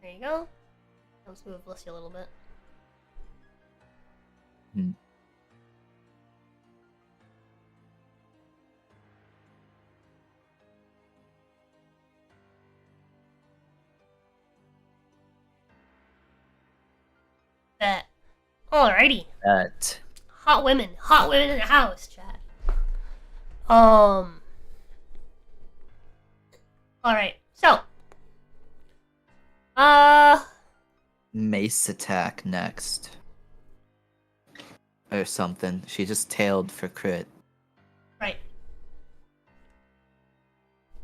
There you go. Let's move Blissy a little bit.
Hmm.
Bet. Alrighty.
That.
Hot women in the house, chat. Alright, so.
Mace attack next. Or something. She just tailed for crit.
Right.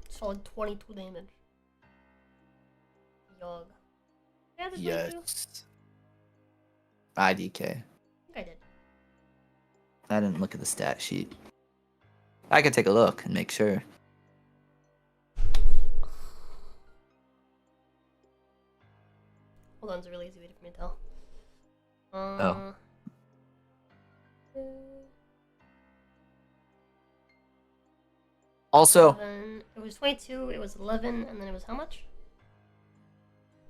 Solid 22 damage. Yog. Yeah, this 22?
Yes. IDK.
I think I did.
I didn't look at the stat sheet. I could take a look and make sure.
Hold on, it's a really easy way for me to tell.
Oh. Also,
11. It was 22, it was 11, and then it was how much?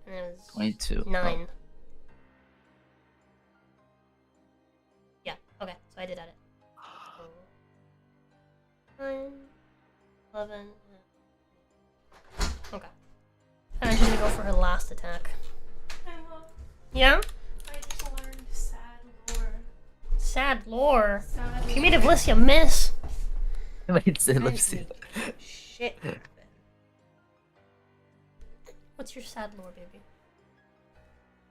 And it was
22.
9. Yeah, okay, so I did add it. So, 9, 11. Okay. And I'm gonna go for her last attack. Yeah?
I just learned sad lore.
Sad lore.
Sad
You made Valicia miss.
Wait, it
Guys
looks.
make shit happen.
What's your sad lore, baby?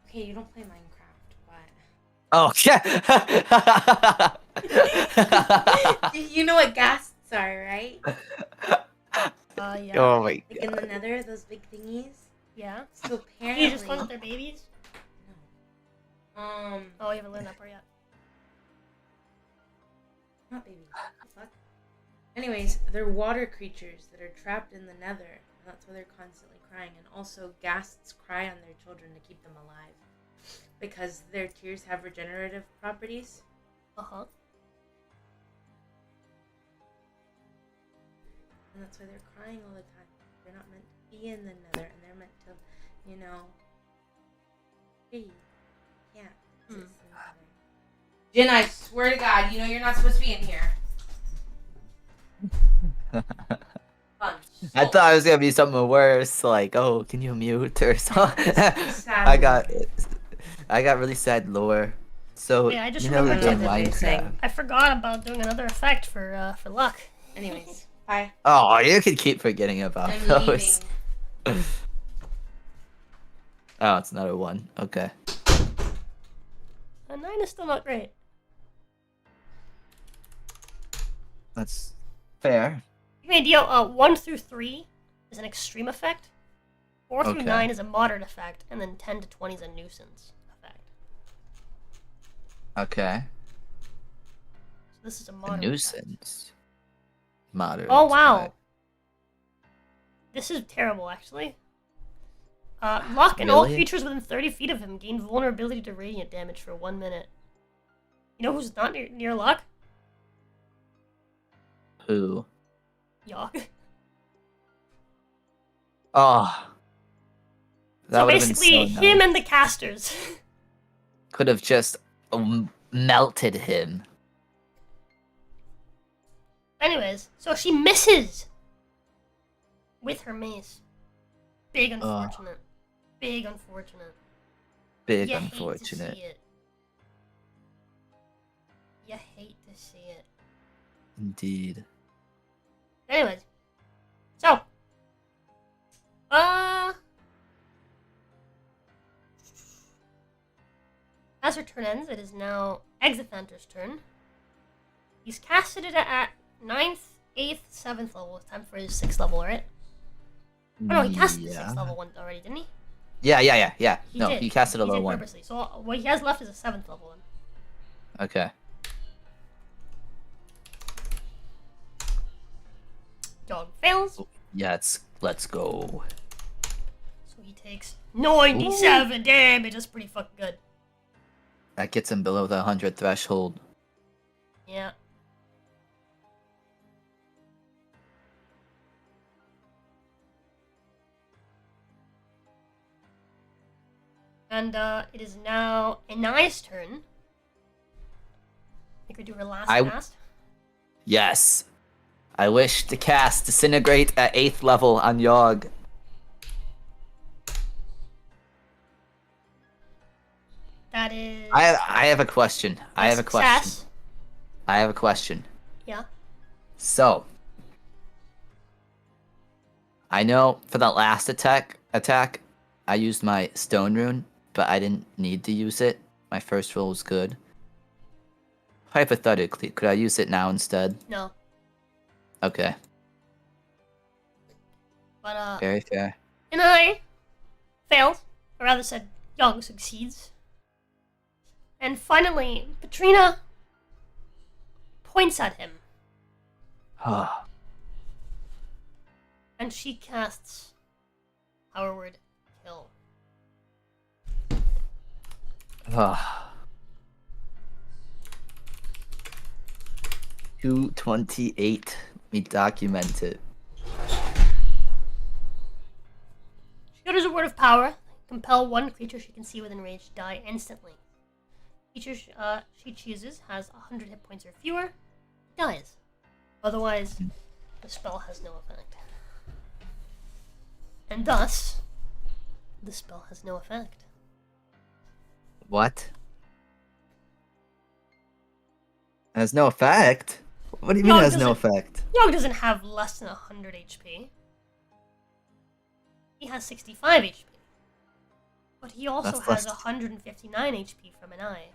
Okay, you don't play Minecraft,
Oh, yeah.
but you know what ghasts are, right?
Yeah.
Oh my
Like in the
god.
Nether, those big thingies.
Yeah?
So apparently,
You just learned that they're babies?
no.
Oh, you haven't learned that part yet.
Not babies. What the fuck? Anyways, they're water creatures that are trapped in the Nether, and that's why they're constantly crying. And also, ghasts cry on their children to keep them alive, because their tears have regenerative properties.
Uh-huh.
And that's why they're crying all the time. They're not meant to be in the Nether, and they're meant to, you know, be. Yeah. exist in the Nether. Jin, I swear to God, you know you're not supposed to be in here. Fun.
I thought it was gonna be something worse, like, oh, can you mute or something?
Sad
I got really sad lore. So
Yeah, I just
you know the
remembered
game
something.
Minecraft.
I forgot about doing another effect for luck.
Anyways, bye.
Oh, you can keep forgetting about
I'm
those.
leaving.
Oh, it's another one. Okay.
A 9 is still not great.
That's fair.
Give me an idea, 1 through 3 is an extreme effect. 4 through
Okay.
9 is a moderate effect, and then 10 to 20 is a nuisance effect.
Okay.
So this is a
A
moderate.
nuisance. Moderate.
Oh wow.
right.
This is terrible, actually. Luck and all
Really?
creatures within 30 feet of him gain vulnerability to radiant damage for 1 minute. You know who's not near Luck?
Who?
Yogg.
Oh. That
So
would have been
basically,
so
him
nice.
and the casters.
Could have just melted him.
Anyways, so she misses with her mace. Big unfortunate. Big unfortunate.
Big
You hate to
unfortunate.
see it. You hate to see it.
Indeed.
Anyways, so as her turn ends, it is now Exithanter's turn. He's casted it at 9th, 8th, 7th level. It's time for his 6th level, right? Oh no, he casted the 6th level one already, didn't he?
Yeah.
He
No,
did.
he casted a
He
low
did
one.
purposely. So what he has left is a 7th level one.
Okay.
Dog fails,
Yeah, let's go.
so he takes 97 damage. That's pretty fucking good.
That gets him below the 100 threshold.
Yeah. And it is now Anai's turn. I think we do her last cast.
Yes. I wish to cast Disintegrate at 8th level on Yogg.
That is.
I have a question. I have a question.
Success.
I have a question.
Yeah.
So, I know for that last attack, I used my stone rune, but I didn't need to use it. My first roll was good. Hypothetically, could I use it now instead?
No.
Okay,
But
very fair.
Anai failed, or rather said, Young succeeds. And finally, Petrina points at him,
Ah,
and she casts Power Word Kill.
Ah. 228. We document it.
She utters a word of power. Compel one creature she can see within range to die instantly. Creature she chooses has 100 hit points or fewer, dies. Otherwise, the spell has no effect. And thus, the spell has no effect.
What? Has no effect? What do you mean
Yogg
has no
doesn't-
effect?
Yogg doesn't have less than 100 HP. He has 65 HP. But he also
That's
has
less-
159 HP from an eye.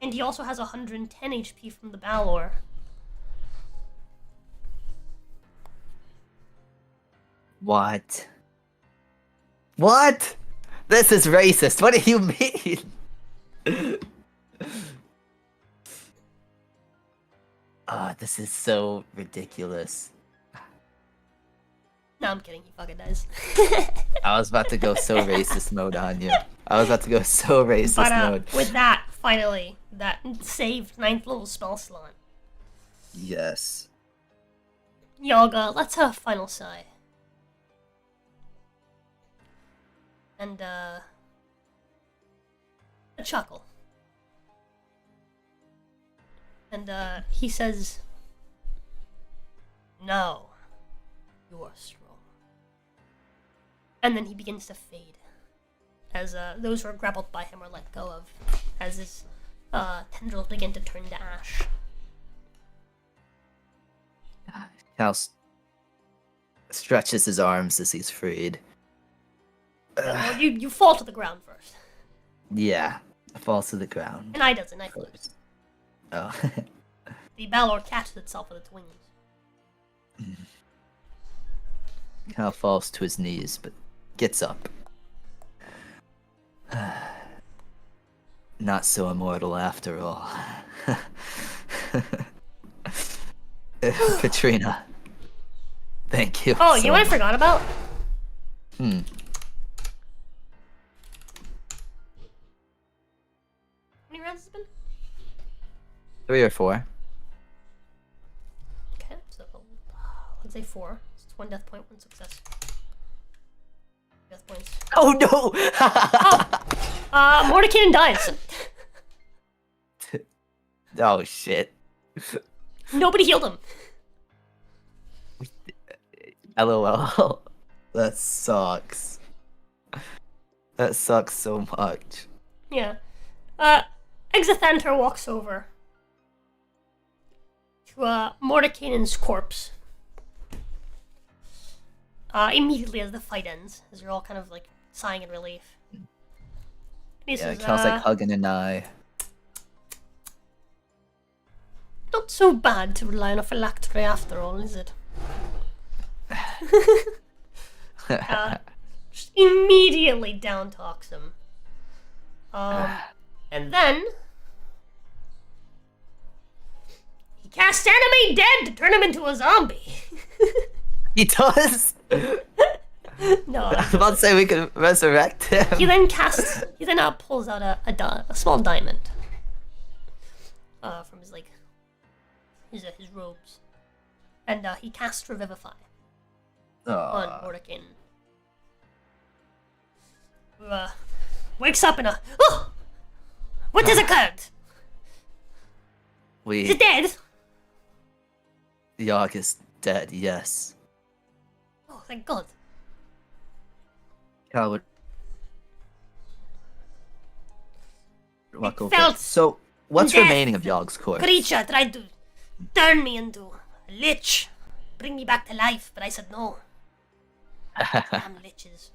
And he also has 110 HP from the Balor.
What? What? This is racist. What do you mean? This is so ridiculous.
No, I'm kidding. He fucking does.
I was about to go so racist mode on you. I was about to go so racist
But
mode.
with that, finally, that saved 9th level spell slot.
Yes.
Yogg, let's have a final sigh. And, a chuckle. And, he says, "Now, you are strong." And then he begins to fade. As, those who are grappled by him are let go of. As his, tendrils begin to turn to ash.
Cal stretches his arms as he's freed.
Well, you fall to the ground first.
Yeah, falls to the ground.
And I doesn't, I float.
First. Oh.
The Balor catches itself with its wings.
Cal falls to his knees, but gets up. Not so immortal after all. Katrina. Thank you.
Oh,
so
you know what I
much.
forgot about?
Hmm.
How many rounds has it been?
3 or 4.
Okay, so let's say 4. So it's 1 death point, 1 success. Death points.
Oh no!
Mordecai dies.
Oh shit.
Nobody healed him.
LOL. That sucks. That sucks so much.
Yeah. Exathanter walks over to Mordekainen's corpse. Immediately as the fight ends, as you're all kind of like sighing in relief. And he
Yeah,
says,
Cal's like hugging an eye.
"Not so bad to rely on a phylactery after all, is it?" Just immediately down talks him. And then he casts Animate Dead to turn him into a zombie.
He does?
No,
I was about to say we could resurrect him.
he then pulls out a small diamond from his his robes, and he casts Revivify on
Aw.
Mordekainen. Wakes up in a oh! What has occurred? Is it dead?
Yogg is dead, yes.
Oh, thank God.
Cal would walk over.
felt
So, what's
death.
remaining of Yogg's corpse?
Creature tried to turn me into a lich, bring me back to life, but I said no. Damn liches.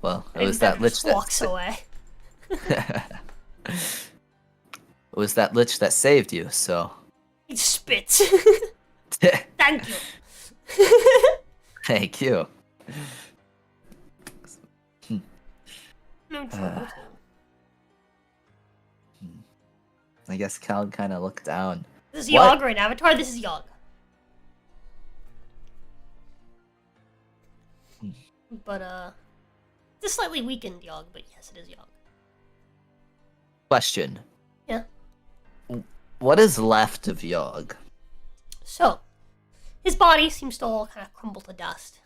Well, it
And
was that lich that
walks away.
it was that lich that saved you. So,
He spits. Thank you.
thank you.
No trouble.
I guess Cal kind of looked down.
This is
What?
Yogg right now. Avatar, this is Yogg. But, It's a slightly weakened Yogg, but yes, it is Yogg.
Question.
Yeah.
What is left of Yogg?
So, his body seems to all kind of crumble to dust.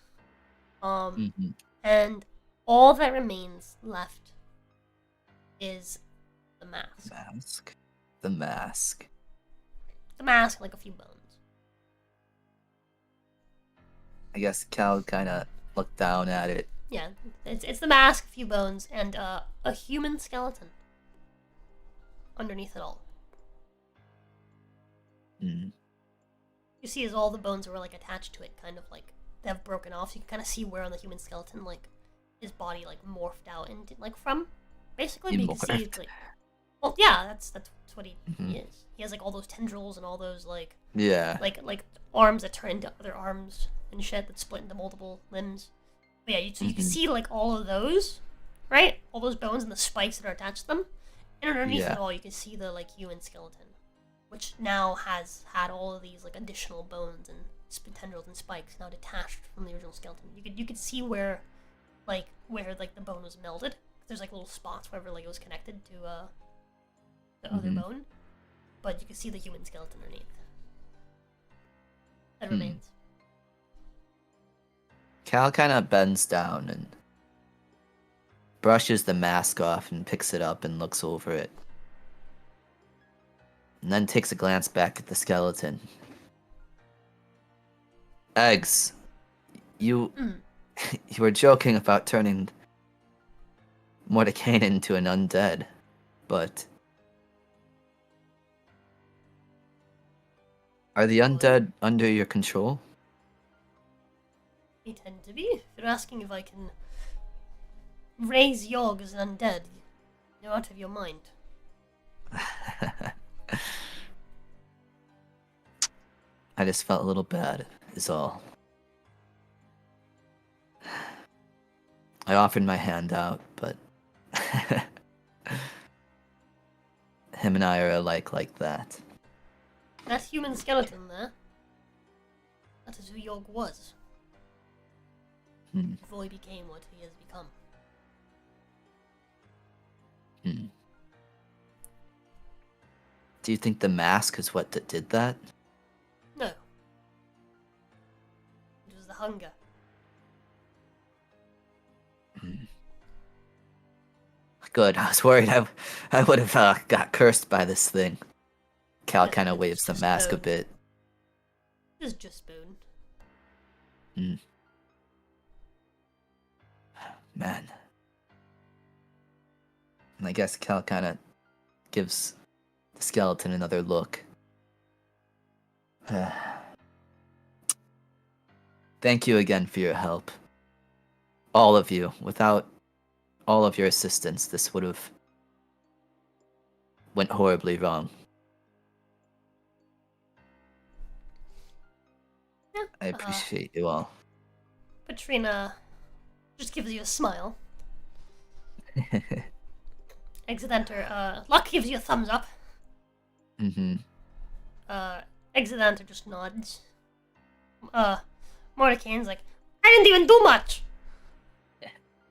Mm-hmm.
And all that remains left is the mask.
Mask. The mask.
The mask, like a few bones.
I guess Cal kind of looked down at it.
Yeah, it's the mask, a few bones, and a human skeleton underneath it all.
Mm.
You see, as all the bones were like attached to it, kind of like they have broken off. So you can kind of see where on the human skeleton, like his body like morphed out and like from, basically. But you can see like, well, yeah, that's what he is. He has like all those tendrils and all those like like arms that turn into other arms and shit that split into multiple limbs. But yeah, so you can see like all of those, right? All those bones and the spikes that are attached to them, and underneath it all, you can see the like human skeleton, which now has had all of these like additional bones and tendrils and spikes now detached from the original skeleton. You could see where the bone was melded. There's like little spots wherever like it was connected to the other bone, but you can see the human skeleton underneath. That remains.
Cal kind of bends down and brushes the mask off and picks it up and looks over it. And then takes a glance back at the skeleton. Eggs, you were joking about turning Mordecai into an undead, but are the undead under your control?
They tend to be. If you're asking if I can raise Yogg as an undead, you're out of your mind.
I just felt a little bad, is all. I offered my hand out, but him and I are alike like that.
That human skeleton there, that is who Yogg was. Before he became what he has become.
Do you think the mask is what did that?
No. It was the hunger.
Good, I was worried I would have got cursed by this thing. Cal kind of waves the mask a bit.
It's just spoon.
Man. And I guess Cal kind of gives the skeleton another look. Thank you again for your help. All of you. Without all of your assistance, this would have went horribly wrong.
Yeah,
I appreciate you all.
Patrina just gives you a smile. Exit enter. Luck gives you a thumbs up. Exit enter just nods. Mordecai's like, I didn't even do much.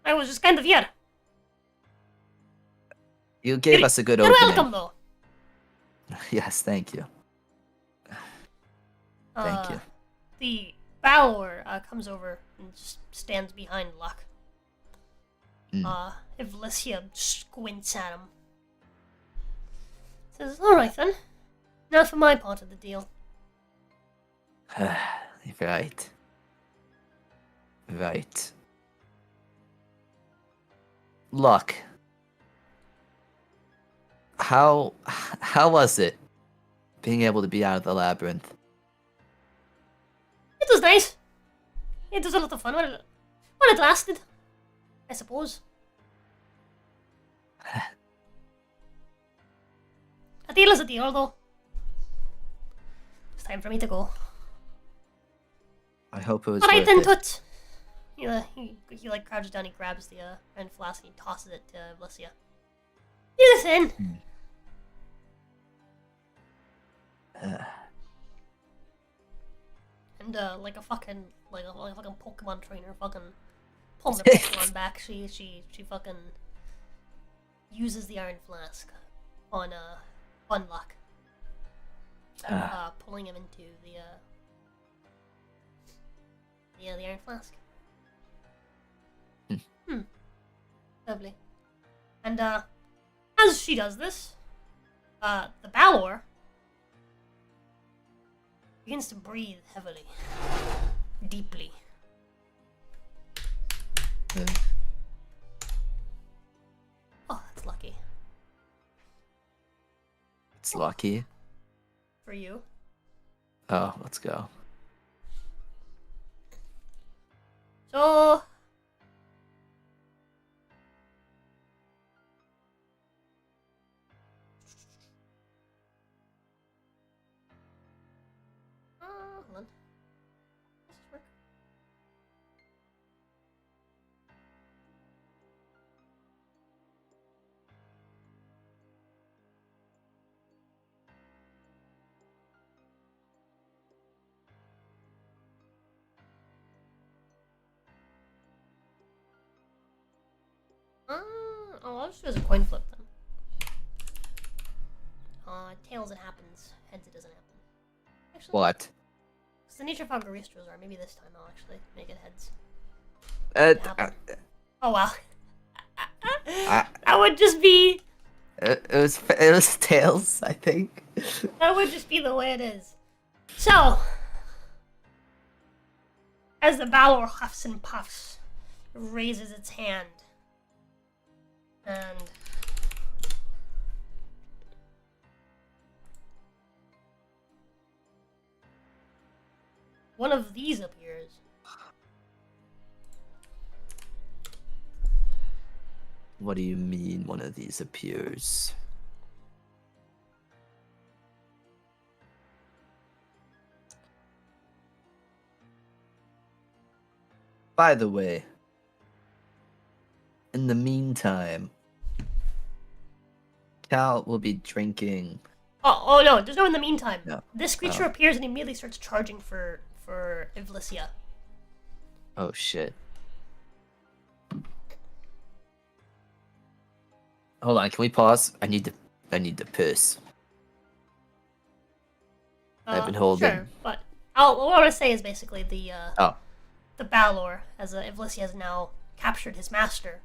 I was just kind of here.
You gave us a good
You're
opening.
welcome, though.
Yes, thank you. Thank you.
The Balor comes over and just stands behind Luck. Ivlesia squints at him. Says, alright then. Now for my part of the deal.
Right. Right. Luck. How was it being able to be out of the labyrinth?
It was nice. It was a lot of fun while it lasted, I suppose. A deal is a deal, though. It's time for me to go.
I hope it was
Alright
worth
then,
it.
Tut. He like crouches down, he grabs the iron flask and he tosses it to Ivlesia. You listen. And like a fucking Pokemon trainer fucking pulling the pressure on back. She fucking uses the iron flask on Unlock. Pulling him into the iron flask. Lovely. And as she does this, the Balor begins to breathe heavily, deeply. Oh, that's lucky.
It's lucky.
For you.
Oh, let's go.
So... hold on. Does this work? I'll just do as a coin flip then. Tails it happens, heads it doesn't happen. Actually,
What?
it's the nature of how Garistros are. Maybe this time I'll actually make it heads. Oh wow. That would just be...
It was tails, I think.
That would just be the way it is. So, as the Balor huffs and puffs, it raises its hand. And one of these appears.
What do you mean one of these appears? By the way, in the meantime, Cal will be drinking.
Oh no, there's no in the meantime.
No.
This creature appears and immediately starts charging for Ivlicia.
Oh shit. Hold on, can we pause? I need to piss. I've been holding.
Sure, but what I want to say is basically the Balor, as Ivlicia has now captured his master,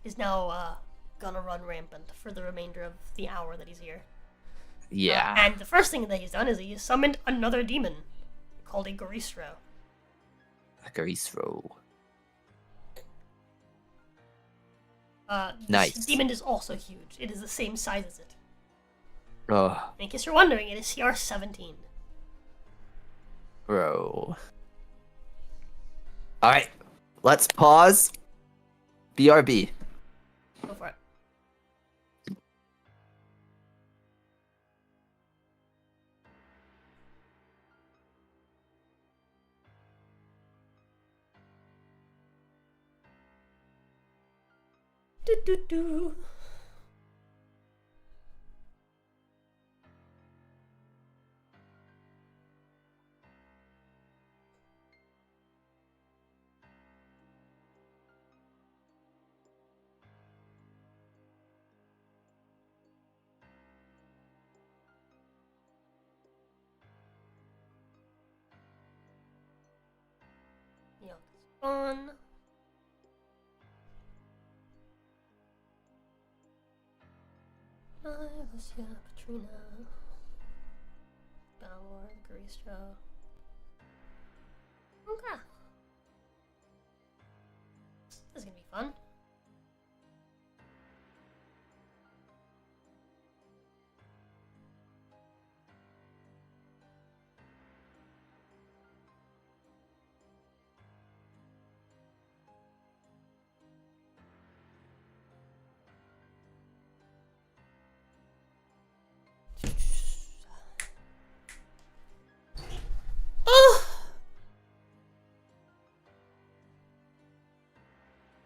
is now gonna run rampant for the remainder of the hour that he's here.
Yeah.
And the first thing that he's done is he summoned another demon called a Garistro.
A Garistro.
This
Nice.
demon is also huge. It is the same size as it.
Oh,
In case you're wondering, it is CR 17.
bro. Alright, let's pause. BRB.
Go for it. Do do do. Yeah, it's fun. Ivlicia, Patrina, Balor, Garistro. Okay. This is gonna be fun.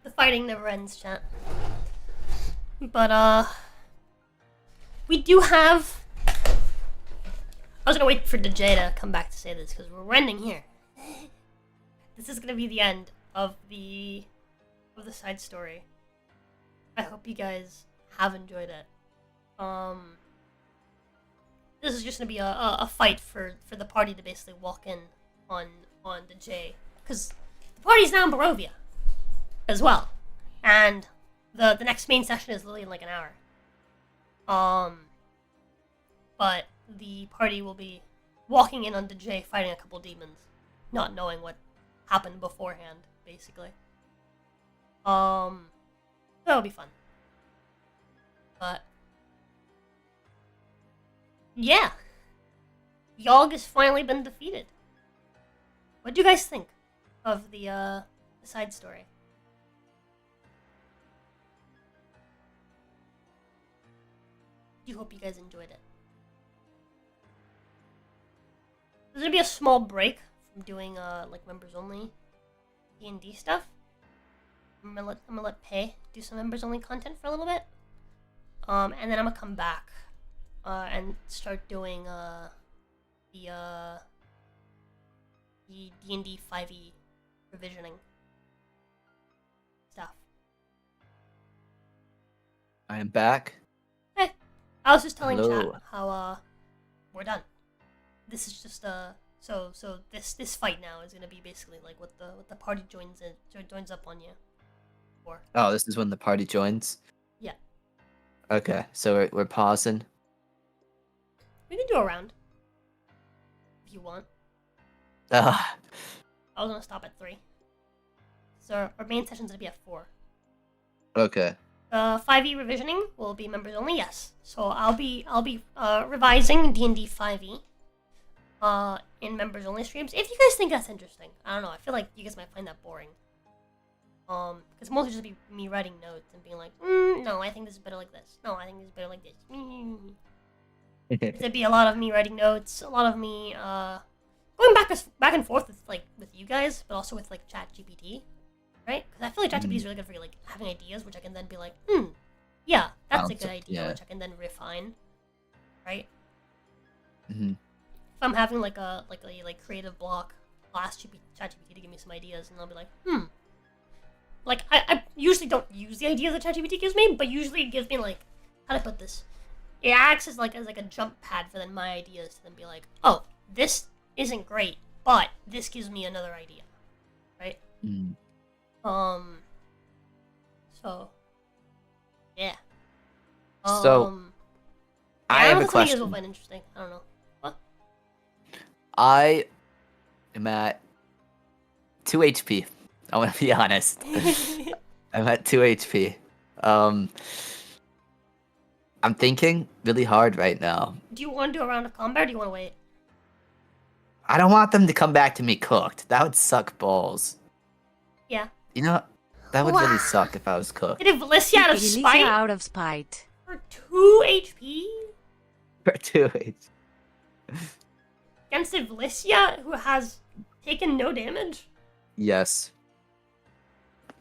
The fighting never ends, chat. But, we do have... I was gonna wait for DJ to come back to say this, because we're ending here. This is gonna be the end of the of the side story. I hope you guys have enjoyed it. This is just gonna be a fight for the party to basically walk in on the J, because the party's now in Barovia as well, and the next main session is literally in like an hour. But the party will be walking in on the J, fighting a couple demons, not knowing what happened beforehand, basically. That'll be fun. But yeah, Yogg has finally been defeated. What do you guys think of the side story? Do hope you guys enjoyed it. There's gonna be a small break from doing like members only D&D stuff. I'm gonna let Pei do some members only content for a little bit. And then I'm gonna come back and start doing the D&D 5e revisioning stuff.
I am back.
Hey, I was just telling
Hello.
chat how we're done. This is just so this fight now is gonna be basically like what the party joins up on you for.
Oh, this is when the party joins?
Yeah.
Okay, so we're pausing.
We can do a round if you want.
Ugh.
I was gonna stop at 3. So our main session's gonna be at 4.
Okay.
5e revisioning will be members only. Yes. So I'll be revising D&D 5e in members only streams. If you guys think that's interesting, I don't know. I feel like you guys might find that boring. Because mostly just be me writing notes and being like, no, I think this is better like this. No, I think this is better like this. There'd be a lot of me writing notes, a lot of me going back and forth with you guys, but also with like ChatGPT, right? Because I feel like ChatGPT is really good for like having ideas, which I can then be like, yeah, that's a good idea,
yeah.
which I can then refine, right?
Mm-hmm.
If I'm having like a creative block, I'll ask ChatGPT to give me some ideas, and I'll be like, Like, I usually don't use the ideas that ChatGPT gives me, but usually it gives me, like, how to put this? It acts as like a jump pad for then my ideas to then be like, oh, this isn't great, but this gives me another idea, right?
Mm.
So, yeah.
So, I have a
You guys will
question.
find interesting. I don't know. What?
I am at 2 HP. I want to be honest. I'm at 2 HP. I'm thinking really hard right now.
Do you want to do a round of combat, or do you want to wait?
I don't want them to come back to me cooked. That would suck balls.
Yeah.
You know, that would really suck if I was cooked.
Did Valicia out of
Elisa
spite
out of spite.
for 2 HP
For 2 HP.
against Valicia, who has taken no damage?
Yes.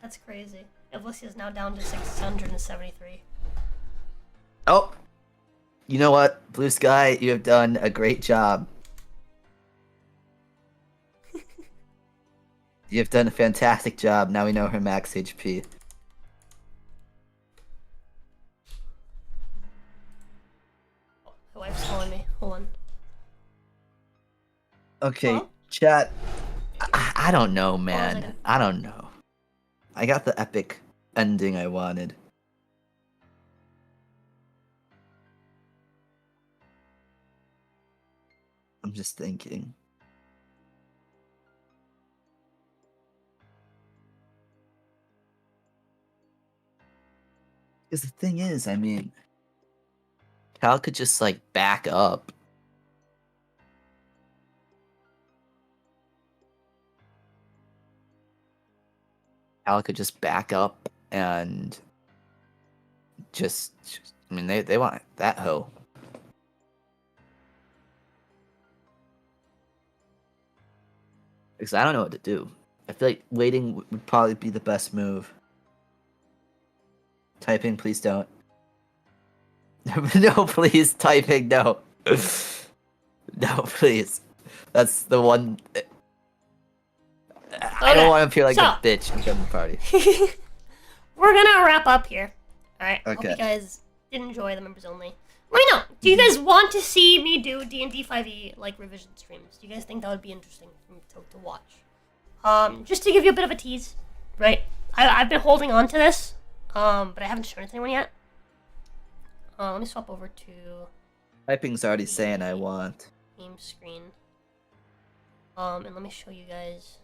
That's crazy. Valicia is now down to 673.
Oh, you know what, Blue Sky, you have done a great job. You have done a fantastic job. Now we know her max HP.
My wife's calling me. Hold on.
Okay,
Huh?
chat. I don't know, man.
second.
I don't know. I got the epic ending I wanted. I'm just thinking. Because the thing is, I mean, Cal could just like back up. Cal could just back up and just I mean, they want that hoe. Because I don't know what to do. I feel like waiting would probably be the best move. Typing, please don't. No, please, typing, no. No, please. That's the one. I don't
Okay,
want to feel like
so-
a bitch in the party.
we're gonna wrap up here. Alright, hope
Okay.
you guys did enjoy the members only. Let me know, do you guys want to see me do D&D 5e, like, revision streams? Do you guys think that would be interesting for me to watch? Just to give you a bit of a tease, right? I've been holding on to this, but I haven't shown it to anyone yet. Let me swap over to
Typing's already saying I want.
game screen. And let me show you guys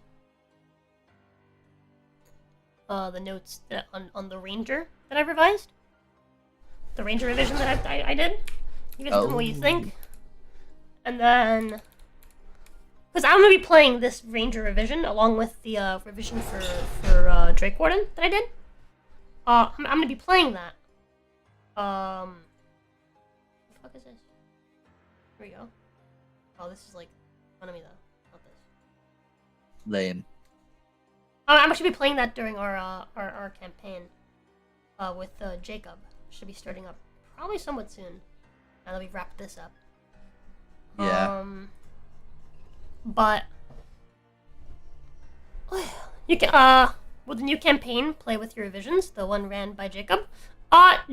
the notes that on the Ranger that I revised. The Ranger revision that I did. You guys tell me what you think. And then, because I'm gonna be playing this Ranger revision along with the revision for Drake Warden that I did. I'm gonna be playing that. What the fuck is this? Here we go. Oh, this is like in front of me though, not this.
Lame.
I'm actually be playing that during our campaign with Jacob. Should be starting up probably somewhat soon. Now that we've wrapped this up.
Yeah.
But you can with the new campaign play with your revisions, the one ran by Jacob.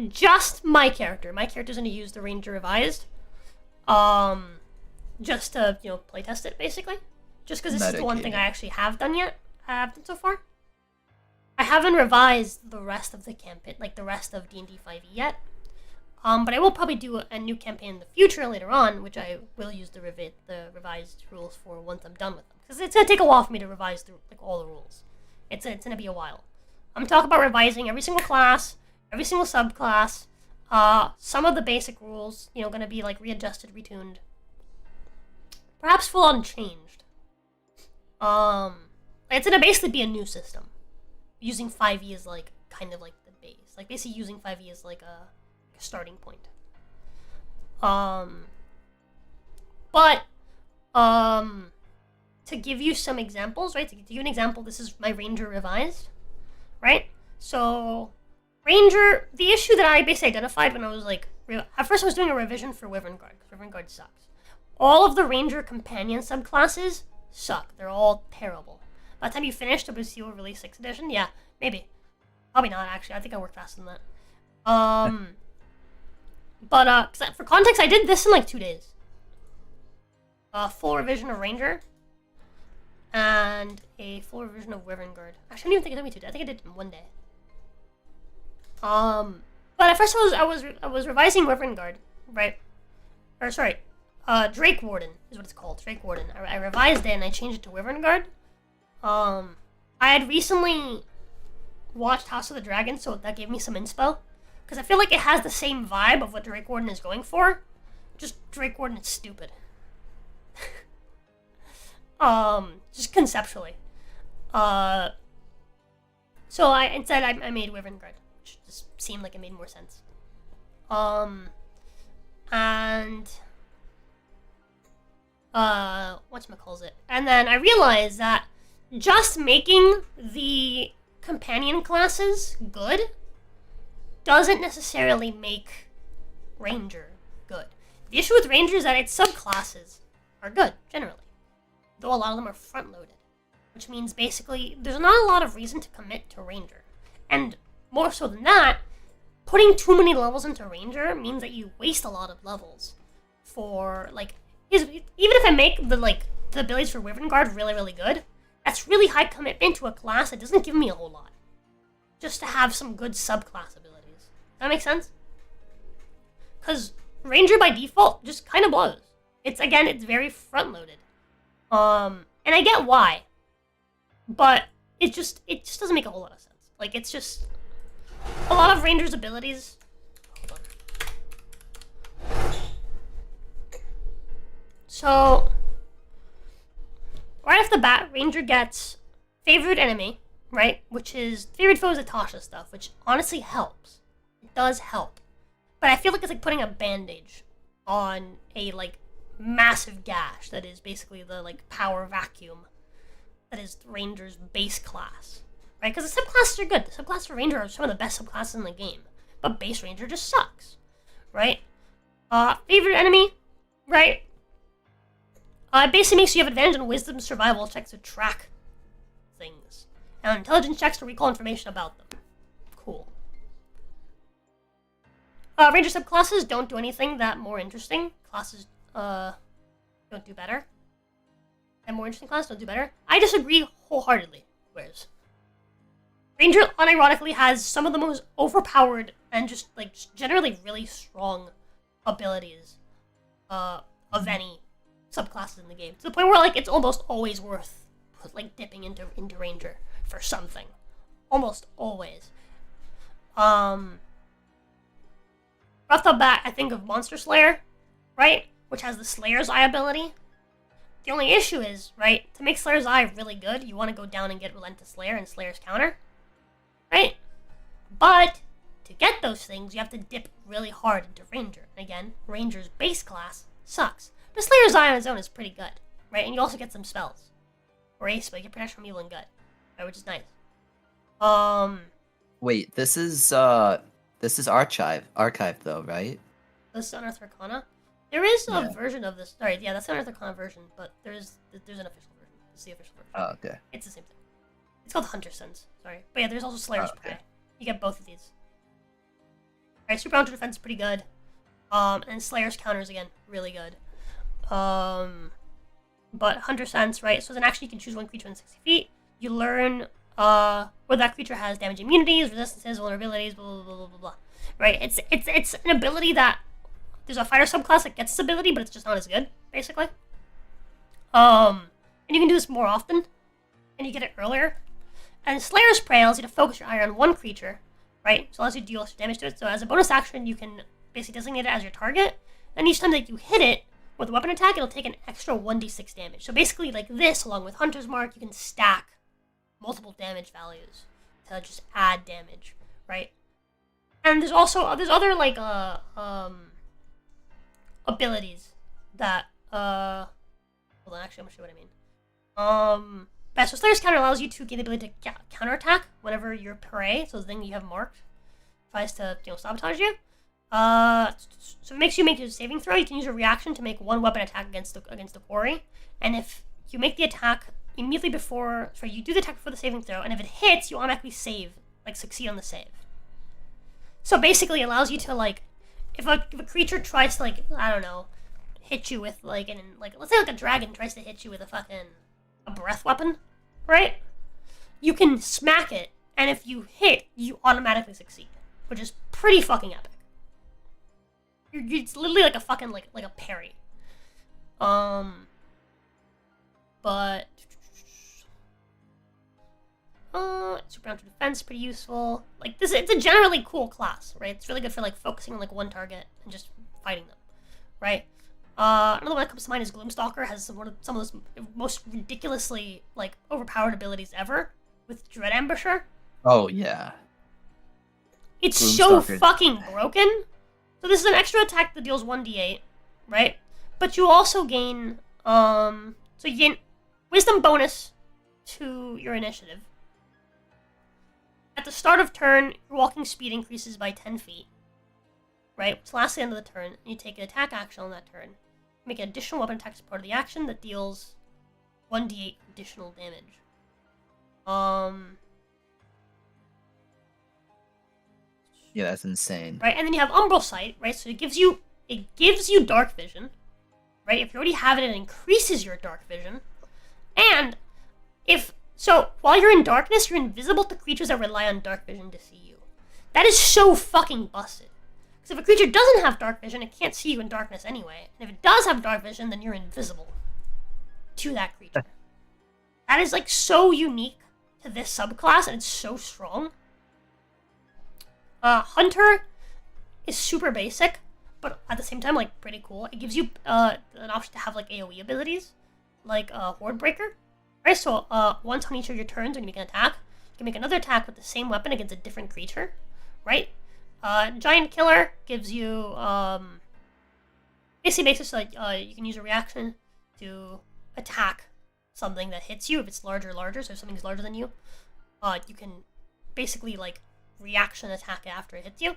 Just my character. My character's gonna use the Ranger revised. Just to play test it basically. Just because this is the one thing I actually have done so far. I haven't revised the rest of the campaign, like the rest of D&D 5e yet. But I will probably do a new campaign in the future later on, which I will use the revised rules for once I'm done with them. Because it's gonna take a while for me to revise all the rules. It's gonna be a while. I'm talking about revising every single class, every single subclass. Some of the basic rules, gonna be like readjusted, retuned, perhaps full on changed. It's gonna basically be a new system, using 5e as like kind of like the base, like basically using 5e as like a starting point. But to give you some examples, right? To give you an example, this is my Ranger revised, right? So Ranger, the issue that I basically identified when I was like, at first I was doing a revision for Wyvern Guard, because Wyvern Guard sucks. All of the Ranger companion subclasses suck. They're all terrible. By the time you finish WCO Release 6th edition, yeah, maybe. Probably not, actually. I think I worked faster than that. But for context, I did this in like 2 days. Full revision of Ranger, and a full revision of Wyvern Guard. Actually, I don't even think it took me 2 days. I think I did it in 1 day. But at first I was revising Wyvern Guard, right? Or sorry, Drake Warden is what it's called. Drake Warden. I revised it and I changed it to Wyvern Guard. I had recently watched House of the Dragon, so that gave me some inspo. Because I feel like it has the same vibe of what Drake Warden is going for. Just Drake Warden is stupid. Just conceptually. So instead I made Wyvern Guard, which just seemed like it made more sense. And whatchamacallit. And then I realized that just making the companion classes good doesn't necessarily make Ranger good. The issue with Ranger is that its subclasses are good, generally. Though a lot of them are front-loaded. Which means basically, there's not a lot of reason to commit to Ranger. And more so than that, putting too many levels into Ranger means that you waste a lot of levels for, like, even if I make the abilities for Wyvern Guard really, really good, that's really high commitment to a class that doesn't give me a whole lot. Just to have some good subclass abilities. That makes sense? Because Ranger by default just kind of blows. It's very front-loaded. And I get why. But it just doesn't make a whole lot of sense. Like, it's just a lot of Ranger's abilities. Hold on. So, right off the bat, Ranger gets favorite enemy, right? Which is favorite foe is Atasha stuff, which honestly helps. It does help. But I feel like it's like putting a bandage on a massive gash that is basically the power vacuum that is Ranger's base class, right? Because the subclasses are good. The subclasses for Ranger are some of the best subclasses in the game, but base Ranger just sucks, right? Favorite enemy, right? It basically makes you have advantage on wisdom survival checks to track things, and intelligence checks to recall information about them. Cool. Ranger subclasses don't do anything that more interesting. Classes don't do better. And more interesting classes don't do better. I disagree wholeheartedly. Whereas Ranger unironically has some of the most overpowered and just like generally really strong abilities of any subclasses in the game. To the point where like it's almost always worth like dipping into Ranger for something. Almost always. Off the bat, I think of Monster Slayer, right? Which has the Slayer's Eye ability. The only issue is, right, to make Slayer's Eye really good, you want to go down and get Relentless Slayer and Slayer's Counter, right? But to get those things, you have to dip really hard into Ranger. And again, Ranger's base class sucks. But Slayer's Eye on its own is pretty good, right? And you also get some spells. Or Ace, but you get protection from evil and good, right? Which is nice.
Wait, this is archive though, right?
This is Unearthed Arcana. There is a
Yeah.
version of this. Sorry, yeah, that's the Unearthed Arcana version, but there's an official version. This is the official version.
Oh, okay.
It's the same thing. It's called Hunter Sense. Sorry, but yeah, there's also Slayer's
Oh, okay.
Prey. You get both of these. Alright, Super Hunter Defense is pretty good. And Slayer's Counter is again really good. But Hunter Sense, right? So as an action, you can choose one creature within 60 feet. You learn whether that creature has damage immunities, resistances, vulnerabilities, blah blah blah blah blah blah. Right? It's an ability that there's a fighter subclass that gets this ability, but it's just not as good, basically. And you can do this more often, and you get it earlier. And Slayer's Prey allows you to focus your eye on one creature, right? So it allows you to deal extra damage to it. So as a bonus action, you can basically designate it as your target. And each time that you hit it with a weapon attack, it'll take an extra 1d6 damage. So basically, like this, along with Hunter's Mark, you can stack multiple damage values to just add damage, right? And there's other like abilities that hold on, actually I'm gonna show you what I mean. But so Slayer's Counter allows you to gain the ability to counterattack whenever your prey, so the thing you have marked, tries to sabotage you. So it makes you make a saving throw. You can use a reaction to make one weapon attack against the quarry, and if you make the attack immediately before, you do the attack before the saving throw, and if it hits, you automatically succeed on the save. So basically, it allows you to like, if a creature tries to like, I don't know, hit you with like let's say like a dragon tries to hit you with a breath weapon, right? You can smack it, and if you hit, you automatically succeed, which is pretty fucking epic. It's literally like a fucking like a parry. But Super Hunter Defense pretty useful. Like this, it's a generally cool class, right? It's really good for like focusing on like one target and just fighting them, right? Another one that comes to mind is Gloomstalker. Has some of those most ridiculously like overpowered abilities ever with Dread Ambusher.
Oh yeah.
It's so
Gloomstalker.
fucking broken. So this is an extra attack that deals 1d8, right? But you also gain so you gain wisdom bonus to your initiative. At the start of turn, your walking speed increases by 10 feet, right? Which lasts the end of the turn, and you take an attack action on that turn. Make an additional weapon attack as part of the action that deals 1d8 additional damage.
Yeah, that's insane.
Right, and then you have Umbral Sight, right? So it gives you dark vision, right? If you already have it, it increases your dark vision. And while you're in darkness, you're invisible to creatures that rely on dark vision to see you. That is so fucking busted. Because if a creature doesn't have dark vision, it can't see you in darkness anyway. And if it does have dark vision, then you're invisible to that creature. That is like so unique to this subclass, and it's so strong. Hunter is super basic, but at the same time, like, pretty cool. It gives you an option to have, like, AoE abilities, like Horde Breaker. Right, so once on each of your turns when you make an attack, you can make another attack with the same weapon against a different creature, right? Giant Killer gives you, basically makes it so that you can use a reaction to attack something that hits you if it's larger, so if something's larger than you, you can basically, like, reaction attack it after it hits you.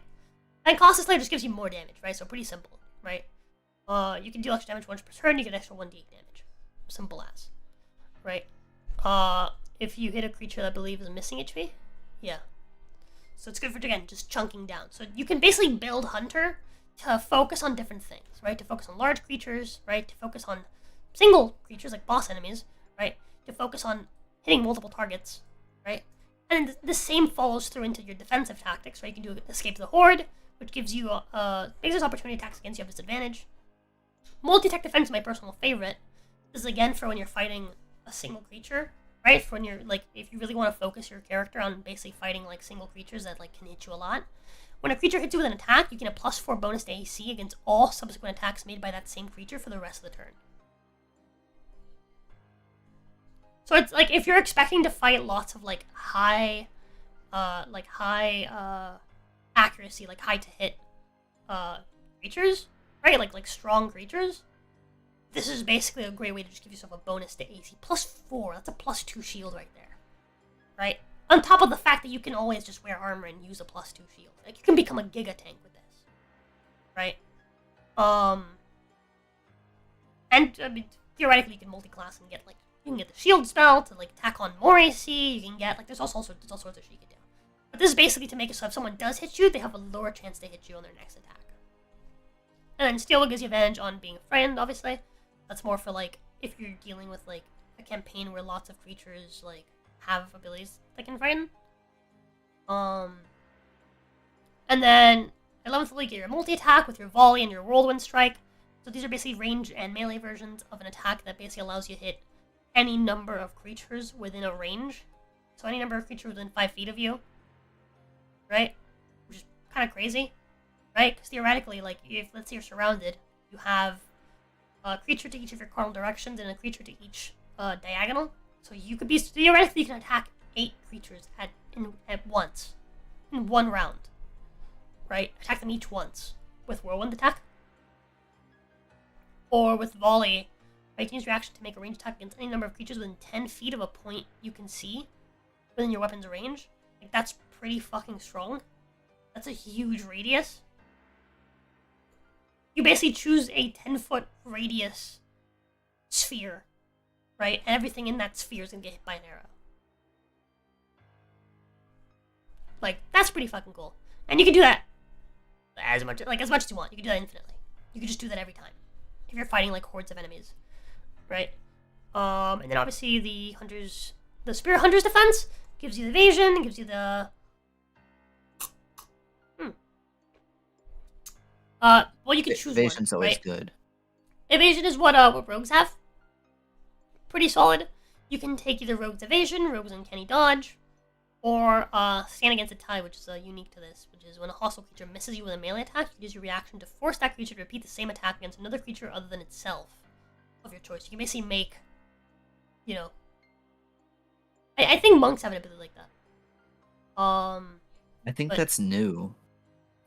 And Colossus Slayer just gives you more damage, right? So pretty simple, right? You can deal extra damage once per turn, you get extra 1d8 damage. Simple as. Right? If you hit a creature that I believe is missing HP? Yeah. So it's good for, again, just chunking down. So you can basically build Hunter to focus on different things, right? To focus on large creatures, right? To focus on single creatures like boss enemies, right? To focus on hitting multiple targets, right? And the same follows through into your defensive tactics, right? You can do Escape the Horde, which gives you biggest opportunity attacks against you have disadvantage. Multi-attack defense is my personal favorite. This is again for when you're fighting a single creature, right? For when you're like, if you really want to focus your character on basically fighting like single creatures that like can hit you a lot. When a creature hits you with an attack, you can have +4 bonus to AC against all subsequent attacks made by that same creature for the rest of the turn. So it's like if you're expecting to fight lots of like high accuracy, like high to hit creatures, right? Like strong creatures. This is basically a great way to just give yourself a bonus to AC. +4, that's a +2 shield right there. Right? On top of the fact that you can always just wear armor and use a +2 shield. Like, you can become a Giga Tank with this. Right? And, I mean, theoretically you can multi-class and get, like, you can get the shield spell to, like, attack on more AC, you can get, like, there's all sorts of shit you can do. But this is basically to make it so if someone does hit you, they have a lower chance to hit you on their next attack. And then Steel gives you advantage on being a friend, obviously. That's more for, like, if you're dealing with, like, a campaign where lots of creatures, like, have abilities that can frighten. And then 11th level, you get your multi-attack with your volley and your whirlwind strike. So these are basically range and melee versions of an attack that basically allows you to hit any number of creatures within a range. So any number of creatures within 5 feet of you. Right? Which is kind of crazy. Right? Because theoretically, like, if, let's say you're surrounded, you have a creature to each of your cardinal directions and a creature to each diagonal. So you could be, theoretically, you can attack 8 creatures at once. In one round. Right? Attack them each once. With whirlwind attack. Or with volley. Right? You can use your action to make a ranged attack against any number of creatures within 10 feet of a point you can see. Within your weapon's range. Like, that's pretty fucking strong. That's a huge radius. You basically choose a 10-foot radius sphere. Right? And everything in that sphere is gonna get hit by an arrow. Like, that's pretty fucking cool. And you can do that as much as you want. You can do that infinitely. You can just do that every time. If you're fighting, like, hordes of enemies. Right? And then obviously the Spirit Hunter's defense gives you the evasion, gives you the... well, you can choose
Evasion's
one,
always
right?
good.
Evasion is what rogues have. Pretty solid. You can take either Rogue's Evasion, Rogue's Uncanny Dodge, or Stand Against a Tie, which is unique to this, which is when a hostile creature misses you with a melee attack, you use your reaction to force that creature to repeat the same attack against another creature other than itself of your choice. You can basically make, you know... I think monks have an ability like that.
I think that's new.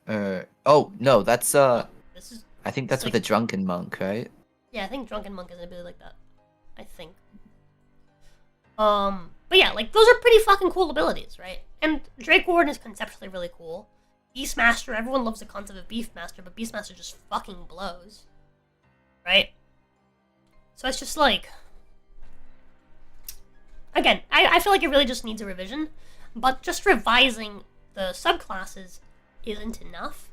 Oh, no, that's,
This is...
I think that's with a drunken monk, right?
Yeah, I think Drunken Monk has an ability like that. I think. But yeah, like, those are pretty fucking cool abilities, right? And Drake Warden is conceptually really cool. Beastmaster, everyone loves the concept of Beastmaster, but Beastmaster just fucking blows. Right? So it's just like... Again, I feel like it really just needs a revision, but just revising the subclasses isn't enough.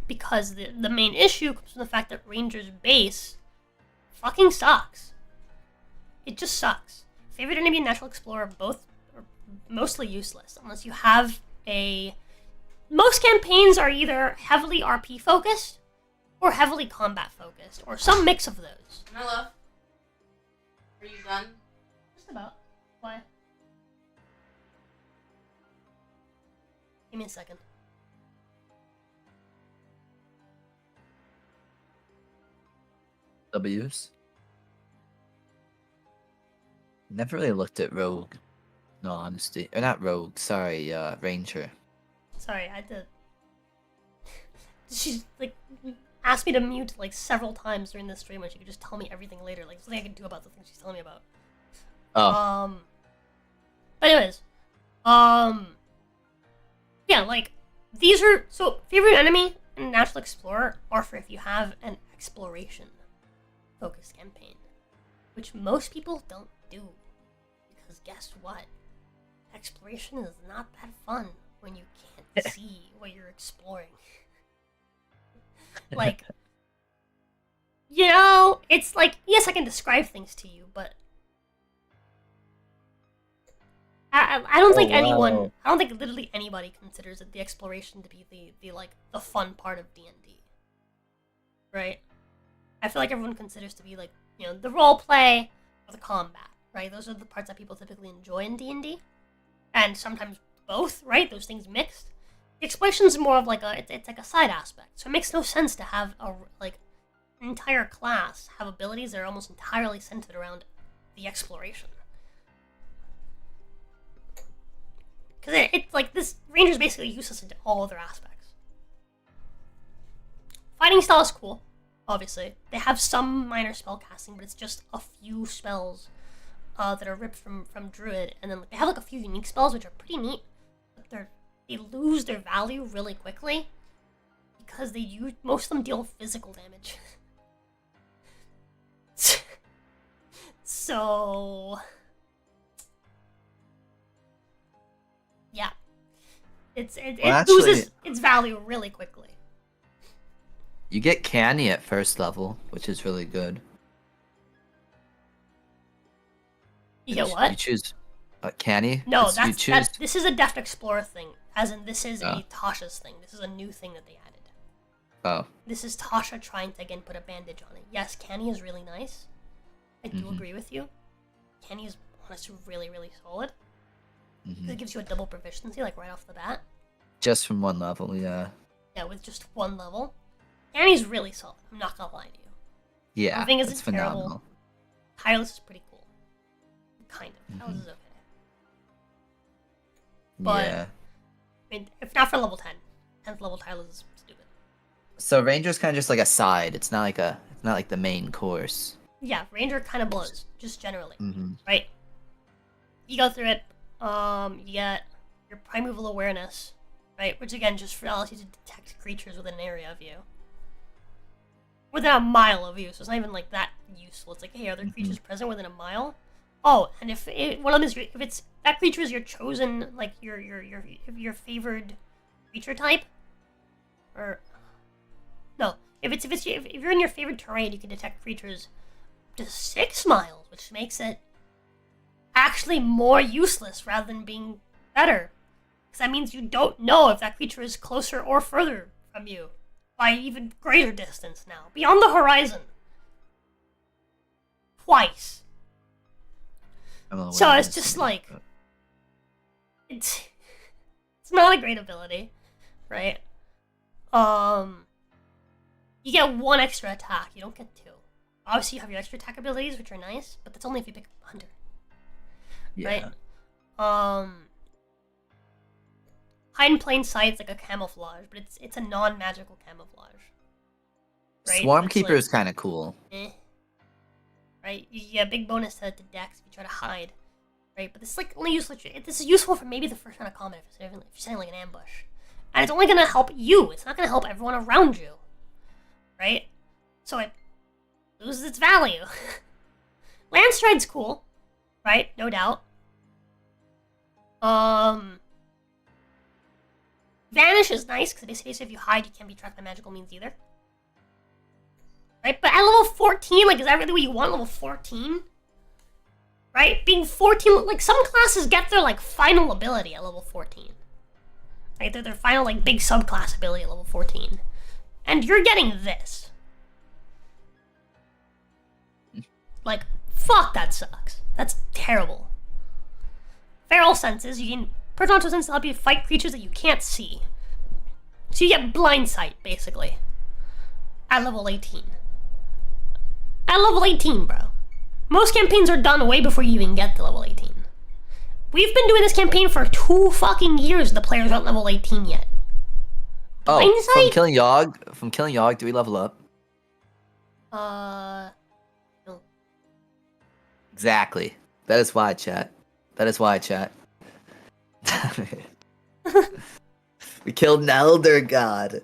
Because the main issue comes from the fact that Ranger's base fucking sucks. It just sucks. Favorite Enemy and Natural Explorer both are mostly useless unless you have a... Most campaigns are either heavily RP focused or heavily combat focused, or some mix of those.
My love, are you done?
Just about. Why? Give me a second.
W's? Never really looked at Rogue. No, honesty. Or not Rogue, sorry, Ranger.
Sorry, I had to... She's, like, asked me to mute, like, several times during this stream, and she could just tell me everything later. Like, something I can do about the things she's telling me about.
Oh.
But anyways. Yeah, like, these are... So, Favorite Enemy and Natural Explorer are for if you have an exploration-focused campaign. Which most people don't do. Because guess what? exploration is not that fun when you can't see what you're exploring. Like, you know, it's like, yes, I can describe things to you, but I don't think anyone, I don't think literally anybody considers it the exploration to be the fun part of D&D. Right? I feel like everyone considers to be like, you know, the role play or the combat, right? Those are the parts that people typically enjoy in D&D. And sometimes both, right? Those things mixed. The exploration's more of like it's like a side aspect. So it makes no sense to have an entire class have abilities that are almost entirely centered around the exploration. Because it's like this ranger's basically useless into all other aspects. Fighting style is cool, obviously. They have some minor spell casting, but it's just a few spells that are ripped from Druid, and then they have like a few unique spells which are pretty neat, but they lose their value really quickly because most of them deal physical damage. So yeah, it loses its value really quickly.
You get canny at first level, which is really good.
You get what?
You choose canny?
No, this is a Deft Explorer thing. As in, this is a Tasha's thing. This is a new thing that they added.
Oh.
This is Tasha trying to, again, put a bandage on it. Yes, canny is really nice. I do agree with you. Canny is, honestly, really, really solid. It gives you a double proficiency, like, right off the bat.
Just from one level, yeah.
Yeah, with just one level. Canny's really solid. I'm not gonna lie to you.
Yeah,
Moving isn't
it's phenomenal.
terrible. Tireless is pretty cool. Kind of. Tireless is okay. But,
yeah.
I mean, if not for level 10, 10th level Tireless is stupid.
So Ranger's kind of just like a side. It's not like the main course.
Yeah, Ranger kind of blows, just generally, right? You go through it, you get your primeval awareness, right? Which again just allows you to detect creatures within an area of you. Within a mile of you, so it's not even like that useful. It's like, hey, are there creatures present within a mile? Oh, and if one of them is, if it's that creature is your chosen, like your favored creature type, or no, if you're in your favorite terrain, you can detect creatures to 6 miles, which makes it actually more useless rather than being better, because that means you don't know if that creature is closer or further from you by even greater distance now, beyond the horizon. Twice. So it's just like, it's not a great ability, right? You get 1 extra attack, you don't get 2. Obviously you have your extra attack abilities, which are nice, but that's only if you pick Hunter.
Yeah.
Right? Hide in plain sight is like a camouflage, but it's a non-magical camouflage. Right?
Swarm
It's
Keeper
like,
is kind of cool.
Right? You get a big bonus to dex if you try to hide. Right? But this is like only useful. This is useful for maybe the first round of combat if you're setting like an ambush. And it's only gonna help you. It's not gonna help everyone around you. Right? So it loses its value. Land Stride's cool. Right? No doubt. Vanish is nice, because basically if you hide, you can't be tracked by magical means either. Right? But at level 14, like, is that really what you want, level 14? Right? Being 14, like, some classes get their, like, final ability at level 14. Right? Their final, like, big subclass ability at level 14. And you're getting this. Like, fuck, that sucks. That's terrible. Feral senses, you can personal senses help you fight creatures that you can't see. So you get blind sight, basically. At level 18. At level 18, bro. Most campaigns are done way before you even get to level 18. We've been doing this campaign for 2 fucking years, the players aren't level 18 yet. Blind
Oh,
sight?
from killing Yogg, do we level up?
No.
Exactly. That is why, chat. That is why, chat. We killed an Elder God.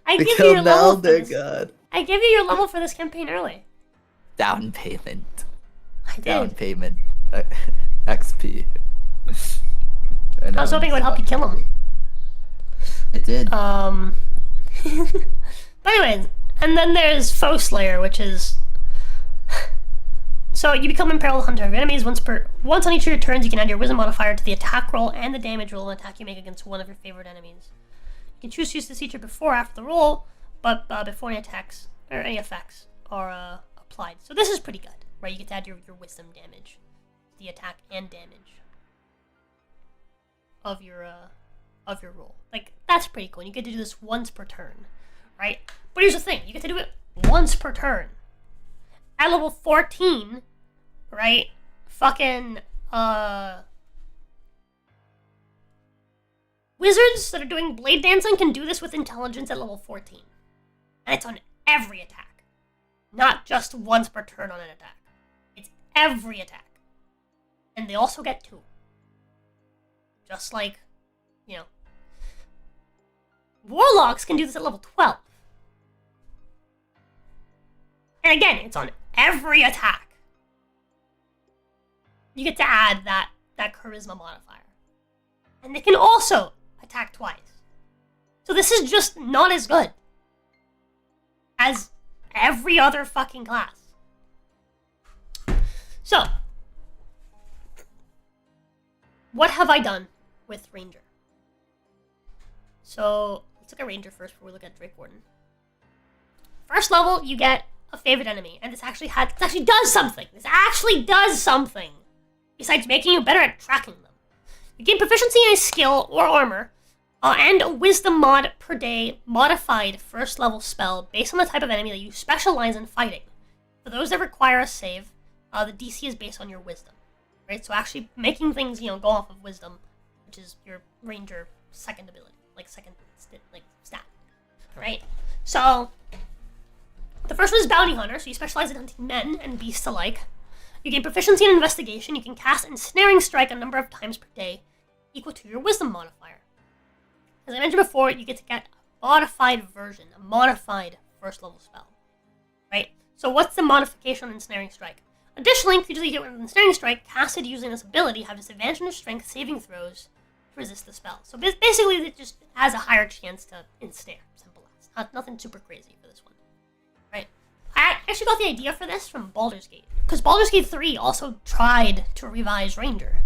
I
We
give you
killed
your
an
level for
Elder
this.
God.
I give you your level for this campaign early.
Down payment.
I
Down
did.
payment. XP. good.
I was hoping it would help you kill him.
It did.
But anyways, and then there's Foe Slayer, which is... So you become Imperiled Hunter of your enemies. Once on each of your turns, you can add your Wisdom modifier to the attack roll and the damage roll an attack you make against one of your favorite enemies. You can choose to use this feature before or after the roll, but before any attacks or any effects are applied. So this is pretty good, right? You get to add your Wisdom damage, the attack and damage of your roll. Like, that's pretty cool. And you get to do this once per turn, right? But here's the thing: you get to do it once per turn. At level 14, right? Fucking wizards that are doing blade dancing can do this with intelligence at level 14. And it's on every attack. Not just once per turn on an attack. It's every attack. And they also get 2. Just like, you know. Warlocks can do this at level 12. And again, it's on every attack. You get to add that charisma modifier. And they can also attack twice. So this is just not as good as every other fucking class. So, what have I done with Ranger? So, let's look at Ranger first before we look at Drake Warden. First level, you get a favorite enemy, and this actually does something. This actually does something besides making you better at tracking them. You gain proficiency in a skill or armor, and a wisdom mod per day modified first level spell based on the type of enemy that you specialize in fighting. For those that require a save, the DC is based on your wisdom, right? So actually making things, go off of wisdom, which is your ranger second ability, second stat, right? So the first one is Bounty Hunter, so you specialize in hunting men and beasts alike. You gain proficiency in Investigation. You can cast Ensnaring Strike a number of times per day, equal to your Wisdom modifier. As I mentioned before, you get to get a modified version, a modified first level spell, right? So what's the modification on Ensnaring Strike? Additionally, creatures you hit with Ensnaring Strike casted using this ability have disadvantage on strength saving throws to resist the spell. So basically, it just has a higher chance to ensnare. Simple as. Nothing super crazy for this one. Right. I actually got the idea for this from Baldur's Gate, because Baldur's Gate 3 also tried to revise Ranger.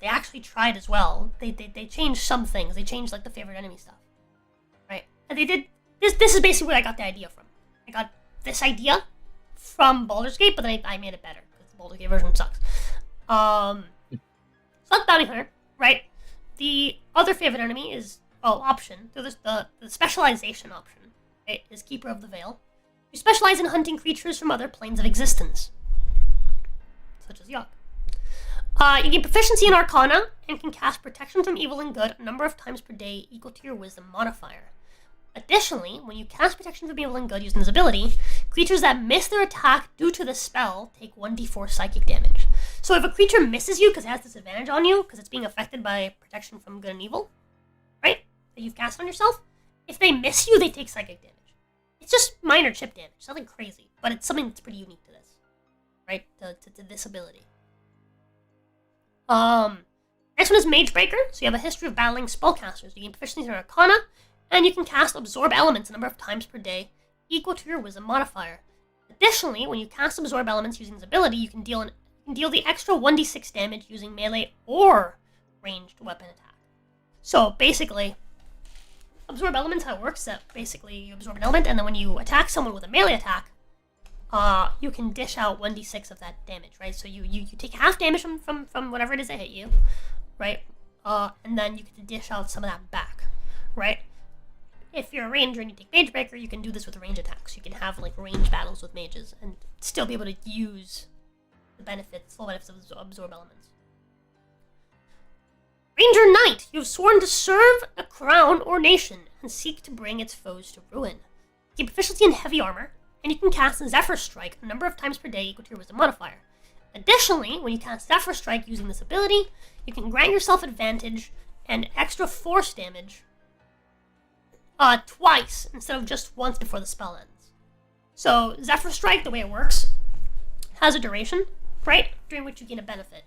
They actually tried as well. They changed some things. They changed the favorite enemy stuff, right? And they did this. This is basically where I got the idea from. I got this idea from Baldur's Gate, but then I made it better because the Baldur's Gate version sucks. So that's Bounty Hunter, right? The other favorite enemy is option. So there's the specialization option. Right, is Keeper of the Veil. You specialize in hunting creatures from other planes of existence, such as Yogg. You gain proficiency in Arcana and can cast Protection from Evil and Good a number of times per day equal to your Wisdom modifier. Additionally, when you cast Protection from Evil and Good using this ability, creatures that miss their attack due to the spell take 1d4 psychic damage. So if a creature misses you because it has disadvantage on you, because it's being affected by Protection from Good and Evil, right, that you've cast on yourself, if they miss you, they take psychic damage. It's just minor chip damage, nothing crazy, but it's something that's pretty unique to this, right, to this ability. Next one is Mage Breaker. So you have a history of battling spellcasters. You gain proficiency in Arcana, and you can cast Absorb Elements a number of times per day, equal to your Wisdom modifier. Additionally, when you cast Absorb Elements using this ability, you can deal the extra 1d6 damage using melee or ranged weapon attack. So basically, Absorb Elements, how it works, that basically you absorb an element, and then when you attack someone with a melee attack, you can dish out 1d6 of that damage, right? So you take half damage from whatever it is that hit you, right? And then you get to dish out some of that back, right? If you're a ranger and you take Mage Breaker, you can do this with range attacks. You can have range battles with mages and still be able to use the full benefits of Absorb Elements. Ranger Knight, you have sworn to serve a crown or nation and seek to bring its foes to ruin. You gain proficiency in heavy armor, and you can cast Zephyr Strike a number of times per day equal to your Wisdom modifier. Additionally, when you cast Zephyr Strike using this ability, you can grant yourself advantage and extra force damage twice instead of just once before the spell ends. So Zephyr Strike, the way it works, has a duration, right, during which you gain a benefit,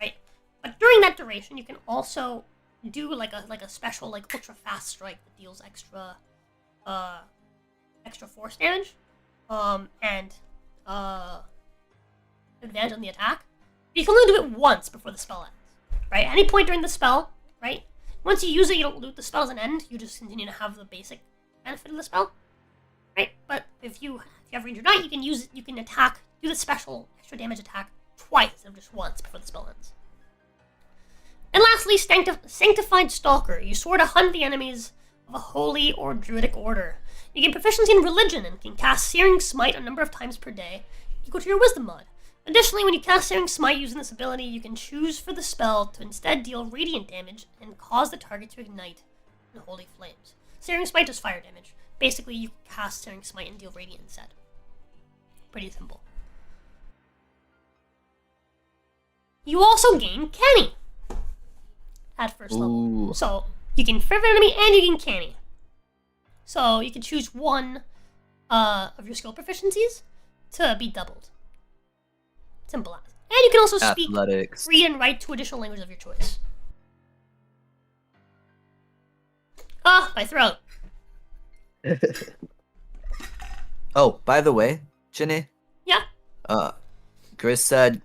right? But during that duration, you can also do like a special like ultra fast strike that deals extra force damage, and advantage on the attack. But you can only do it once before the spell ends, right? At any point during the spell, right? Once you use it, you don't loot the spell as an end. You just continue to have the basic benefit of the spell, right? But if you have Ranger Knight, you can use it. You can attack, do the special extra damage attack twice instead of just once before the spell ends. And lastly, Sanctified Stalker. You swore to hunt the enemies of a holy or druidic order. You gain proficiency in religion and can cast Searing Smite a number of times per day, equal to your wisdom mod. Additionally, when you cast Searing Smite using this ability, you can choose for the spell to instead deal radiant damage and cause the target to ignite in holy flames. Searing Smite does fire damage. Basically, you can cast Searing Smite and deal radiant instead. Pretty simple. You also gain Canny at first level. So you can favorite enemy and you can Canny. So you can choose one of your skill proficiencies to be doubled. Simple as. And you can also speak,
Athletics.
read, and write two additional languages of your choice. Ah, my throat.
Oh, by the way, Ginny.
Yeah.
Chris said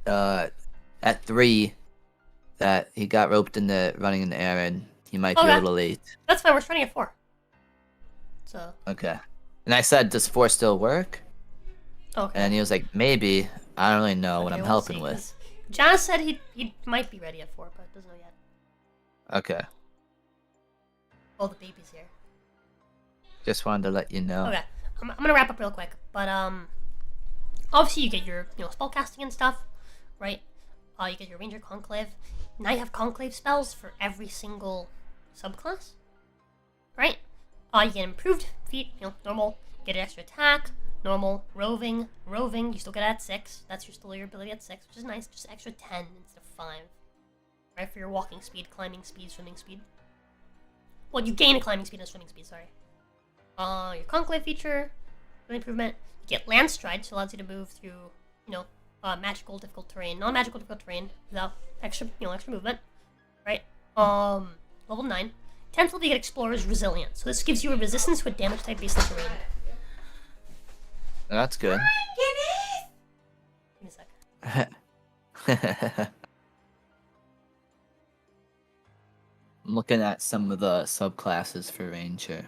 at 3 that he got roped into running an errand. He might be a little late.
That's fine, we're starting at 4. So.
Okay. And I said, does 4 still work?
Okay.
And he was like, maybe. I don't really know what I'm
we'll
helping
see,
with.
Jazz said he might be ready at 4, but doesn't know yet.
Okay.
Oh, the baby's here.
Just wanted to let you know.
Okay. I'm gonna wrap up real quick, but obviously you get your spellcasting and stuff, right? You get your Ranger Conclave. Now you have Conclave spells for every single subclass, right? You get improved feat, normal. Get an extra attack, normal, roving. You still get it at 6. That's still your ability at 6, which is nice. Just extra 10 instead of 5, right? For your walking speed, climbing speed, swimming speed. Well, you gain a climbing speed and a swimming speed. Sorry. Your Conclave feature, really improvement. You get Land Stride, so it allows you to move through, magical difficult terrain, non-magical difficult terrain without extra movement, right? Level 9. 10th level you get Explorer's Resilience. So this gives you a resistance to a damage type based on terrain.
That's good.
Give me a sec.
I'm looking at some of the subclasses for Ranger.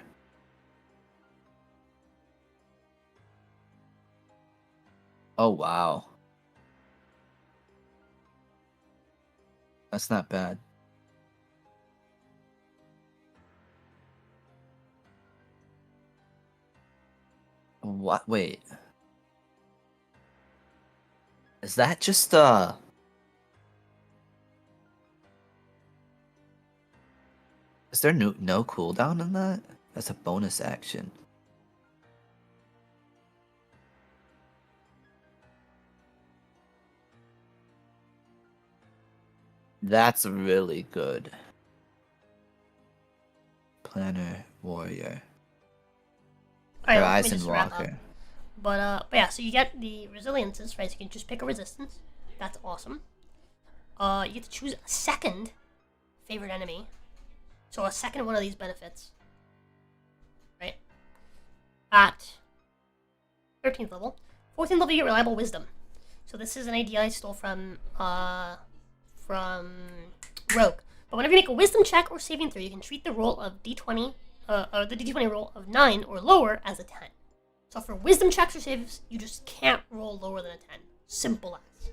Oh, wow. That's not bad. What? Wait. Is that just, Is there no cooldown on that? That's a bonus action. That's really good. Planner Warrior.
Alright, let me
Horizon
just wrap up.
Walker.
But yeah, so you get the resiliences, right? So you can just pick a resistance. That's awesome. You get to choose a second favorite enemy. So a second one of these benefits. Right? At 13th level. 14th level you get Reliable Wisdom. So this is an idea I stole from Rogue. But whenever you make a Wisdom check or saving throw, you can treat the roll of D20, or the D20 roll of 9 or lower as a 10. So for Wisdom checks or saves, you just can't roll lower than a 10. Simple as.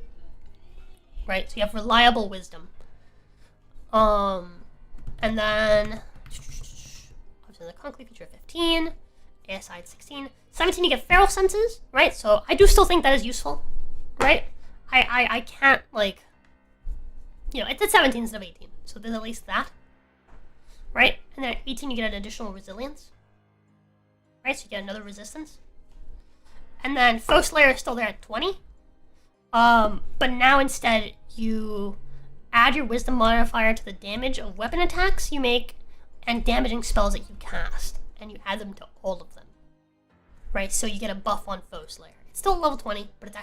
Right? So you have Reliable Wisdom. And then obviously the Conclave feature 15, ASI 16, 17 you get Feral Senses, right? So I do still think that is useful, right? I can't it's at 17 instead of 18, so there's at least that, right? And then at 18 you get an additional Resilience, right? So you get another Resistance, and then Foe Slayer is still there at 20, but now instead you add your Wisdom modifier to the damage of weapon attacks you make and damaging spells that you cast, and you add them to all of them. Right, so you get a buff on Foe Slayer. It's still level 20, but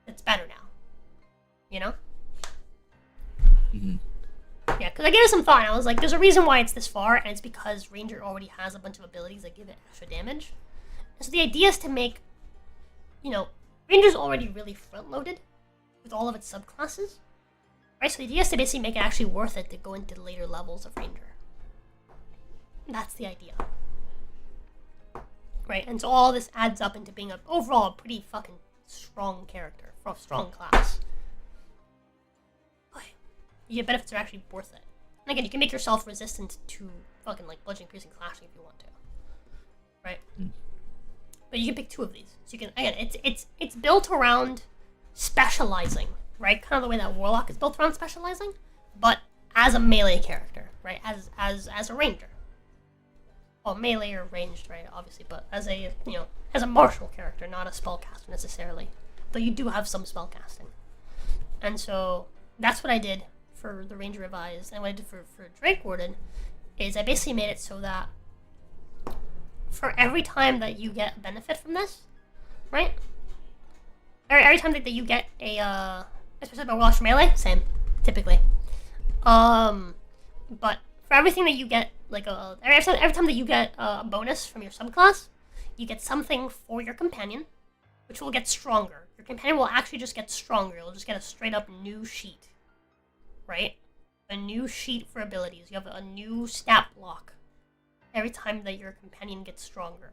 it's better now. You know?
Mm-hmm.
Yeah, because I gave it some thought, and I was like, there's a reason why it's this far, and it's because Ranger already has a bunch of abilities that give it extra damage. And so the idea is to make, Ranger's already really front-loaded with all of its subclasses, right? So the idea is to basically make it actually worth it to go into the later levels of Ranger. That's the idea. Right, and so all this adds up into being overall a pretty fucking strong character, for a strong class. Your benefits are actually worth it. And again, you can make yourself resistant to fucking like bludgeoning, piercing, slashing if you want to, right? But you can pick 2 of these. So you can again, it's built around specializing, right? Kind of the way that Warlock is built around specializing, but as a melee character, right? As a ranger. Well, melee or ranged, right? Obviously, but as a as a martial character, not a spellcaster necessarily. Though you do have some spellcasting, and so that's what I did for the Ranger Revised, and what I did for Drake Warden is I basically made it so that for every time that you get benefit from this, right? Every time that you get especially by Welsh melee, same, typically. But for everything that you get, like every time that you get a bonus from your subclass, you get something for your companion, which will get stronger. Your companion will actually just get stronger. You'll just get a straight up new sheet. Right? A new sheet for abilities. You have a new stat block every time that your companion gets stronger.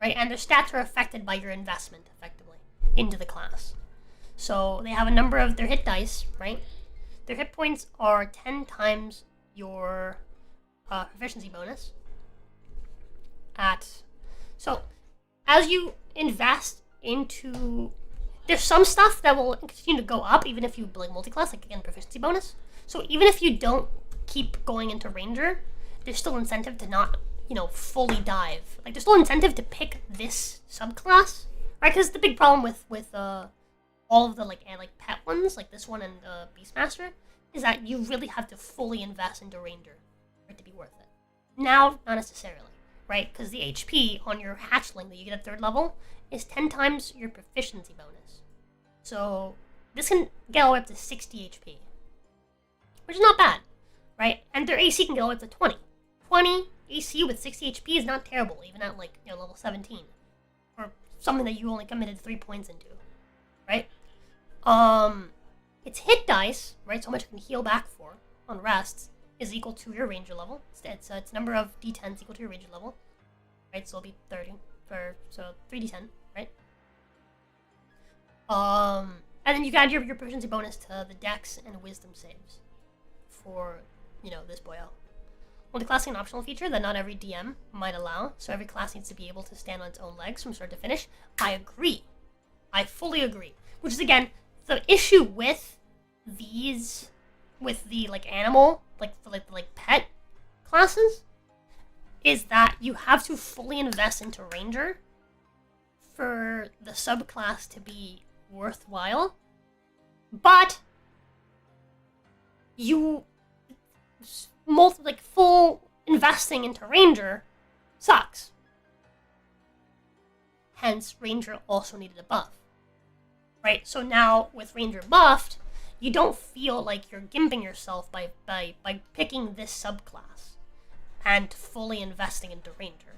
Right? And their stats are affected by your investment, effectively, into the class. So they have a number of their hit dice, right? Their hit points are 10 times your proficiency bonus. So, as you invest into... There's some stuff that will continue to go up even if you like multi-class, like again, proficiency bonus. So even if you don't keep going into Ranger, there's still incentive to not, fully dive. Like there's still incentive to pick this subclass, right? Because the big problem with all of the like pet ones, like this one and Beastmaster, is that you really have to fully invest into Ranger for it to be worth it. Now, not necessarily, right? Because the HP on your hatchling that you get at 3rd level is 10 times your proficiency bonus. So this can get all the way up to 60 HP, which is not bad, right? And their AC can get all the way up to 20. 20 AC with 60 HP is not terrible, even at level 17, or something that you only committed 3 points into, right? Its hit dice, right? So much it can heal back for on rests is equal to your Ranger level. Its number of D10s equal to your Ranger level, right? So it'll be 30 so 3d10, right? And then you add your proficiency bonus to the Dex and Wisdom saves for, this boyo. Multi-classing an optional feature that not every DM might allow, so every class needs to be able to stand on its own legs from start to finish. I agree. I fully agree. Which is, again, the issue with these, with the, animal, pet classes, is that you have to fully invest into Ranger for the subclass to be worthwhile, but full investing into Ranger sucks. Hence, Ranger also needed a buff, right? So now with Ranger buffed, you don't feel like you're gimping yourself by picking this subclass and fully investing into Ranger,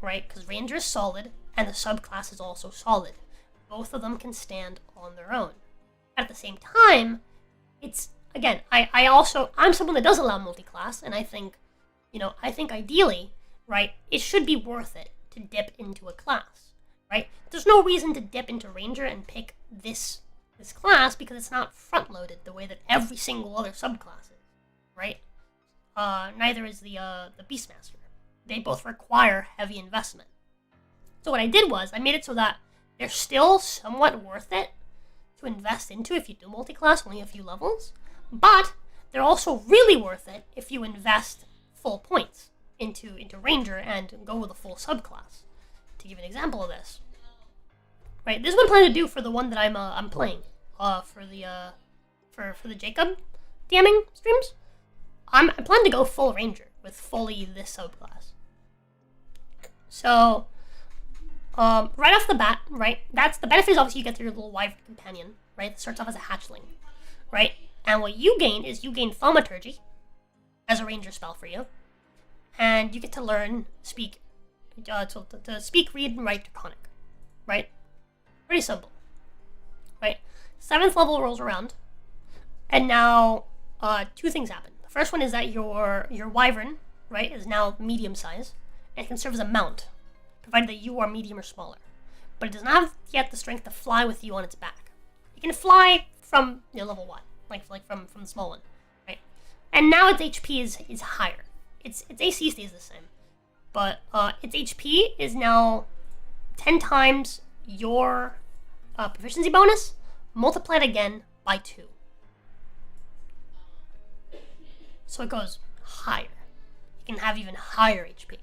right? Because Ranger is solid and the subclass is also solid. Both of them can stand on their own. At the same time, it's, again, I'm someone that does allow multi-class, and I think ideally, right, it should be worth it to dip into a class, right? There's no reason to dip into Ranger and pick this class because it's not front-loaded the way that every single other subclass is, right? Neither is the Beastmaster. They both require heavy investment. So what I did was, I made it so that they're still somewhat worth it to invest into if you do multi-class, only a few levels, but they're also really worth it if you invest full points into Ranger and go with a full subclass. To give an example of this, right? This is what I'm planning to do for the one that I'm playing, for the Jacob DMing streams. I plan to go full Ranger with fully this subclass. So, right off the bat, right, that's the benefit is obviously you get your little wyvern companion, right, that starts off as a hatchling, right? And what you gain is you gain thaumaturgy as a ranger spell for you, and you get to learn speak, to speak, read, and write Draconic, right? Pretty simple, right? 7th level rolls around, and now two things happen. The first one is that your wyvern, right, is now medium size, and it can serve as a mount, provided that you are medium or smaller. But it does not have yet the strength to fly with you on its back. It can fly from level 1, like from the small one, right? And now its HP is higher. Its AC stays the same, but its HP is now 10 times your proficiency bonus, multiplied again by 2. So it goes higher. It can have even higher HP.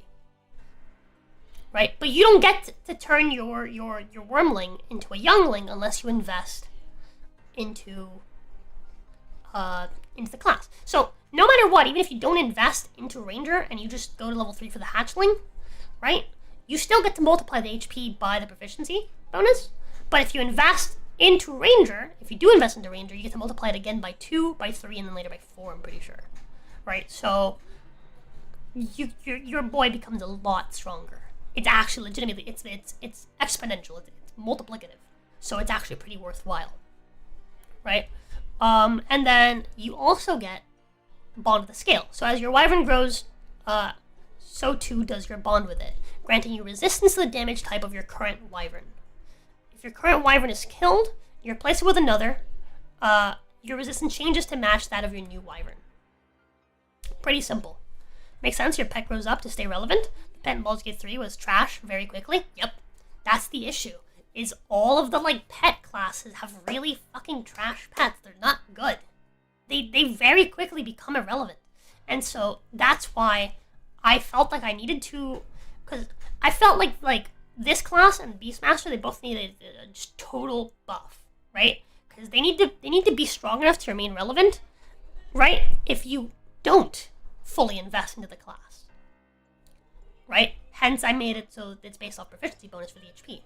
Right? But you don't get to turn your wormling into a youngling unless you invest into the class. So no matter what, even if you don't invest into Ranger and you just go to level 3 for the hatchling, right? You still get to multiply the HP by the proficiency bonus. But if you invest into Ranger, if you do invest into Ranger, you get to multiply it again by 2, by 3, and then later by 4, I'm pretty sure. Right? So your boy becomes a lot stronger. It's actually legitimately, it's exponential, it's multiplicative. So it's actually pretty worthwhile. Right? And then you also get Bond with the Scale. So as your wyvern grows, so too does your bond with it, granting you resistance to the damage type of your current wyvern. If your current wyvern is killed, you replace it with another, your resistance changes to match that of your new wyvern. Pretty simple. Makes sense, your pet grows up to stay relevant. The pet in Baldur's Gate 3 was trash very quickly. Yep, that's the issue, is all of the pet classes have really fucking trash pets. They're not good. They very quickly become irrelevant. And so that's why I felt like I needed to, because I felt like this class and Beastmaster, they both needed a just total buff, right? Because they need to be strong enough to remain relevant, right? If you don't fully invest into the class, right? Hence, I made it so it's based off proficiency bonus for the HP.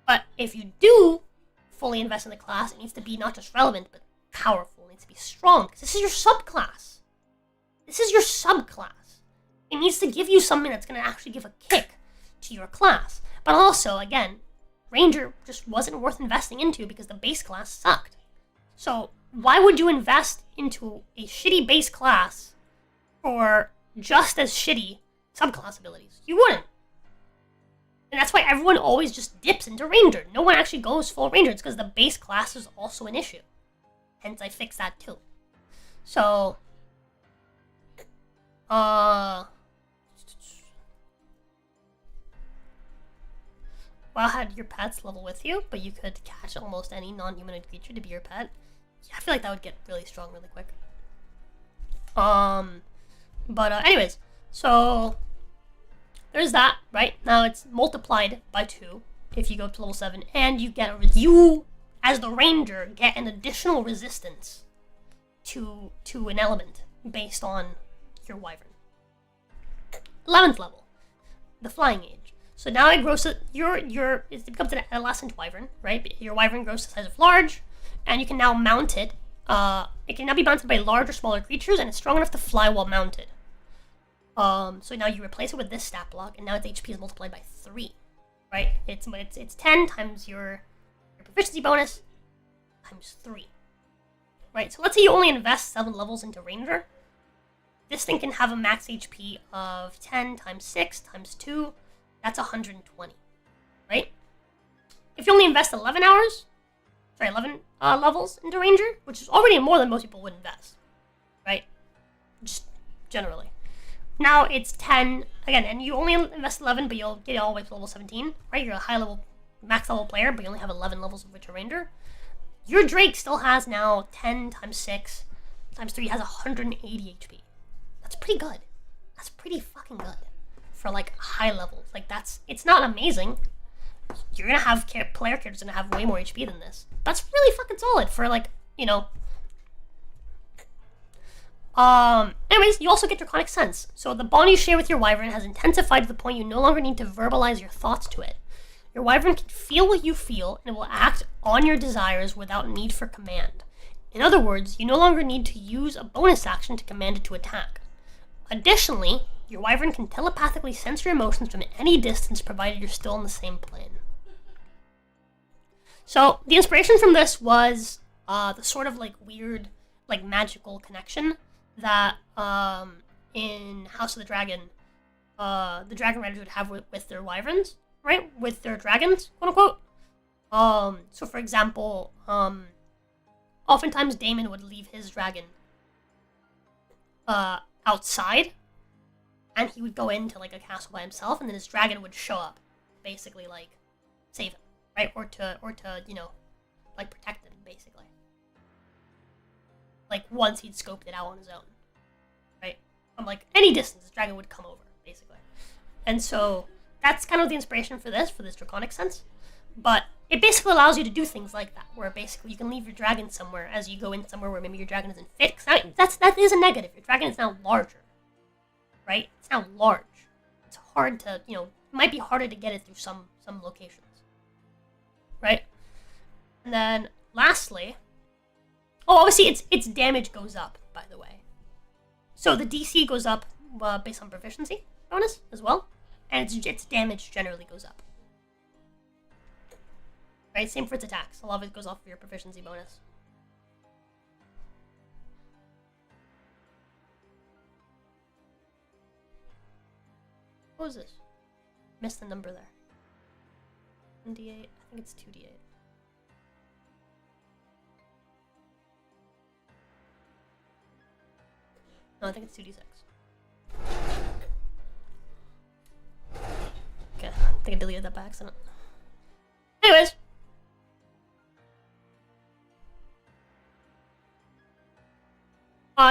But if you do fully invest in the class, it needs to be not just relevant, but powerful. It needs to be strong, because this is your subclass. This is your subclass. It needs to give you something that's going to actually give a kick to your class. But also, again, Ranger just wasn't worth investing into because the base class sucked. So why would you invest into a shitty base class for just as shitty subclass abilities? You wouldn't. And that's why everyone always just dips into Ranger. No one actually goes full Ranger. It's because the base class is also an issue. Hence, I fixed that too. So, WoW had your pets level with you, but you could catch almost any non-humanoid creature to be your pet. Yeah, I feel like that would get really strong really quick. Anyways, so there's that, right? Now it's multiplied by 2 if you go to level 7, and you as the ranger get an additional resistance to an element based on your wyvern. 11th level, the flying age. So now it grows to it becomes an adolescent wyvern, right? Your wyvern grows to the size of large, and you can now mount it. It can now be mounted by larger, smaller creatures, and it's strong enough to fly while mounted. So now you replace it with this stat block, and now its HP is multiplied by 3, right? It's 10 times your proficiency bonus times 3, right? So let's say you only invest 7 levels into Ranger. This thing can have a max HP of 10 times 6 times 2. That's 120, right? If you only invest 11 levels into Ranger, which is already more than most people would invest, right? Just generally. Now it's 10, again, and you only invest 11, but you'll get it all the way to level 17, right? You're a high level, max level player, but you only have 11 levels of which are Ranger. Your Drake still has now 10 times 6 times 3 has 180 HP. That's pretty good. That's pretty fucking good for high levels. It's not amazing. You're gonna have player characters gonna have way more HP than this. That's really fucking solid for anyways, you also get Draconic Sense. So the bond you share with your wyvern has intensified to the point you no longer need to verbalize your thoughts to it. Your wyvern can feel what you feel, and it will act on your desires without need for command. In other words, you no longer need to use a bonus action to command it to attack. Additionally, your wyvern can telepathically sense your emotions from any distance provided you're still on the same plane. So, the inspiration from this was the sort of like weird, like magical connection that in House of the Dragon Riders would have with their wyverns, right? With their dragons, quote unquote. So for example, oftentimes Damon would leave his dragon outside, and he would go into like a castle by himself, and then his dragon would show up, basically like save him, right? Or to like protect him, basically. Like once he'd scoped it out on his own, right? From like any distance, his dragon would come over, basically. And so that's kind of the inspiration for this draconic sense. But it basically allows you to do things like that, where basically you can leave your dragon somewhere as you go in somewhere where maybe your dragon doesn't fit. That is a negative. Your dragon is now larger, right? It's now large. It's hard to, it might be harder to get it through some locations, right? And then lastly, obviously its damage goes up, by the way. So the DC goes up based on proficiency bonus as well, and its damage generally goes up. Right, same for its attacks. A lot of it goes off of your proficiency bonus. What was this? Missed the number there. 1d8. I think it's 2d8. No, I think it's 2d6. Okay, I think I deleted that by accident. Anyways.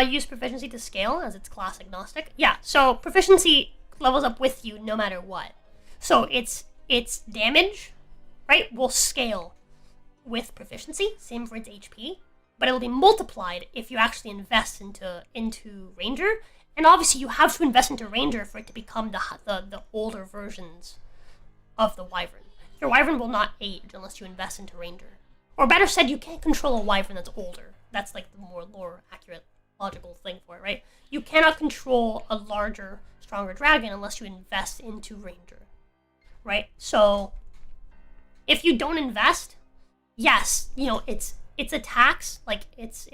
Use proficiency to scale as it's class agnostic. Yeah, so proficiency levels up with you no matter what. So its damage, right, will scale with proficiency, same for its HP, but it'll be multiplied if you actually invest into Ranger. And obviously you have to invest into Ranger for it to become the older versions of the Wyvern. Your Wyvern will not age unless you invest into Ranger. Or better said, you can't control a Wyvern that's older. That's like the more lore accurate logical thing for it, right? You cannot control a larger, stronger dragon unless you invest into Ranger, right? So if you don't invest, yes, its attacks, like it's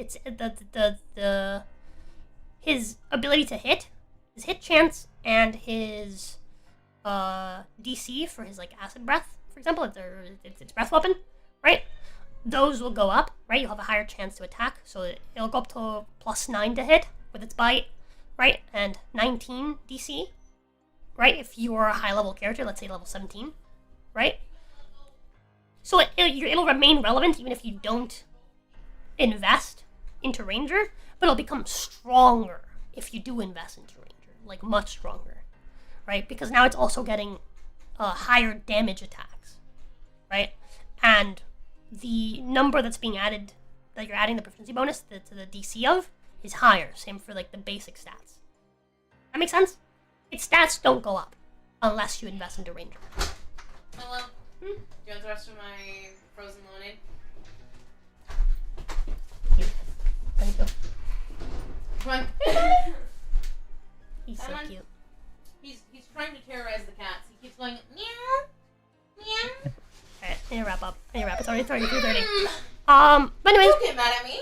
his ability to hit, his hit chance, and his DC for his like acid breath, for example, it's breath weapon, right? Those will go up, right? You'll have a higher chance to attack, so it'll go up to +9 to hit with its bite, right? And 19 DC, right? If you're a high-level character, let's say level 17, right? So it'll remain relevant even if you don't invest into Ranger, but it'll become stronger if you do invest into Ranger, like much stronger, right? Because now it's also getting higher damage attacks, right? And the number that's being added, that you're adding the proficiency bonus to the DC of, is higher. Same for like the basic stats. That makes sense? Its stats don't go up unless you invest into Ranger.
Hello? Do you want the rest of my frozen lemonade?
Here. Thank you.
Come on.
He's so
Come on.
cute.
He's trying to terrorize the cats. He keeps going meow, meow.
Alright, I need to wrap up. It's already 3:30. But anyways,
Don't get mad at me.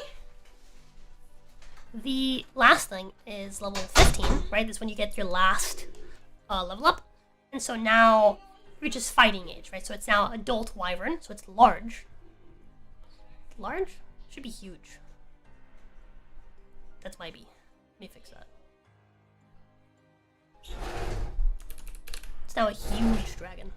the last thing is level 15, right? This is when you get your last level up. And so now reaches fighting age, right? So it's now adult wyvern, so it's large. Large? Should be huge. That's my B. Let me fix that. It's now a huge dragon.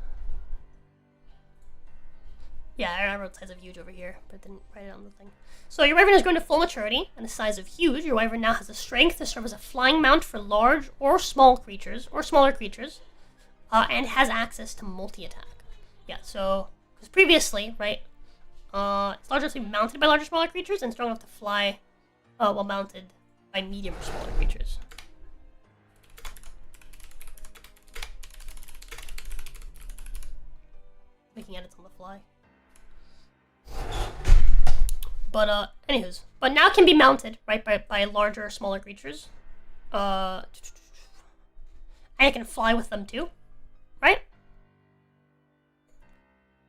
Yeah, I wrote size of huge over here, but didn't write it on the thing. So your wyvern is grown to full maturity, and the size of huge. Your wyvern now has the strength to serve as a flying mount for large or small creatures, or smaller creatures, and has access to multi-attack. Yeah, so, because previously, right, it's largely mounted by larger, smaller creatures, and strong enough to fly while mounted by medium or smaller creatures. Making edits on the fly. Anywho's. But now can be mounted, right, by larger or smaller creatures. And it can fly with them too, right?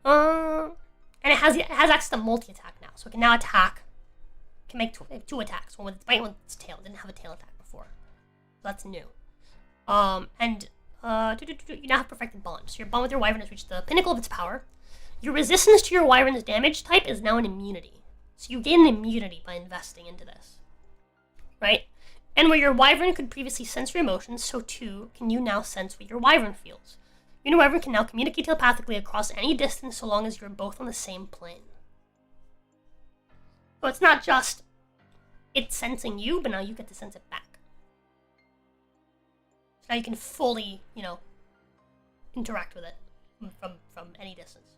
And it has access to multi-attack now, so it can now attack. Can make two attacks, one with its bite, one with its tail. It didn't have a tail attack before, so that's new. You now have perfected bond. So your bond with your wyvern has reached the pinnacle of its power. Your resistance to your wyvern's damage type is now an immunity. So you gain an immunity by investing into this, right? And where your wyvern could previously sense your emotions, so too can you now sense what your wyvern feels. Your wyvern can now communicate telepathically across any distance so long as you're both on the same plane. So it's not just it sensing you, but now you get to sense it back. So now you can fully, interact with it from any distance.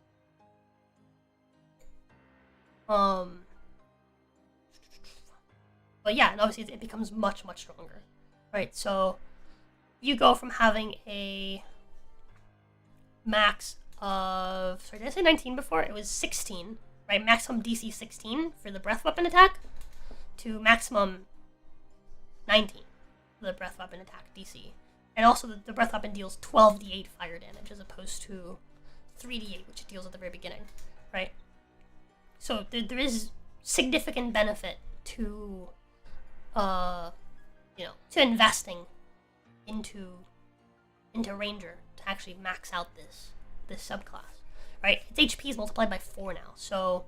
But yeah, and obviously it becomes much, much stronger. Right, so you go from having a max of, sorry, did I say 19 before? It was 16, right? Maximum DC 16 for the breath weapon attack to maximum 19 for the breath weapon attack DC. And also the breath weapon deals 12d8 fire damage as opposed to 3d8, which it deals at the very beginning, right? So there is significant benefit to, to investing into Ranger to actually max out this subclass, right? Its HP is multiplied by 4 now, so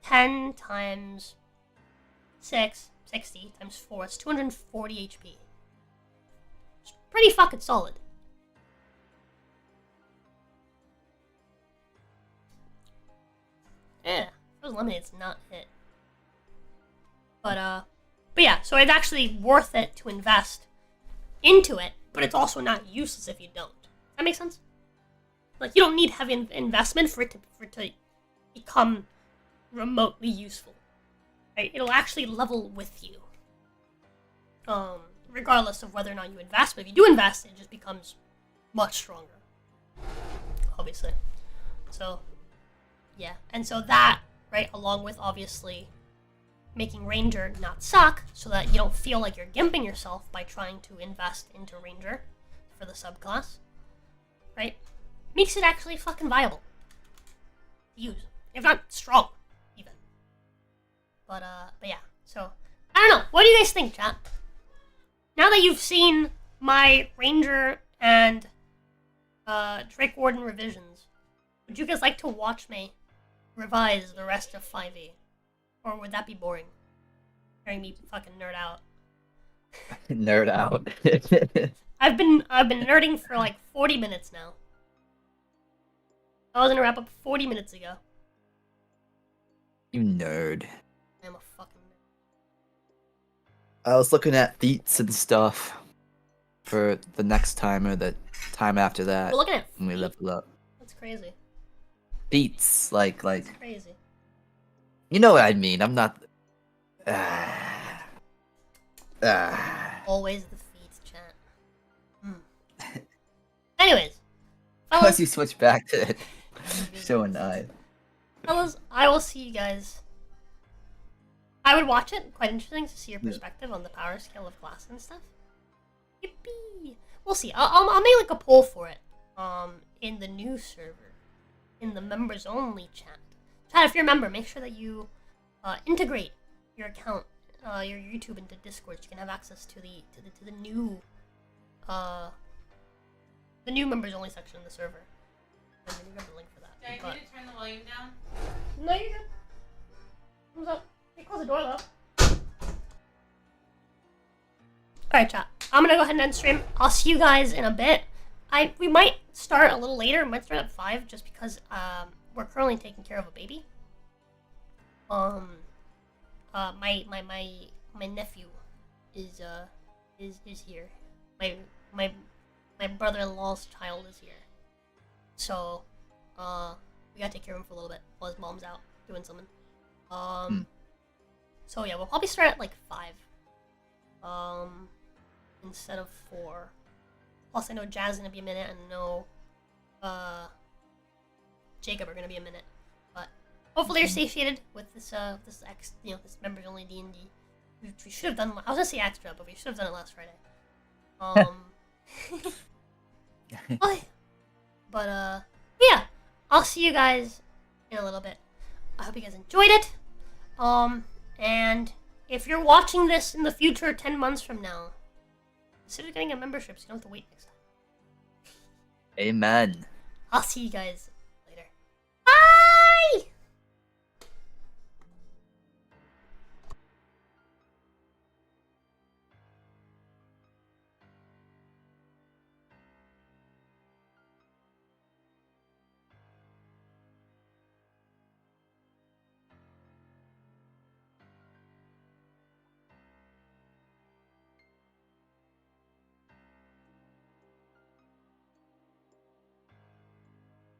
10 times 6, 60 times 4, it's 240 HP. It's pretty fucking solid. Yeah, those lemonades not hit. But yeah, so it's actually worth it to invest into it, but it's also not useless if you don't. Does that make sense? Like, you don't need heavy investment for it to become remotely useful. Right? It'll actually level with you. Regardless of whether or not you invest, but if you do invest, it just becomes much stronger. Obviously. So, yeah. And so that, right, along with obviously making Ranger not suck, so that you don't feel like you're gimping yourself by trying to invest into Ranger for the subclass, right? Makes it actually fucking viable to use, if not strong, even. But yeah. So I don't know. What do you guys think, chat? Now that you've seen my Ranger and Drake Warden revisions, would you guys like to watch me revise the rest of 5e? Or would that be boring? Hearing me fucking nerd out.
Nerd out.
I've been nerding for like 40 minutes now. I was gonna wrap up 40 minutes ago.
You nerd.
I'm a fucking nerd.
I was looking at feats and stuff for the next time or the time after that.
We're looking at
when we
feet?
level up.
That's crazy.
Feats, like.
That's crazy.
You know what I mean. I'm not.
Always the feet, chat. Anyways.
Unless you switch back to showing eye.
Fellas, I will see you guys. I would watch it. Quite interesting to see your perspective on the power scale of class and stuff. Yippee! We'll see. I'll make like a poll for it. In the new server, in the members only chat. Chat, if you're a member, make sure that you integrate your account, your YouTube into Discord, so you can have access to the new members only section of the server. I'm gonna grab the link for that.
Do I need to turn the volume down?
No, you're good. Thumbs up. Hey, close the door though. Alright, chat. I'm gonna go ahead and end stream. I'll see you guys in a bit. We might start a little later. We might start at 5 just because we're currently taking care of a baby. My nephew is here. My brother-in-law's child is here. So, we gotta take care of him for a little bit while his mom's out doing something. So yeah, we'll probably start at like 5. Instead of 4. Plus I know Jazz is gonna be a minute, and I know, Jacob are gonna be a minute. But hopefully you're satiated with this this members only D&D. Which we should have done. I was gonna say extra, but we should have done it last Friday. Yeah, I'll see you guys in a little bit. I hope you guys enjoyed it. And if you're watching this in the future, 10 months from now, consider getting a membership so you don't have to wait next time.
Amen.
I'll see you guys later. Bye!